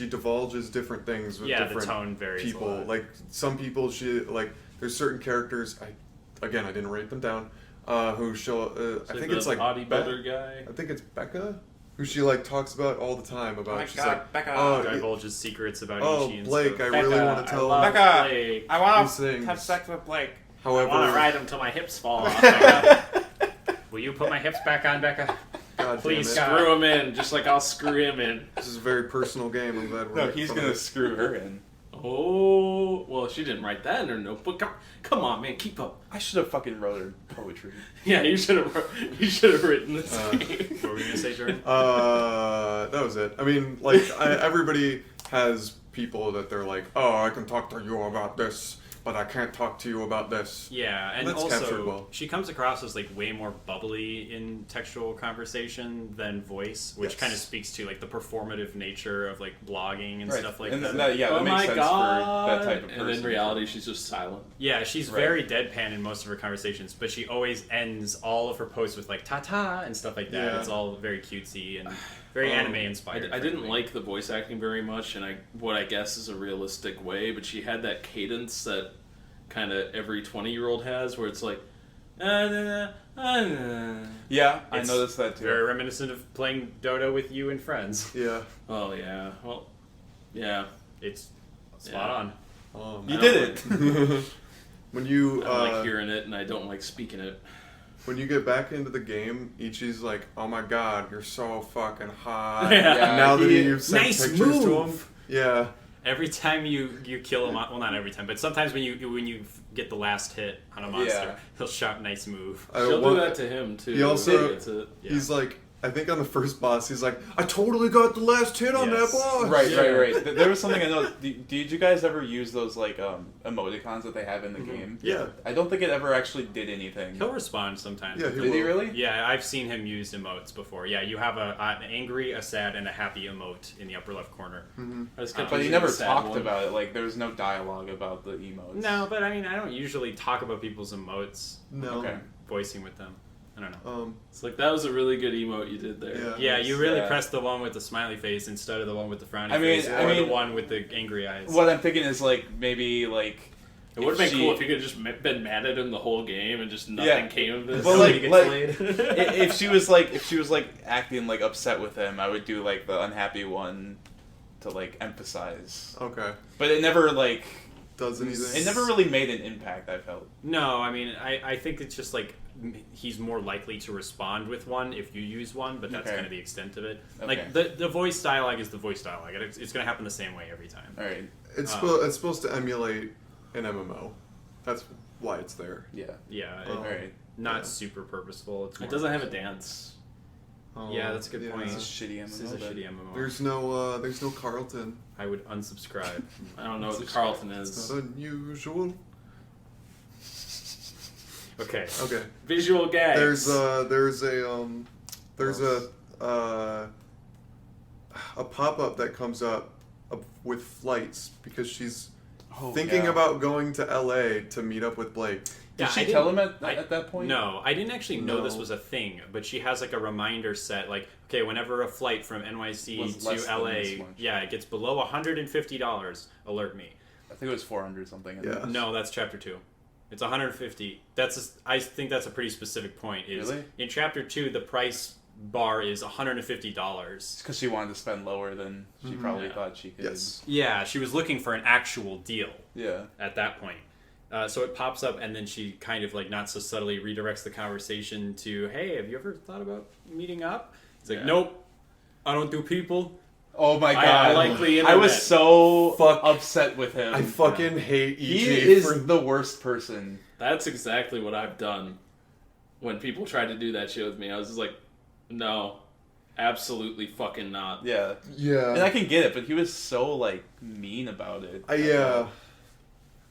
divulges different things with Yeah, the different tone varies a people. lot. Like some people, there's certain characters. I didn't write them down. Who show? I think it's like bodybuilder guy. I think it's Becca, who she like talks about all the time about. Oh my she's God, like, Becca. oh, Divulges secrets about oh, Ichi and Blake, stuff. I really Becca, want to tell. I love Becca, Blake. I want These to things. have sex with Blake. I want to However, ride him till my hips fall off. Will you put my hips back on, Becca? God Please, damn it. Screw him in, just like I'll screw him in. This is a very personal game. I'm glad we're No, making he's fun of gonna it. screw her in. Oh, well, she didn't write that in her notebook. Come on, man, keep up. I should have fucking wrote her poetry. Yeah, you should have written this game. What were you gonna say, Jordan? That was it. I mean, like everybody has people that they're like, oh, I can talk to you about this, but I can't talk to you about this. Yeah, and That's captured also well. she comes across as like way more bubbly in textual conversation than voice, which Yes. kind of speaks to like the performative nature of like blogging and Right. stuff like and that. that Oh that makes my sense God. for that type of person. And in reality, she's just silent. Yeah, she's Right. very deadpan in most of her conversations, but she always ends all of her posts with like "ta ta" and stuff like that. Yeah. It's all very cutesy and very anime inspired. I didn't frankly. like the voice acting very much, and what I guess is a realistic way, but she had that cadence that kind of every 20-year-old has, where it's like, Yeah, I It's noticed that too. very reminiscent of playing Dota with you and friends. Yeah. oh yeah, well, yeah. It's spot Yeah. on. You I did don't it. When you I don't like hearing it, and I don't like speaking it. when you get back into the game, Ichi's like, "Oh my God, you're so fucking hot." Yeah. And now that he- you've sent Nice pictures to him, move. yeah. Every time you kill a monster, well, not every time, but sometimes when you get the last hit on a monster, Yeah. he'll shout "nice move." She'll one- do that to him too. He also- It's a- Yeah. He's like, I think on the first boss, he's like, "I totally got the last hit on Yes. that boss." Right, Yeah. right. There was something I know. Did you guys ever use those like emoticons that they have in the game? Yeah. I don't think it ever actually did anything. He'll respond sometimes. Yeah, he Did he will. really? Yeah, I've seen him use emotes before. Yeah, you have an angry, a sad, and a happy emote in the upper left corner. I just kept But he using never the sad talked one. about it. Like there was no dialogue about the emotes. No, but I mean, I don't usually talk about people's emotes, No. Okay. voicing with them. I don't know. It's like, that was a really good emote you did there. Yeah. Yeah, you really Yeah. pressed the one with the smiley face instead of the one with the frowny I mean- face, I or the mean- one with the angry eyes. What I'm thinking is like maybe like It would have been she- cool if you could have just been mad at him the whole game and just nothing came of this. Well, Somebody like- gets like- laid. if she was like acting like upset with him, I would do like the unhappy one. to like emphasize. Okay. But it never like Does anything? it never really made an impact. I felt. No, I mean, I think it's just like he's more likely to respond with one if you use one, but that's Okay. kind of the extent of it. Okay. Like the voice dialogue is the voice dialogue. It's going to happen the same way every time. All right. It's supposed to emulate an MMO. That's why it's there. Yeah. Yeah, Oh. All right. not Yeah. super purposeful. It's It more doesn't have a dance. Yeah, that's a good point. It's a shitty MMO. This is a then. shitty MMO. There's no Carlton. I would unsubscribe. I don't know what the Carlton It's is. not unusual. Okay. Okay. Visual gags. There's a pop-up that comes up with flights because she's thinking about going to LA to meet up with Blake. Did Yeah, she I tell him didn't- at that point? No, I didn't actually know this No. was a thing, but she has like a reminder set, like, okay, whenever a flight from NYC Was less to than LA, this much. yeah, it gets below $150, alert me. I think it was 400 something. I Yeah. think. No, that's chapter 2. It's 150. I think that's a pretty specific point. Is Really? in chapter 2 the price bar is $150. It's because she wanted to spend lower than she probably Yeah. thought she could. Yes. Yeah, she was looking for an actual deal Yeah. at that point. So it pops up, and then she kind of like not so subtly redirects the conversation to, "Hey, have you ever thought about meeting up?" He's like, Yeah. "Nope, I don't do people." Oh my god. I like the I was internet. so Fuck. upset with him. I fucking hate EJ. He is for the worst person. That's exactly what I've done when people tried to do that shit with me. I was just like, no, absolutely fucking not. Yeah. yeah. And I can get it, but he was so like mean about it. Yeah.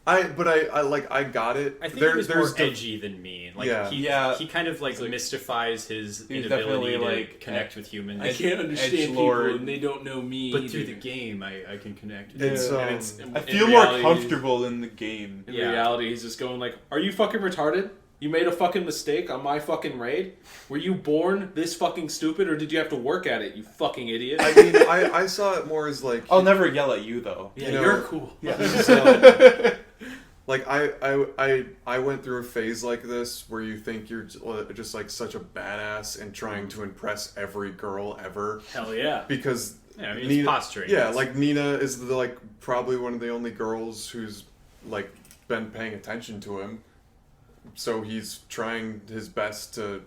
I got it. I think he was more there's the- edgy than mean. Like Yeah. he kind of like mystifies his He was inability definitely, to like, connect with humans. I can't understand people Edgelord. and they don't know me. But through either. the game, I can connect. With It's, you. um, And I in feel more reality, comfortable in the game. In Yeah. reality, he's just going like, "Are you fucking retarded? You made a fucking mistake on my fucking raid? Were you born this fucking stupid, or did you have to work at it? You fucking idiot." I mean, I saw it more as like I'll never yell at you though. yeah, you know- you're cool. like I went through a phase like this where you think you're just like such a badass and trying to impress every girl ever Hell yeah. because Yeah, I mean, it's posturing. Yeah, It's- like Nina is like probably one of the only girls who's like been paying attention to him, so he's trying his best to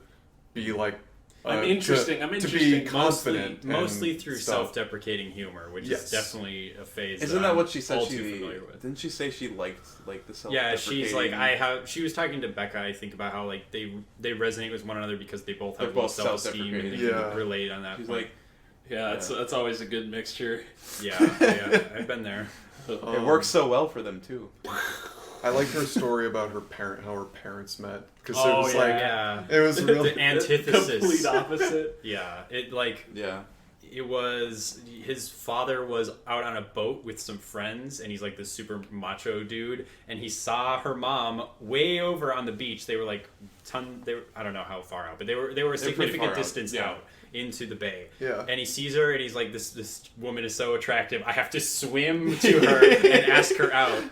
be like. I'm interesting. To be Mostly- confident, mostly and through stuff. self-deprecating humor, which Yes. is definitely a phase. Isn't that I'm what she said all she too familiar with? didn't she say she liked like the self Yeah, she's like she was talking to Becca, I think, about how like they resonate with one another because they both have They're low both self-esteem and they self-deprecating. can Yeah. relate on that She's point. like Yeah, that's always a good mixture. yeah, I've been there. it works so well for them too. I like her story about how her parents met because Oh, it was like yeah. it was really The antithesis. Complete opposite. Yeah, it like Yeah. it was his father was out on a boat with some friends, and he's like this super macho dude, and he saw her mom way over on the beach. They were like I don't know how far out, but they were a pretty significant far out, distance yeah. out into the bay. Yeah. And he sees her, and he's like, this woman is so attractive. I have to swim to her and ask her out.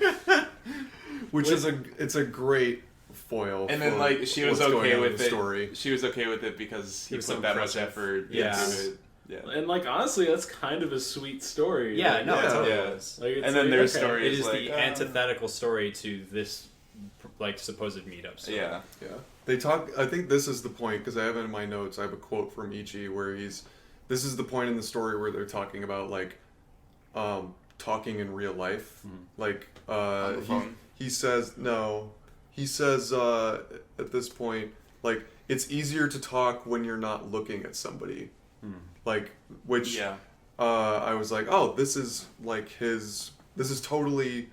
which is it's a great foil. And then for like she was what's going okay on in with the it. story. She was okay with it because he was put so that much impressive. effort Yeah. into it. Yeah. And like honestly, that's kind of a sweet story. Yeah, Like, no, Yeah. it totally Yeah. is. like, it's And then like, their okay. story It is is like, the antithetical story to this, like, supposed meetup. So. Yeah. Yeah, they talk. I think this is the point because I have it in my notes. I have a quote from Ichi where this is the point in the story where they're talking about like, talking in real life. Like, On the phone? he says no. He says at this point, like it's easier to talk when you're not looking at somebody. Like, which Yeah. I was like, oh, this is totally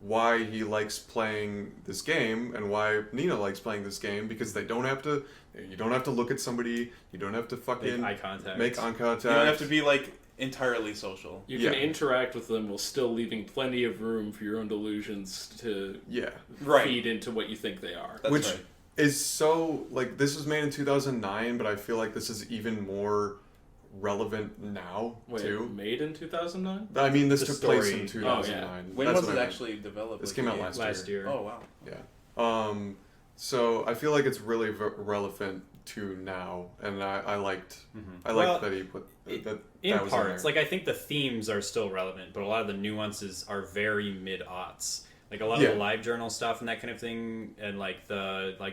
why he likes playing this game and why Nina likes playing this game because you don't have to look at somebody, you don't have to fucking Make eye contact. make eye contact. You don't have to be like entirely social. You Yeah. can interact with them while still leaving plenty of room for your own delusions to Yeah. Right. feed into what you think they are. That's Which right. is so like this was made in 2009, but I feel like this is even more relevant now Wait, too. made in 2009? I mean, this The took place story. in 2009. When That's was what it I meant. actually developed? This like, came the out game? last year. year. Oh wow. Yeah. So I feel like it's really relevant to now, and I liked Well, that he put that in that was parts. in there. Like, I think the themes are still relevant, but a lot of the nuances are very mid-aughts. Like, a lot of the live journal stuff and that kind of thing, and like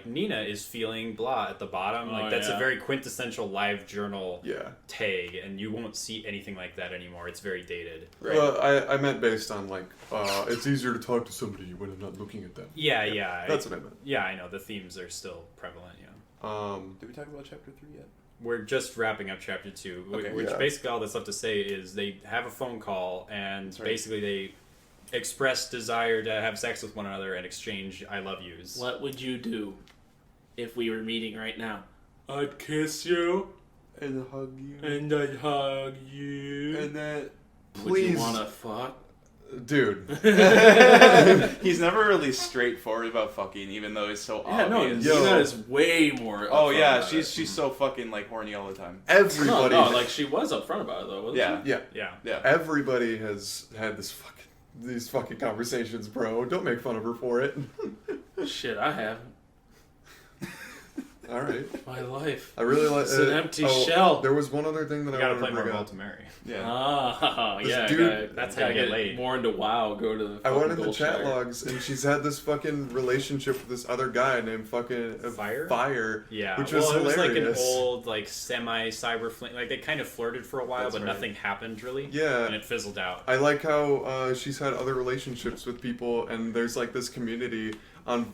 Nina is feeling blah at the bottom. Like, that's a very quintessential live journal tag, and you won't see anything like that anymore. It's very dated. Right. Well, I meant based on like it's easier to talk to somebody when I'm not looking at them. Yeah. That's what I meant. Yeah, I know the themes are still prevalent. Did we talk about chapter 3 yet? We're just wrapping up chapter 2, which basically all that's left to say is they have a phone call, and basically they express desire to have sex with one another and exchange I love yous. What would you do if we were meeting right now? I'd kiss you and hug you And I'd hug you. and then Would you want to fuck? Dude. he's never really straightforward about fucking, even though he's so obvious. Nina is way more. Oh upfront yeah, about she's so fucking like horny all the time. Everybody. No, like she was upfront about it though, wasn't she? Yeah. Everybody has had these fucking conversations, bro. Don't make fun of her for it. Shit, I haven't. All right. My life. I really like It's an empty shell. There was one other thing that You I gotta wanted play to more bring up. Voltameri. Yeah. This dude- that's how you get laid. More into WoW. Go to the. I went in the Gold chat Shire. logs, and she's had this fucking relationship with this other guy named fucking Fire. Yeah, which was it was like an hilarious. old, like semi-cyber flame. Like they kind of flirted for a while, That's but right. nothing happened really. Yeah. and it fizzled out. I like how she's had other relationships with people, and there's like this community on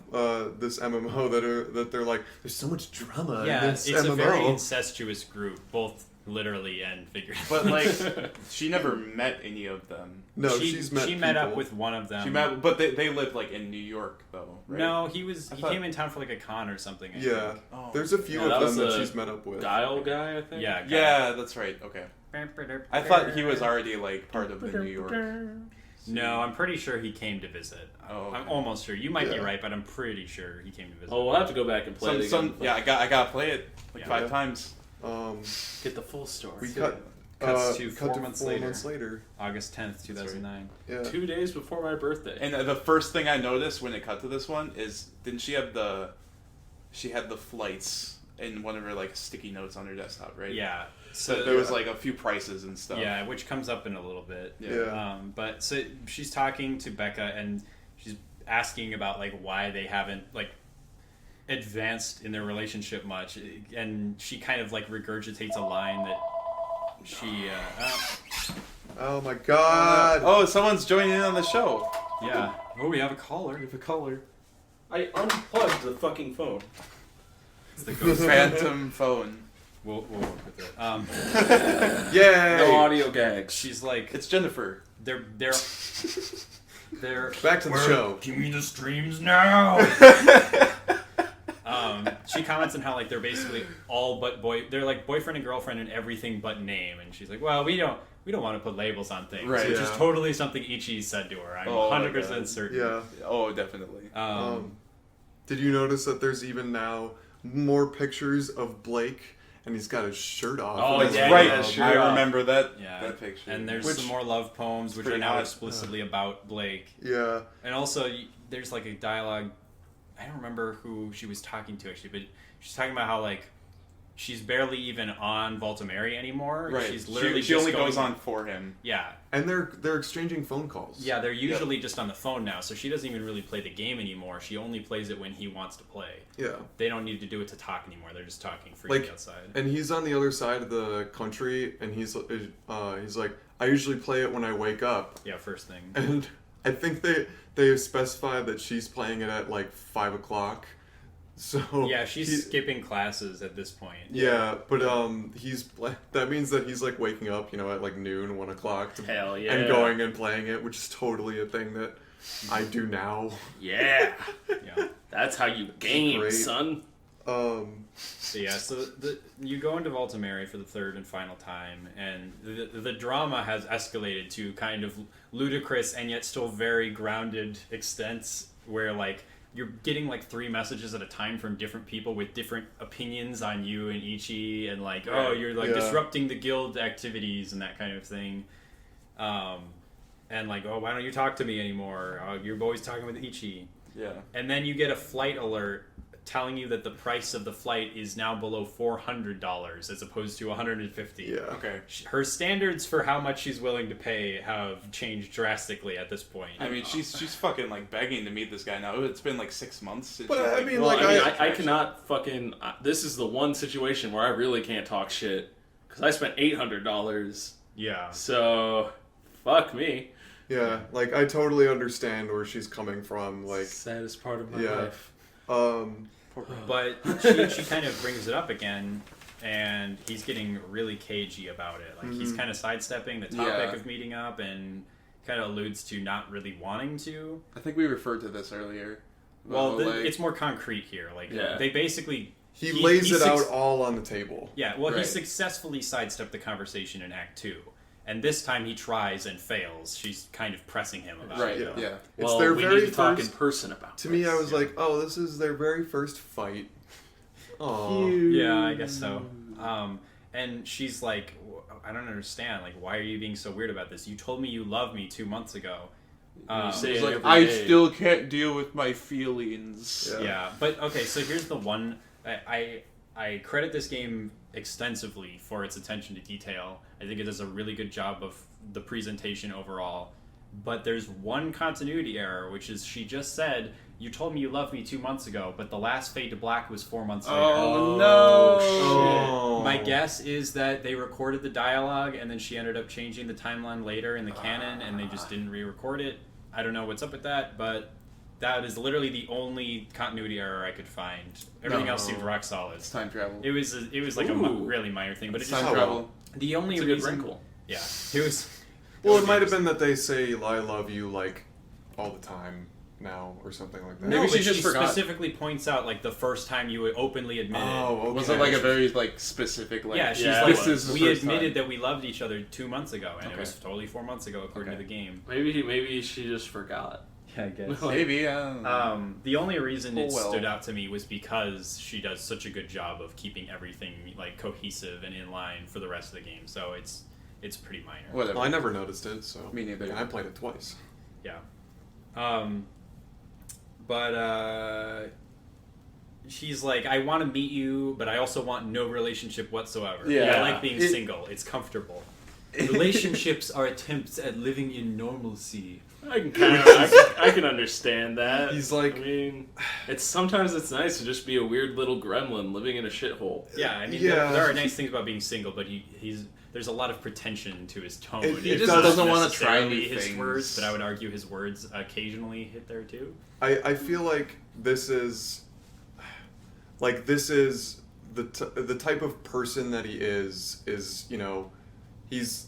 this MMO that they're like, there's so much drama in Yeah, this it's MMO. a very incestuous group, both literally and figuratively. But like, she never met any of them. No, she she's met met up people. with one of them. She met, but they lived like in New York though, right? No, he thought- came in town for like a con or something. I Yeah, think. Oh. there's a few Yeah, that of them was that the she's met up with. Dial guy, I think. Yeah, Yeah, that's right. Okay. I thought he was already like part of the New York. No, I'm pretty sure he came to visit. Oh, okay. I'm almost sure. You might be Yeah. right, but I'm pretty sure he came to visit. Oh, we'll have to go back and play it again. Yeah, I gotta play it like Yeah. 5 times. Get the full story. We cut Cuts to cut 4 months 4 later. months later. August 10th, 2009. Yeah. 2 days before my birthday. And the first thing I noticed when it cut to this one is, didn't she have she had the flights in one of her like sticky notes on her desktop, right? Yeah. So there was like a few prices and stuff. Yeah, which comes up in a little bit. Yeah. But so she's talking to Becca and she's asking about like why they haven't like advanced in their relationship much, and she kind of like regurgitates a line that she. Oh my god. Oh, someone's joining in on the show. Yeah. Oh, we have a caller. We have a caller. I unplugged the fucking phone. It's the ghost. Phantom phone. We'll work with it. Yay! No audio gags. She's like, It's Jennifer. they're Back to the show. Give me the streams now. She comments on how like they're basically all but they're like boyfriend and girlfriend and everything but name, and she's like, well, we don't want to put labels on things, Right. which is Yeah. totally something Ichi said to her. I'm Oh my 100% God. certain. Yeah. Oh, definitely. Did you notice that there's even now more pictures of Blake, and he's got his shirt off? Oh, With his yeah, right. shirt sure. I remember that. Yeah. That picture. And there's Which- some more love poems, which are pretty now hot. explicitly about Blake. Yeah. And also, there's like a dialogue. I don't remember who she was talking to actually, but she's talking about how like she's barely even on Voltameri anymore. Right. She's literally she just only going, goes on for him. Yeah, And they're exchanging phone calls. yeah. They're usually just on the phone now, so she doesn't even really play the game anymore. She only plays it when he wants to play. Yeah. They don't need to do it to talk anymore. They're just talking freely Like, outside. and he's on the other side of the country, and he's like, I usually play it when I wake up, Yeah, first thing. and I think they specify that she's playing it at like 5 o'clock. So Yeah, she's skipping classes at this point. Yeah, but that means that he's like waking up, at like noon, 1 o'clock, Hell yeah. and going and playing it, which is totally a thing that I do now. Yeah. Yeah. That's how you game, Great. son. So yeah, so you go into Voltameri for the third and final time, and the drama has escalated to kind of ludicrous and yet still very grounded extents, where like you're getting like 3 messages at a time from different people with different opinions on you and Ichi, and like, oh, you're like disrupting the guild activities and that kind of thing. And like, oh, why don't you talk to me anymore? You're always talking with Ichi. Yeah. And then you get a flight alert telling you that the price of the flight is now below $400 as opposed to $150. Yeah. Okay. Her standards for how much she's willing to pay have changed drastically at this point. I mean, she's fucking like begging to meet this guy now. It's been like 6 months since. But she's, I like, mean, Well, like, I cannot fucking. This is the one situation where I really can't talk shit because I spent $800. Yeah. So, fuck me. Yeah, like I totally understand where she's coming from. Like, Saddest part of my Yeah. life. But she kind of brings it up again, and he's getting really cagey about it. Like, he's kind of sidestepping the topic Yeah. of meeting up and kind of alludes to not really wanting to. I think we referred to this earlier. Well, like, it's more concrete here. Like, Yeah. they basically... he lays it out suc- all on the table. Yeah, well, he Right. successfully sidestepped the conversation in Act 2. And this time he tries and fails. She's kind of pressing him about Right, it. yeah. It's Well, their we very need to talk in first. person about To me, I this. was like, oh, this is their very first fight. Aww. Yeah, I guess so. And she's like, I don't understand. Like, why are you being so weird about this? You told me you loved me 2 months ago. You say It's it like, every I day. still can't deal with my feelings. Yeah. Yeah, but okay, so here's the one. I credit this game extensively for its attention to detail. I think it does a really good job of the presentation overall. But there's one continuity error, which is she just said, you told me you loved me 2 months ago, but the last Fade to Black was 4 months later. Oh, no! Oh. My guess is that they recorded the dialogue and then she ended up changing the timeline later in the canon and they just didn't re-record it. I don't know what's up with that, but that is literally the only continuity error I could find. Everything No. else seemed rock solid. It's time travel. It was like a Ooh. really minor thing, but It's it just time travel. the only It's a good reason. wrinkle. Yeah, it was. Well, it might have been that they say "I love you" like all the time now, or something like that. No, Maybe but she just forgot. specifically points out like the first time you openly admitted. Oh, okay. Was it like a very like specific like? Yeah, she's Yeah, like, this is the we first admitted time. that we loved each other 2 months ago, and it Okay. was totally 4 months ago according Okay. to the game. Maybe she just forgot. Yeah, I guess. Maybe. I don't know. The only reason it Oh, well. stood out to me was because she does such a good job of keeping everything like cohesive and in line for the rest of the game. So it's pretty minor. Whatever. Well, I never noticed it, so Me neither. And I played it twice. Yeah. But she's like, I want to meet you, but I also want no relationship whatsoever. Yeah. I like being single. It's comfortable. Relationships are attempts at living in normalcy. I can I can understand that. He's like- I mean, sometimes it's nice to just be a weird little gremlin living in a shithole. Yeah, I mean, Yeah. there are nice things about being single, but there's a lot of pretension to his tone. It He just does- doesn't want to try new necessarily his things. words, but I would argue his words occasionally hit there too. I feel like this is the type of person that he is you know he's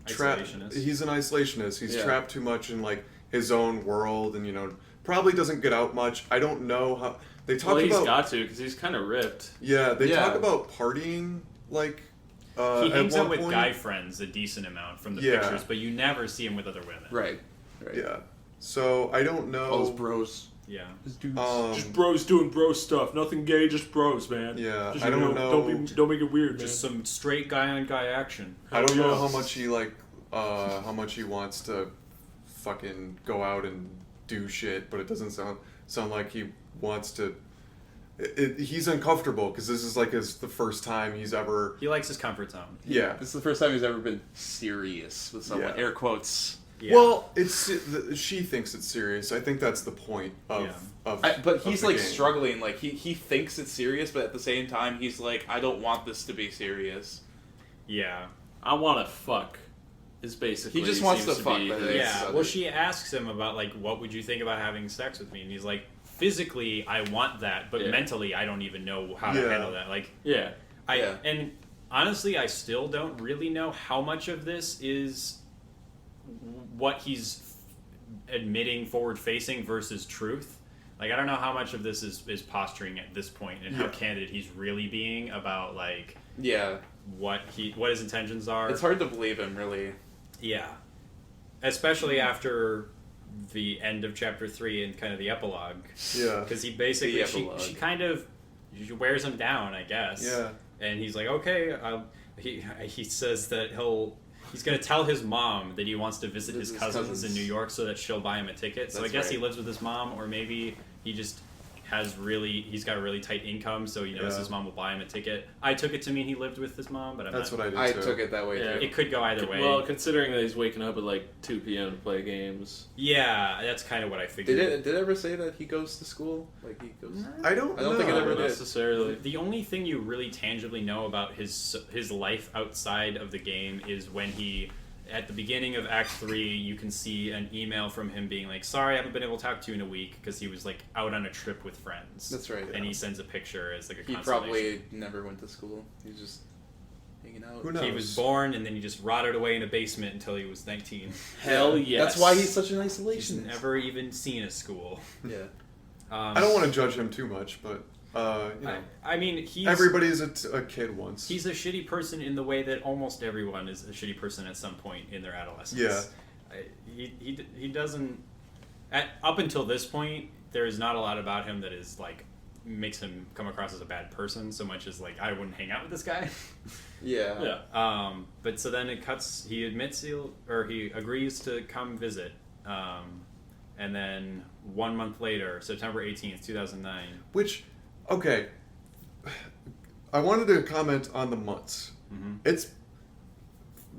trapped. Isolationist. He's an isolationist. He's Yeah. trapped too much in like his own world, and probably doesn't get out much. I don't know how they talk Well, he's about. got to because he's kind of ripped. Yeah, they Yeah. talk about partying like. He hangs at out one with point. guy friends a decent amount from the Yeah. pictures, but you never see him with other women. Right. Yeah, so I don't know. All those bros. Yeah. His dudes. Just bros doing bro stuff. Nothing gay, just bros, man. Yeah, Just, I don't know. Don't make it weird, man. Just some straight guy on guy action. I don't know yeah. how much he how much he wants to fucking go out and do shit, but it doesn't sound like he wants to. He's uncomfortable because this is like the first time he's ever. He likes his comfort zone. Yeah. This is the first time he's ever been serious with someone. Yeah. Air quotes. Yeah. Well, she thinks it's serious. I think that's the point of. Yeah. But of he's the like game. struggling. Like he thinks it's serious, but at the same time, he's like, I don't want this to be serious. Yeah. I want to fuck. Is basically He just wants seems to fuck, be but his- Yeah. so Well, she asks him about like, what would you think about having sex with me? And he's like, physically, I want that, but Yeah. mentally, I don't even know how to Yeah. handle that. Like, yeah. Yeah. And honestly, I still don't really know how much of this is what he's admitting forward facing versus truth. Like, I don't know how much of this is posturing at this point and how Yeah. candid he's really being about like Yeah, what his intentions are. it's hard to believe him, really. Yeah. Especially after the end of chapter 3 and kind of the epilogue. Yeah. Because he basically, The she epilogue. kind of she wears him down, I guess. Yeah. And he's like, okay. He says that he's going to tell his mom that he wants to visit his cousins in New York so that she'll buy him a ticket. So I That's guess right. he lives with his mom, or maybe he just he's got a really tight income, so he knows his mom will buy him a ticket. I took it to mean he lived with his mom, but That's what I did I too. took it that way Yeah. too. It could go either way. Well, considering that he's waking up at like 2 p.m. to play games. Yeah, that's kind of what I figured. Did it ever say that he goes to school? Like he goes? I don't think it know. ever Not did. necessarily. The only thing you really tangibly know about his life outside of the game is when he, at the beginning of Act 3, you can see an email from him being like, sorry, I haven't been able to talk to you in a week, because he was like out on a trip with friends. That's right. And he sends a picture as like a He consolation. probably never went to school. He's just hanging out. Who knows? He was born and then he just rotted away in a basement until he was 19. Hell yes. That's why he's such an He's isolationist. never even seen a school. Yeah. I don't want to judge him too much, but you know, I mean, everybody's a kid once. He's a shitty person in the way that almost everyone is a shitty person at some point in their adolescence. Yeah. He doesn't. Up until this point, there is not a lot about him that is like makes him come across as a bad person so much as like I wouldn't hang out with this guy. Yeah. Yeah. But so then it cuts. He admits he agrees to come visit, and then 1 month later, September 18th, 2009. Which, okay, I wanted to comment on the months. Mm-hmm. It's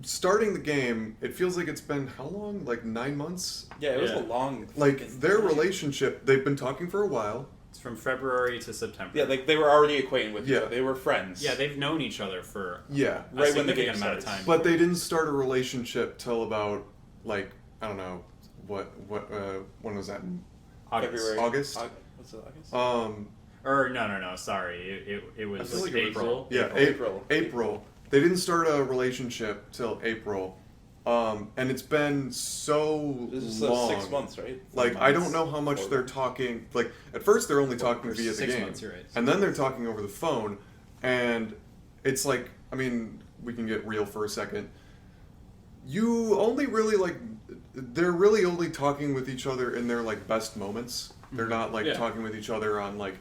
starting the game. It feels like it's been how long? Like 9 months. Yeah, it was Yeah. a long. Like their relationship, they've been talking for a while. It's from February to September. Yeah, like they were already acquainted with each Yeah. other. They were friends. Yeah, they've known each other for Yeah, a Right when the significant game amount of starts. time. but they didn't start a relationship till about like I don't know what when was that? August. February. August? What's it, August? Or no, sorry. It I was feel like April. Yeah, April. April. They didn't start a relationship till April, and it's been so This is long. 6 months, right? Like I don't know how much they're talking. Like at first they're only talking Or via the 6 game, months, you're right. and then they're talking over the phone, and it's like I mean we can get real for a second. You only really like they're really only talking with each other in their like best moments. They're not like Yeah. talking with each other on like.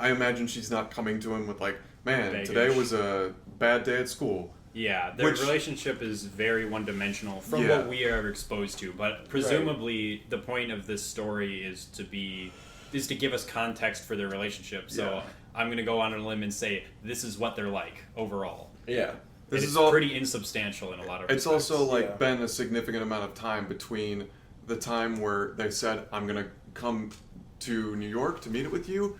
I imagine she's not coming to him with like, man, Baggage. today was a bad day at school. Yeah, their Which- relationship is very one-dimensional from Yeah. what we are ever exposed to. But presumably, the point of this story is to give us context for their relationship. So Yeah. I'm going to go on a limb and say this is what they're like overall. Yeah. This It's is all. pretty insubstantial in a lot of It's respects. also like Yeah. been a significant amount of time between the time where they said I'm gonna come to New York to meet it with you,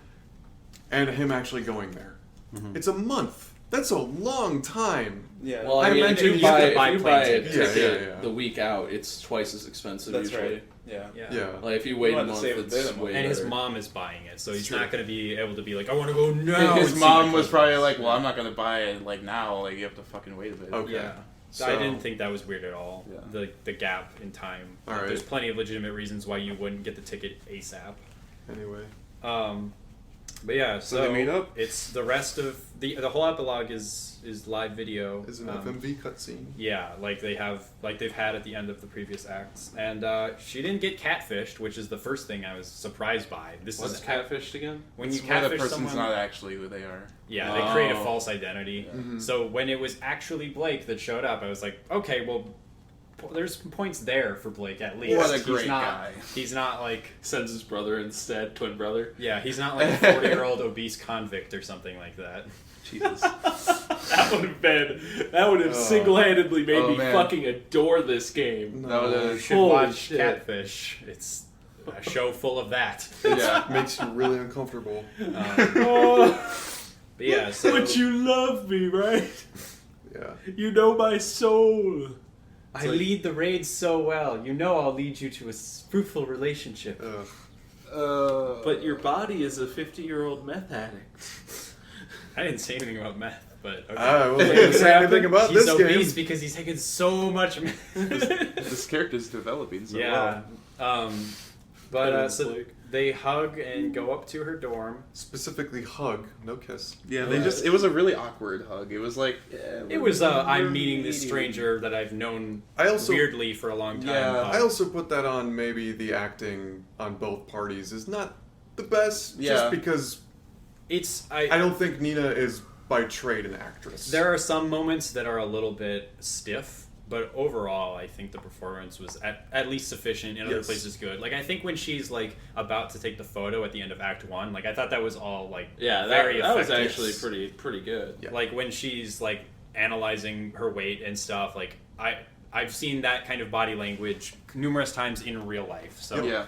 and him actually going there. Mm-hmm. It's a month. That's a long time. Yeah. Well, I I mean, imagine if you you have buy, to buy if you plane buy a tickets. ticket Yeah. the week out, it's twice as expensive That's usually. right. Yeah. Yeah. Like if you wait You a want to month, save a it's bit of money. way and his better. mom is buying it, so he's true. not going to be able to be like, I want to go now. His and see mom my was cousin." probably like, "Well, I'm not gonna buy it like now. Like you have to fucking wait a bit." Okay. Yeah. So- I didn't think that was weird at all. Yeah. The gap in time. All right. There's plenty of legitimate reasons why you wouldn't get the ticket ASAP. Anyway. But yeah, so they meet up? It's the rest of the whole epilogue is live video. Is an FMV cutscene. Yeah, like they've had at the end of the previous acts, and she didn't get catfished, which is the first thing I was surprised by. This What's is catfished again? when It's you where the catfish person's someone. not actually who they are. Yeah, they create a Oh. false identity. Mhm. So when it was actually Blake that showed up, I was like, okay, well, there's points there for Blake at least. What a He's great not, guy. He's not like, Sends his brother instead, twin brother. yeah, he's not like a 40-year-old obese convict or something like that. Jesus. That would have Oh. single-handedly made Oh, me man. fucking adore this game. No. You should Holy watch shit. Catfish. It's a show full of that. Yeah. Makes you really uncomfortable. But yeah, so But you love me, right? Yeah. You know my soul. I lead the raids so well. You know I'll lead you to a fruitful relationship. But your body is a 50-year-old meth addict. I didn't say anything about meth, but okay. I wasn't going to say anything about He's this obese game. because he's taken so much meth. This character's developing so Yeah. well. So Blake. they hug and go up to her dorm. Specifically hug, no kiss. Yeah, it was a really awkward hug. It was like, It was I'm meeting this stranger that I've known I also weirdly for a long time. Yeah, hug. I also put that on maybe the acting on both parties is not the best, Yeah. just because I don't think Nina is by trade an actress. There are some moments that are a little bit stiff, But overall, I think the performance was at least sufficient. In other places, good. Like I think when she's like about to take the photo at the end of Act 1, like I thought that was all like very that was effective. actually pretty good. Yeah. Like when she's like analyzing her weight and stuff. Like I've seen that kind of body language numerous times in real life. So Yeah.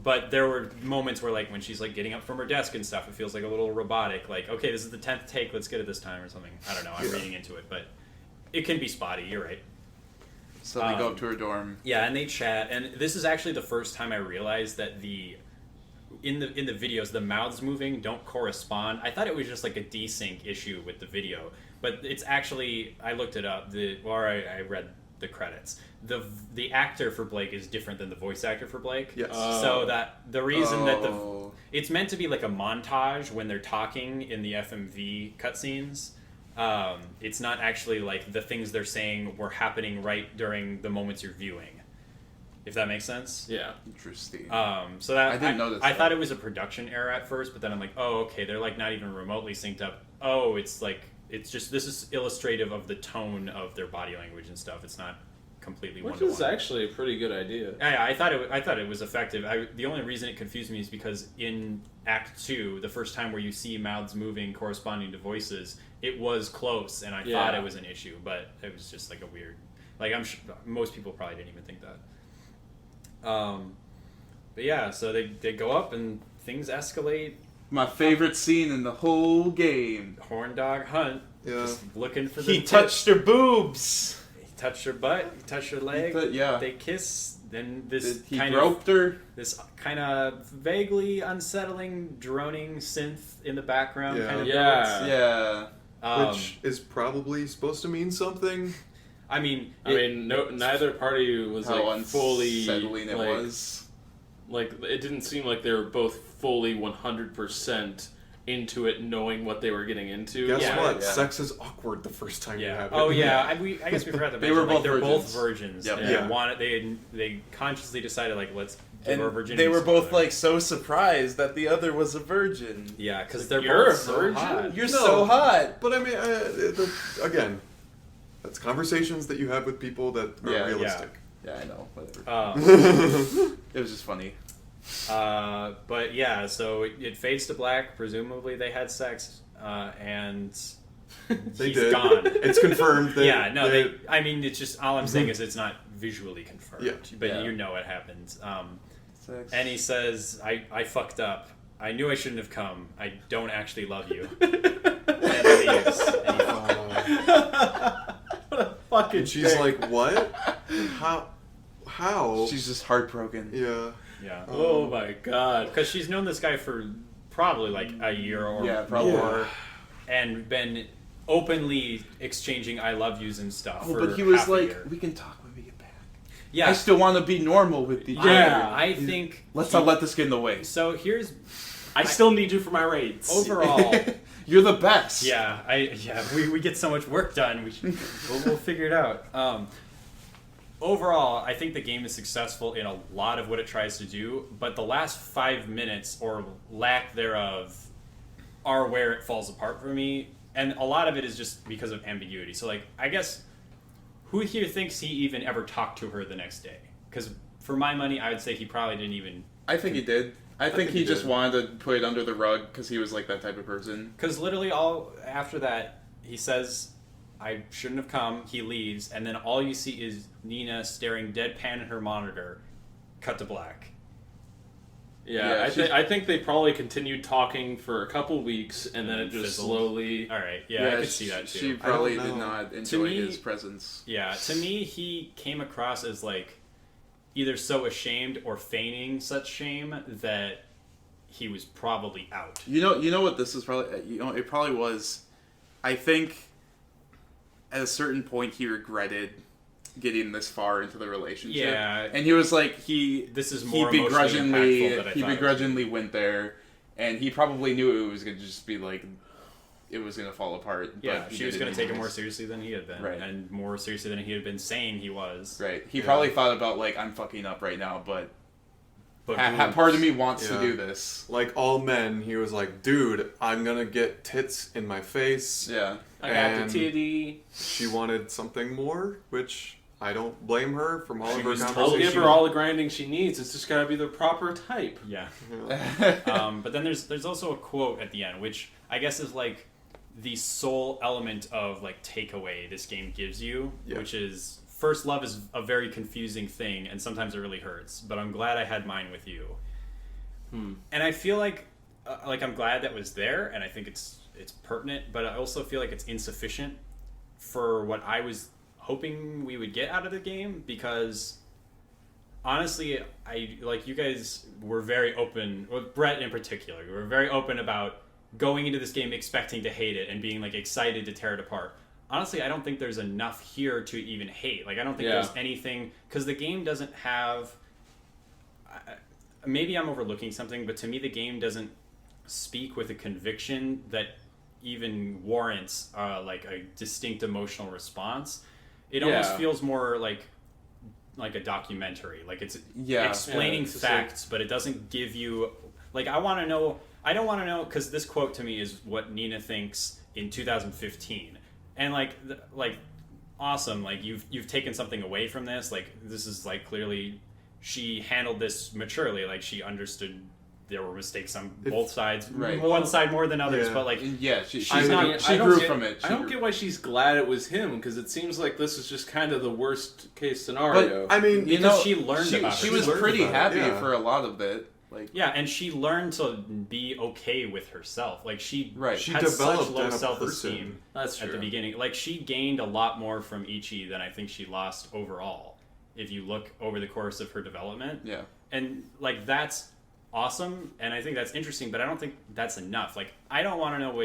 But there were moments where, like, when she's, like, getting up from her desk and stuff, it feels, like, a little robotic. Like, okay, this is the 10th take, let's get it this time or something. I don't know, I'm reading into it, but it can be spotty, you're right. So they go up to her dorm. Yeah, and they chat, and this is actually the first time I realized that in the videos, the mouths moving don't correspond. I thought it was just, like, a desync issue with the video, but it's actually, I looked it up, I read the credits. The actor for Blake is different than the voice actor for Blake. Yes. So that the reason that it's meant to be like a montage when they're talking in the FMV cutscenes. It's not actually like the things they're saying were happening right during the moments you're viewing. If that makes sense. Yeah. Interesting. So that I didn't notice I that. thought it was a production error at first, but then I'm like, oh, okay, they're like not even remotely synced up. Oh, it's like it's just this is illustrative of the tone of their body language and stuff. It's not completely Which one-to-one. is actually a pretty good idea. Yeah, I thought it was effective. The only reason it confused me is because in Act 2, the first time where you see mouths moving corresponding to voices, it was close, and I thought it was an issue, but it was just like a weird. Like I'm sure most people probably didn't even think that. But yeah, so they go up and things escalate. My favorite scene in the whole game. Horn dog Hunt, just looking for the. He touched her boobs. He touched her butt. He touched her leg. Yeah. They kiss. Then He groped her. This kind of vaguely unsettling droning synth in the background. Yeah. Kind of Yeah. Yeah. Which is probably supposed to mean something. I mean, neither party was How like fully unsettling it like, was. Like it didn't seem like they were both fully 100% into it, knowing what they were getting into. Guess what? Yeah. Sex is awkward the first time you have it. Oh yeah. I guess we forgot to They mention, were like, both they're virgins. both virgins. Yep. And Yeah. they consciously decided like let's give And our virginity. they were to both each other. like so surprised that the other was a virgin. Yeah, because they're You're both a so virgin? hot. You're No. so hot. But I mean, again, that's conversations that you have with people that are Yeah, realistic. Yeah, I know. Whatever. It was just funny. But yeah, so it fades to black. Presumably they had sex, and They he's did. gone. It's confirmed that. Yeah, no, I mean, it's just all I'm saying is it's not visually confirmed, Yeah. but Yeah. you know it happens. Sex. And he says, "I fucked up. I knew I shouldn't have come. I don't actually love you." And he leaves. And Fucking And she's like, "What? How?" She's just heartbroken. Yeah. yeah, Oh my god. because she's known this guy for probably like a year or Yeah, probably. more, and been openly exchanging "I love yous" and stuff. Oh, for but he was half a like, year. "We can talk when we get back. "Yeah, I still want to be normal with each other. Yeah. I think." Let's not let this get in the way. So here's I still need you for my raids. overall. You're the best." Yeah, we get so much work done. We'll figure it out. Overall, I think the game is successful in a lot of what it tries to do, but the last 5 minutes or lack thereof are where it falls apart for me, and a lot of it is just because of ambiguity. So, like, I guess who here thinks he even ever talked to her the next day? Because for my money, I would say he probably didn't even. I think he did. I think he he just did. wanted to put it under the rug because he was like that type of person. Because literally all after that, he says, "I shouldn't have come." He leaves, and then all you see is Nina staring deadpan at her monitor. Cut to black. Yeah, Yeah, I think they probably continued talking for a couple weeks, and then it just Fizzled. slowly. All right, yeah, I could see that too. She probably I don't did know. not enjoy me- his presence. Yeah, to me, he came across as like either so ashamed or feigning such shame that he was probably out. You know what this is probably. It probably was. I think at a certain point he regretted getting this far into the relationship. Yeah. And he was like This is he more emotionally begrudgingly impactful than I he thought it begrudgingly went there, and he probably knew it was gonna just be like it was gonna fall apart. Yeah, but he she was did going to take it anyways. more seriously than he had been, Right. and more seriously than he had been saying he was. Right. He Yeah. probably thought about like I'm fucking up right now, but But part of me wants to Yeah. do this. Like all men, he was like, "Dude, I'm gonna get tits in my face." Yeah. I got And the titty. She wanted something more, which I don't blame her from all of her I'll conversations. give her all the grinding she needs. It's just gotta be the proper type. Yeah. Yeah. But then there's also a quote at the end, which I guess is like the sole element of like takeaway this game gives you, which is first love is a very confusing thing, and sometimes it really hurts. But I'm glad I had mine with you. And I feel like I'm glad that was there, and I think it's pertinent. But I also feel like it's insufficient for what I was hoping we would get out of the game, because honestly, you guys were very open, with Brett in particular, you were very open about going into this game expecting to hate it and being like excited to tear it apart. Honestly, I don't think there's enough here to even hate. Like, I don't think there's anything, because the game doesn't have, maybe I'm overlooking something, but to me the game doesn't speak with a conviction that even warrants like a distinct emotional response. It almost feels more like a documentary. Like it's explaining facts, but it doesn't give you like I don't want to know, because this quote to me is what Nina thinks in 2015, and like awesome. Like you've taken something away from this. Like this is like clearly she handled this maturely. Like she understood there were mistakes on both sides, right. One side more than others, but like she grew from it. I don't get why she's glad it was him, because it seems like this is just kind of the worst case scenario. But, I mean, because she learned about it. She was pretty happy for a lot of it. Like and she learned to be okay with herself. Like she had developed such low as a self-esteem That's at true. the beginning. Like she gained a lot more from Ichi than I think she lost overall. If you look over the course of her development, and like that's awesome, and I think that's interesting, but I don't think that's enough. Like I don't want to know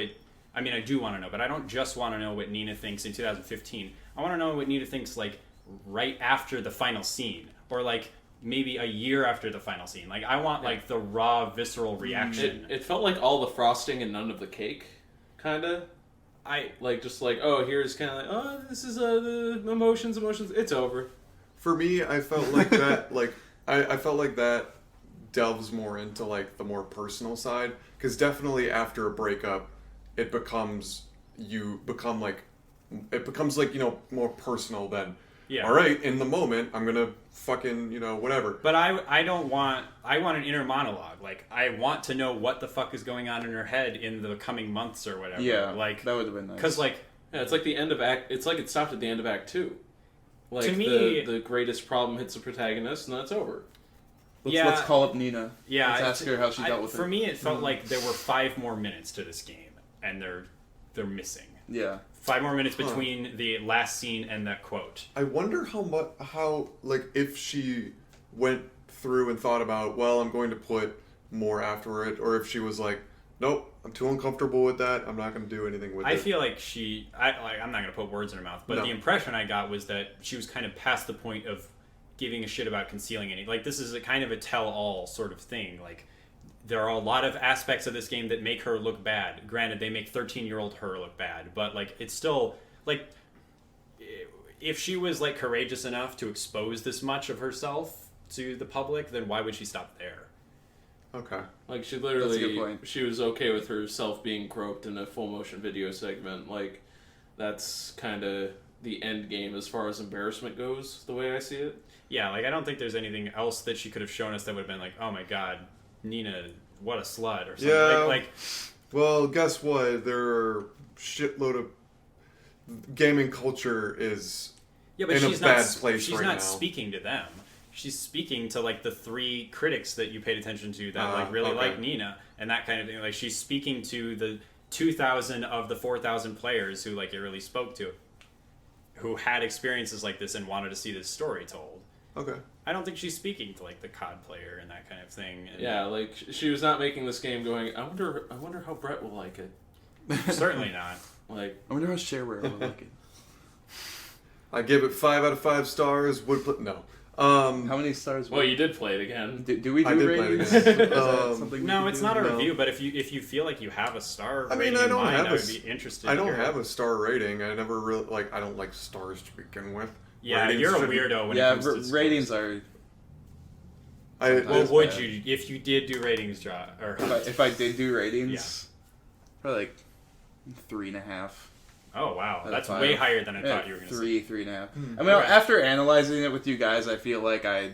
I do want to know, but I don't just want to know what Nina thinks in 2015. I want to know what Nina thinks like right after the final scene, or like maybe a year after the final scene. Like I want like the raw visceral reaction. It felt like all the frosting and none of the cake, kind of. Here's kind of like, this is the emotions. It's over. For me, I felt like that. I felt like that delves more into like the more personal side, because definitely after a breakup it becomes more personal than all right, in the moment I'm gonna fucking whatever. But I want an inner monologue. Like I want to know what the fuck is going on in her head in the coming months or whatever. Like that would have been nice, because it's like the end of it's like it stopped at the end of Act 2. Like to me, the greatest problem hits the protagonist and that's over. Let's call up Nina. Yeah, let's ask her how she dealt with it. For me, it felt like there were 5 more minutes to this game, and they're missing. Yeah, 5 more minutes between the last scene and that quote. I wonder how if she went through and thought about, well, I'm going to put more after it, or if she was like, nope, I'm too uncomfortable with that, I'm not going to do anything with it. I feel like I'm not going to put words in her mouth, but the impression I got was that she was kind of past the point of giving a shit about concealing any. Like this is a kind of a tell-all sort of thing. Like there are a lot of aspects of this game that make her look bad. Granted, they make 13-year-old her look bad, but like it's still like if she was like courageous enough to expose this much of herself to the public, then why would she stop there? Okay. Like she That's a good literally point. she was okay with herself being groped in a full motion video segment. Like that's kind of the end game as far as embarrassment goes, the way I see it. Yeah, like I don't think there's anything else that she could have shown us that would have been like, oh my god, Nina, what a slut, or something. Yeah. Well, guess what? There are shitload of gaming culture is but in she's a bad not, place she's right not now. speaking to them. She's speaking to like the 3 critics that you paid attention to that like really like Nina and that kind of thing. Like she's speaking to the 2,000 of the 4,000 players who like it really spoke to, who had experiences like this and wanted to see this story told. Okay. I don't think she's speaking to like the COD player and that kind of thing. And Yeah, like she was not making this game going, I wonder how Brett will like it. certainly not. Like I wonder how Shareware will like it. I give it 5 out of 5 stars. How many stars? well, you did play it again. Do we I do did play it ratings? again. Is that something we No, can it's do? not a No. review, but if you feel like you have a star I mean, rating I in don't mind, have I a would s- be interested. I to don't hear have it. a star rating. I never really I don't like stars to begin with. Yeah, Ratings you're a should- weirdo when it comes to scores. ratings are. Well, would bad. you if you did do ratings, draw or If I did do ratings, probably like 3.5. Oh wow, Out of that's 5. way higher than I Yeah, thought you were going to say. 3.5. I mean, Okay. after analyzing it with you guys, I feel like I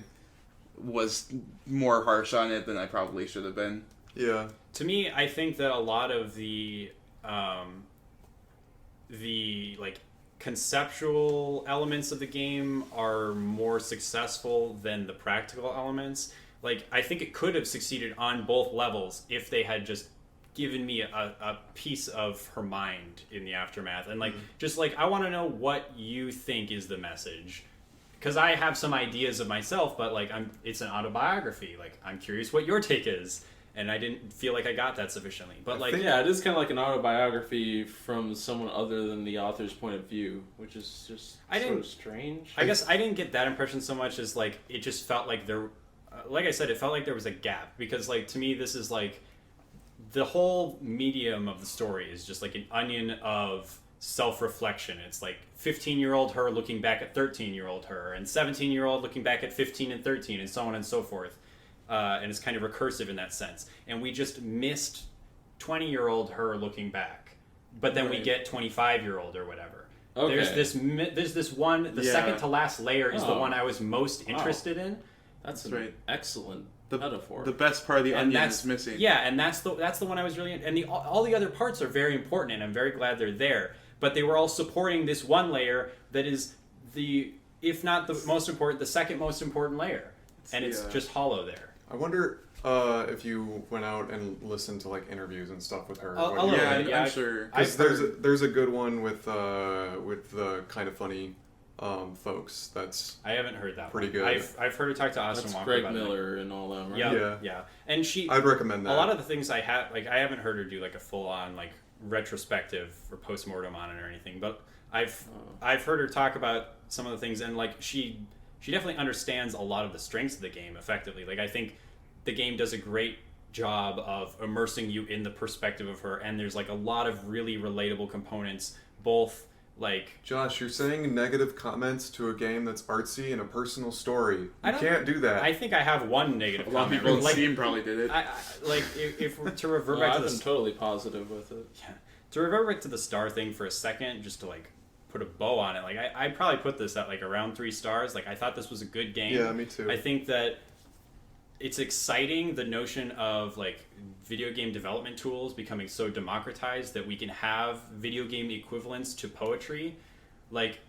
was more harsh on it than I probably should have been. Yeah. To me, I think that a lot of the like conceptual elements of the game are more successful than the practical elements. Like, I think it could have succeeded on both levels if they had just given me a piece of her mind in the aftermath. And like, just like, I want to know what you think is the message. Because I have some ideas of myself, but like, it's an autobiography. Like, I'm curious what your take is. And I didn't feel like I got that sufficiently. But like, Yeah, it is kind of like an autobiography from someone other than the author's point of view, which is just sort of strange. I guess I didn't get that impression so much as like, it just felt like there, like I said, it felt like there was a gap. Because like, to me, this is like, the whole medium of the story is just like an onion of self-reflection. It's like 15-year-old her looking back at 13-year-old her, and 17-year-old looking back at 15 and 13, and so on and so forth. And it's kind of recursive in that sense. And we just missed 20-year-old her looking back, but then we get 25-year-old or whatever. Okay. There's this one. The second to last layer is the Oh. one I was most interested in. That's an right. excellent The metaphor. The best part of the And onion that's is missing. Yeah, and that's the one I was really and all the other parts are very important, and I'm very glad they're there. But they were all supporting this one layer that is if not the most important, the second most important layer, and it's just hollow there. I wonder if you went out and listened to like interviews and stuff with her. I'm sure. Because there's a good one with the kind of funny folks. I haven't heard that pretty one. good. I've heard her talk to Austin That's Walker Greg about Miller and all them, right? Yeah. And I'd recommend that. A lot of the things I have, like, I haven't heard her do like a full on like retrospective or post-mortem on it or anything, but I've heard her talk about some of the things, and like she definitely understands a lot of the strengths of the game effectively. Like, I think the game does a great job of immersing you in the perspective of her, and there's like a lot of really relatable components, both like... Josh, you're saying negative comments to a game that's artsy and a personal story. You I don't- can't do that. I think I have one negative A lot of comment. people on Like, Steam probably did it. I like if we're to revert Well, back I've to been the totally positive with it. to revert back to the star thing for a second, just to like put a bow on it. Like, I'd probably put this at like around 3 stars. Like, I thought this was a good game. Yeah, me too. I think that it's exciting, the notion of like video game development tools becoming so democratized that we can have video game equivalents to poetry. Like,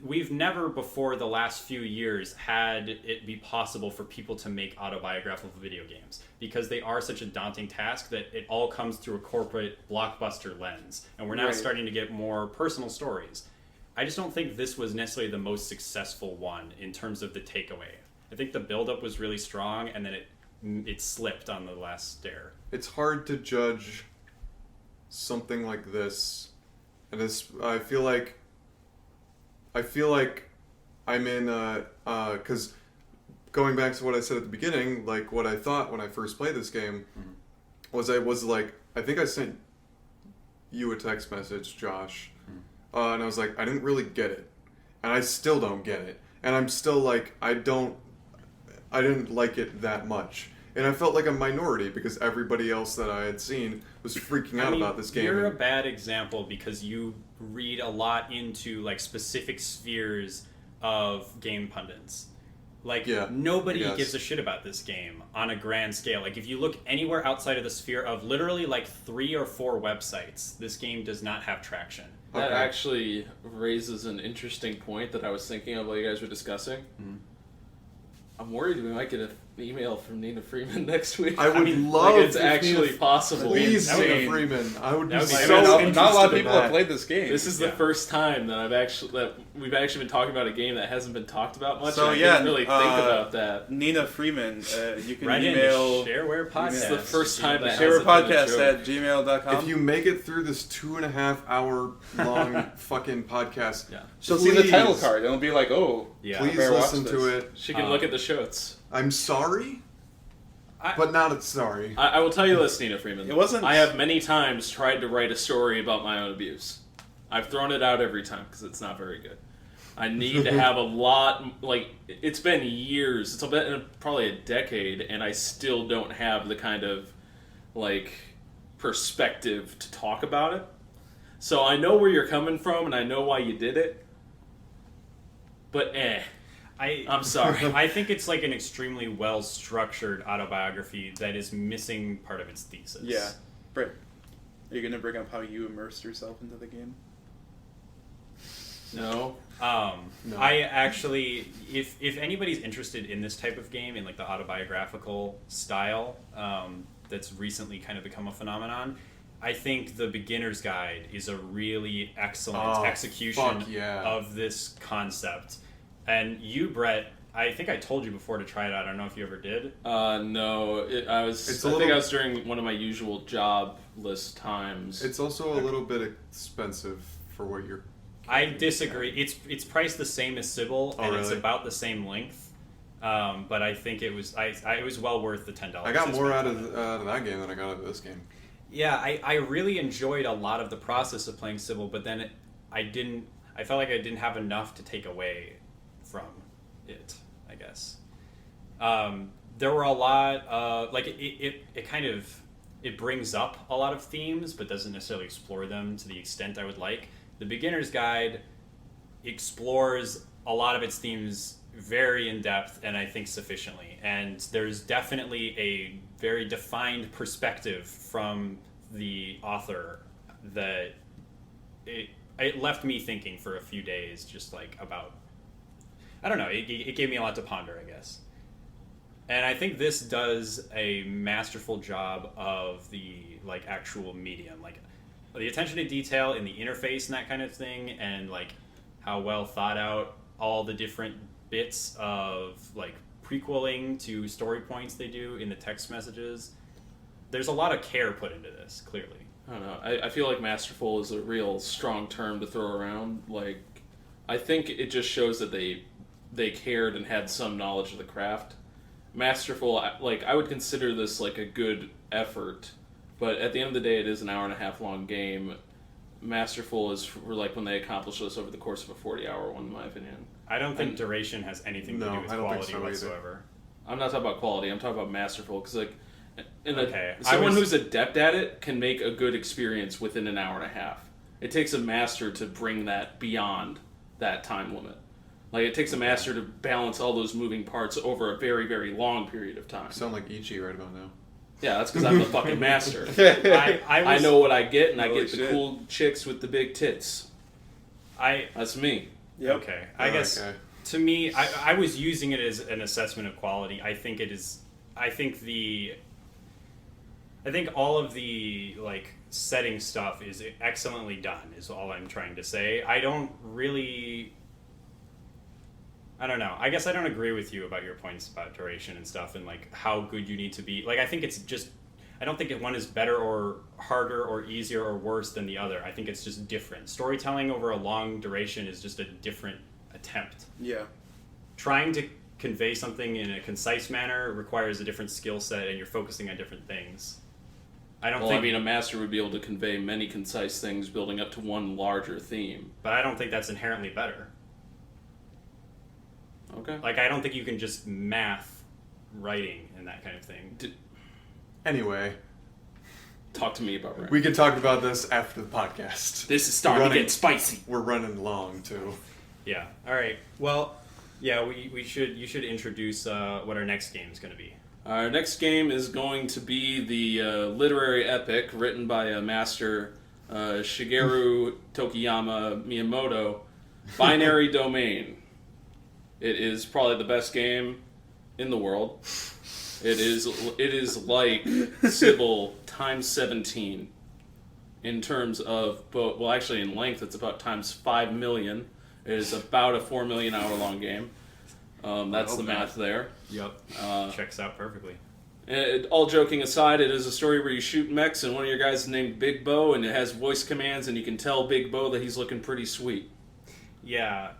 we've never before the last few years had it be possible for people to make autobiographical video games, because they are such a daunting task that it all comes through a corporate blockbuster lens, and we're now Right. starting to get more personal stories. I just don't think this was necessarily the most successful one in terms of the takeaway. I think the build-up was really strong, and then it slipped on the last stair. It's hard to judge something like this, and I feel like I'm in because going back to what I said at the beginning, like what I thought when I first played this game was I think I sent you a text message, Josh, and I was like, I didn't really get it, and I still don't get it, and I'm still like, I didn't like it that much. And I felt like a minority because everybody else that I had seen was freaking out about this game. You're a bad example because you read a lot into like specific spheres of game pundits. Like, nobody gives a shit about this game on a grand scale. Like, if you look anywhere outside of the sphere of literally like 3 or 4 websites, this game does not have traction. That actually raises an interesting point that I was thinking of while you guys were discussing. Mm-hmm. I'm worried we might get an email from Nina Freeman next week. I would love like it's if actually Nina, possible. Please, That would Nina be- Freeman. I would be that would be so interested. Not a lot of in people that. have played this game. This is the first time that we've actually been talking about a game that hasn't been talked about much. So, and I yeah, didn't really think about that. Nina Freeman, you can Right email in Shareware podcast. This is the first time that hasn't been a sharewarepodcast joke. at gmail.com. If you make it through this 2.5 hour long fucking podcast, She'll see the please, title card and it'll be like, oh, Yeah. Please better watch listen to this. it. She can look at the shots. I'm sorry, but not sorry. I will tell you this, Nina Freeman. It wasn't- I have many times tried to write a story about my own abuse. I've thrown it out every time because it's not very good. I need to have a lot, like, it's been years, it's been probably a decade, and I still don't have the kind of, like, perspective to talk about it. So I know where you're coming from, and I know why you did it. But I'm sorry. I think it's like an extremely well-structured autobiography that is missing part of its thesis. Yeah. Britt, are you going to bring up how you immersed yourself into the game? No. No. I actually, if anybody's interested in this type of game, in like the autobiographical style, that's recently kind of become a phenomenon, I think the Beginner's Guide is a really excellent execution of this concept. And you, Brett, I think I told you before to try it out. I don't know if you ever did. No. I think I was during one of my usual jobless times. It's also a little bit expensive for what you're... I disagree. It's priced the same as Cibele, and it's about the same length. But I think it was it was well worth the $10. I got more out of that game than I got out of this game. Yeah, I really enjoyed a lot of the process of playing Cibele, but then I felt like I didn't have enough to take away from it, I guess. There were a lot of, like, it kind of, it brings up a lot of themes, but doesn't necessarily explore them to the extent I would like. The Beginner's Guide explores a lot of its themes very in depth, and I think sufficiently. And there's definitely a very defined perspective from the author that it left me thinking for a few days, just like about, I don't know, it gave me a lot to ponder, I guess. And I think this does a masterful job of the like actual medium, like the attention to detail in the interface and that kind of thing, and like how well thought out all the different bits of like prequeling to story points they do in the text messages. There's a lot of care put into this, clearly. I don't know. I feel like masterful is a real strong term to throw around. Like, I think it just shows that they cared and had some knowledge of the craft. Masterful, like, I would consider this like a good effort, but at the end of the day, it is an hour-and-a-half long game. Masterful is for like when they accomplish this over the course of a 40-hour one, in my opinion. I don't think duration has anything to do with quality whatsoever. I'm not talking about quality. I'm talking about masterful, because like, someone who's adept at it can make a good experience within an hour and a half. It takes a master to bring that beyond that time limit. Like, it takes a master to balance all those moving parts over a very, very long period of time. You sound like Ichi right about now. Yeah, that's because I'm the fucking master. I know what I get, and I get the cool chicks with the big tits. That's me. Yep. Okay. I guess, to me, I was using it as an assessment of quality. I think all of the like setting stuff is excellently done, is all I'm trying to say. I don't know. I guess I don't agree with you about your points about duration and stuff, and like how good you need to be. Like, I think it's just, I don't think one is better or harder or easier or worse than the other. I think it's just different. Storytelling over a long duration is just a different attempt. Yeah. Trying to convey something in a concise manner requires a different skill set, and you're focusing on different things. I mean, a master would be able to convey many concise things building up to one larger theme. But I don't think that's inherently better. Okay. Like, I don't think you can just math writing and that kind of thing. Anyway. Talk to me about writing. We can talk about this after the podcast. This is starting to get spicy. We're running long, too. Yeah. All right. Well, yeah, you should introduce what our next game is going to be. Our next game is going to be the literary epic written by a master, Shigeru Tokiyama Miyamoto, Binary Domain. It is probably the best game in the world. It is like Cibele times 17 in terms of, well, actually in length it's about times 5 million. It is about a 4 million hour long game. That's the math there. Yep. Checks out perfectly. All joking aside, it is a story where you shoot mechs and one of your guys is named Big Bo, and it has voice commands, and you can tell Big Bo that he's looking pretty sweet. Yeah.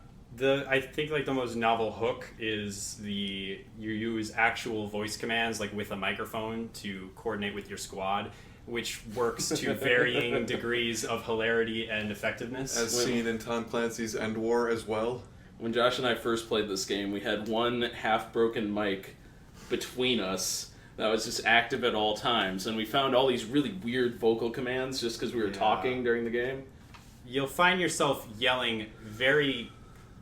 I think like the most novel hook is you use actual voice commands like with a microphone to coordinate with your squad, which works to varying degrees of hilarity and effectiveness. As seen in Tom Clancy's End War as well. When Josh and I first played this game, we had one half-broken mic between us that was just active at all times, and we found all these really weird vocal commands just because we were talking during the game. you'll find yourself yelling very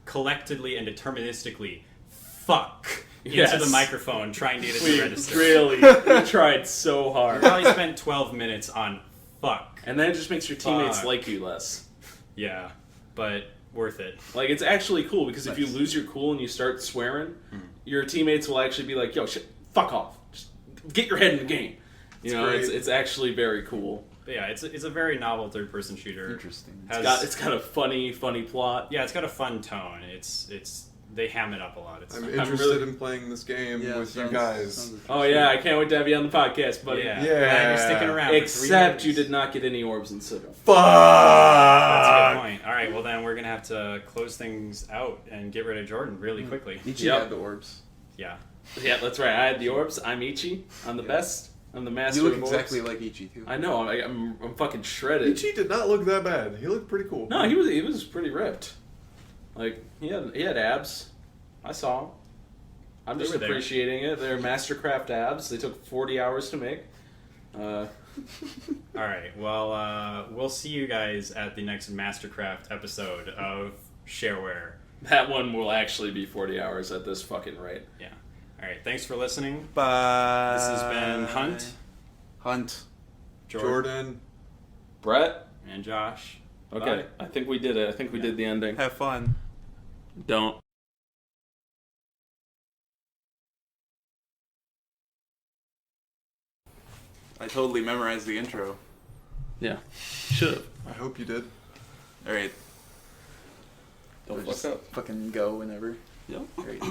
collectedly and deterministically, "Fuck." Yes. Into the microphone, trying to get it to register. We tried so You hard. probably spent 12 minutes on "fuck." And then it just makes your teammates Fuck. like you less. Yeah, but worth it. Like, it's actually cool because if you Nice. lose your cool and you start swearing, your teammates will actually be like, yo, shit, fuck off. Just get your head in the game. You know, great. it's actually very cool. But yeah, it's a very novel third-person shooter. Interesting. It's got a funny plot. Yeah, it's got a fun tone. They ham it up a lot. It's I'm fun. interested really- in playing this game Yeah, with you sounds- guys. sounds Oh yeah, I can't wait to have you on the podcast, buddy. Yeah, Yeah. glad you're sticking around. for 3 Except years. you did not get any orbs in Cibele. Fuck! That's a good point. All right, well then we're gonna have to close things out and get rid of Jordan really quickly. Ichi Yep. had the orbs. Yeah. Yeah, that's right. I had the orbs. I'm Ichi. I'm the best. I'm the master You look of exactly orbs. like Ichi too. I know. I'm fucking shredded. Ichi did not look that bad. He looked pretty cool. No, he was pretty ripped. Like he had abs. I saw him. I'm They just were there. appreciating it. They're Mastercraft abs. They took 40 hours to make. All right. Well, we'll see you guys at the next Mastercraft episode of Shareware. That one will actually be 40 hours at this fucking rate. Yeah. All right. Thanks for listening. Bye. This has been Hunt, Hunt. Jordan. Brett? and Josh. Okay, I think we did it. I think we did the ending. Have fun. Don't. I totally memorized the intro. Yeah. Should've. I hope you did. All right. Don't Or fuck just up. fucking go whenever. Yep. Great.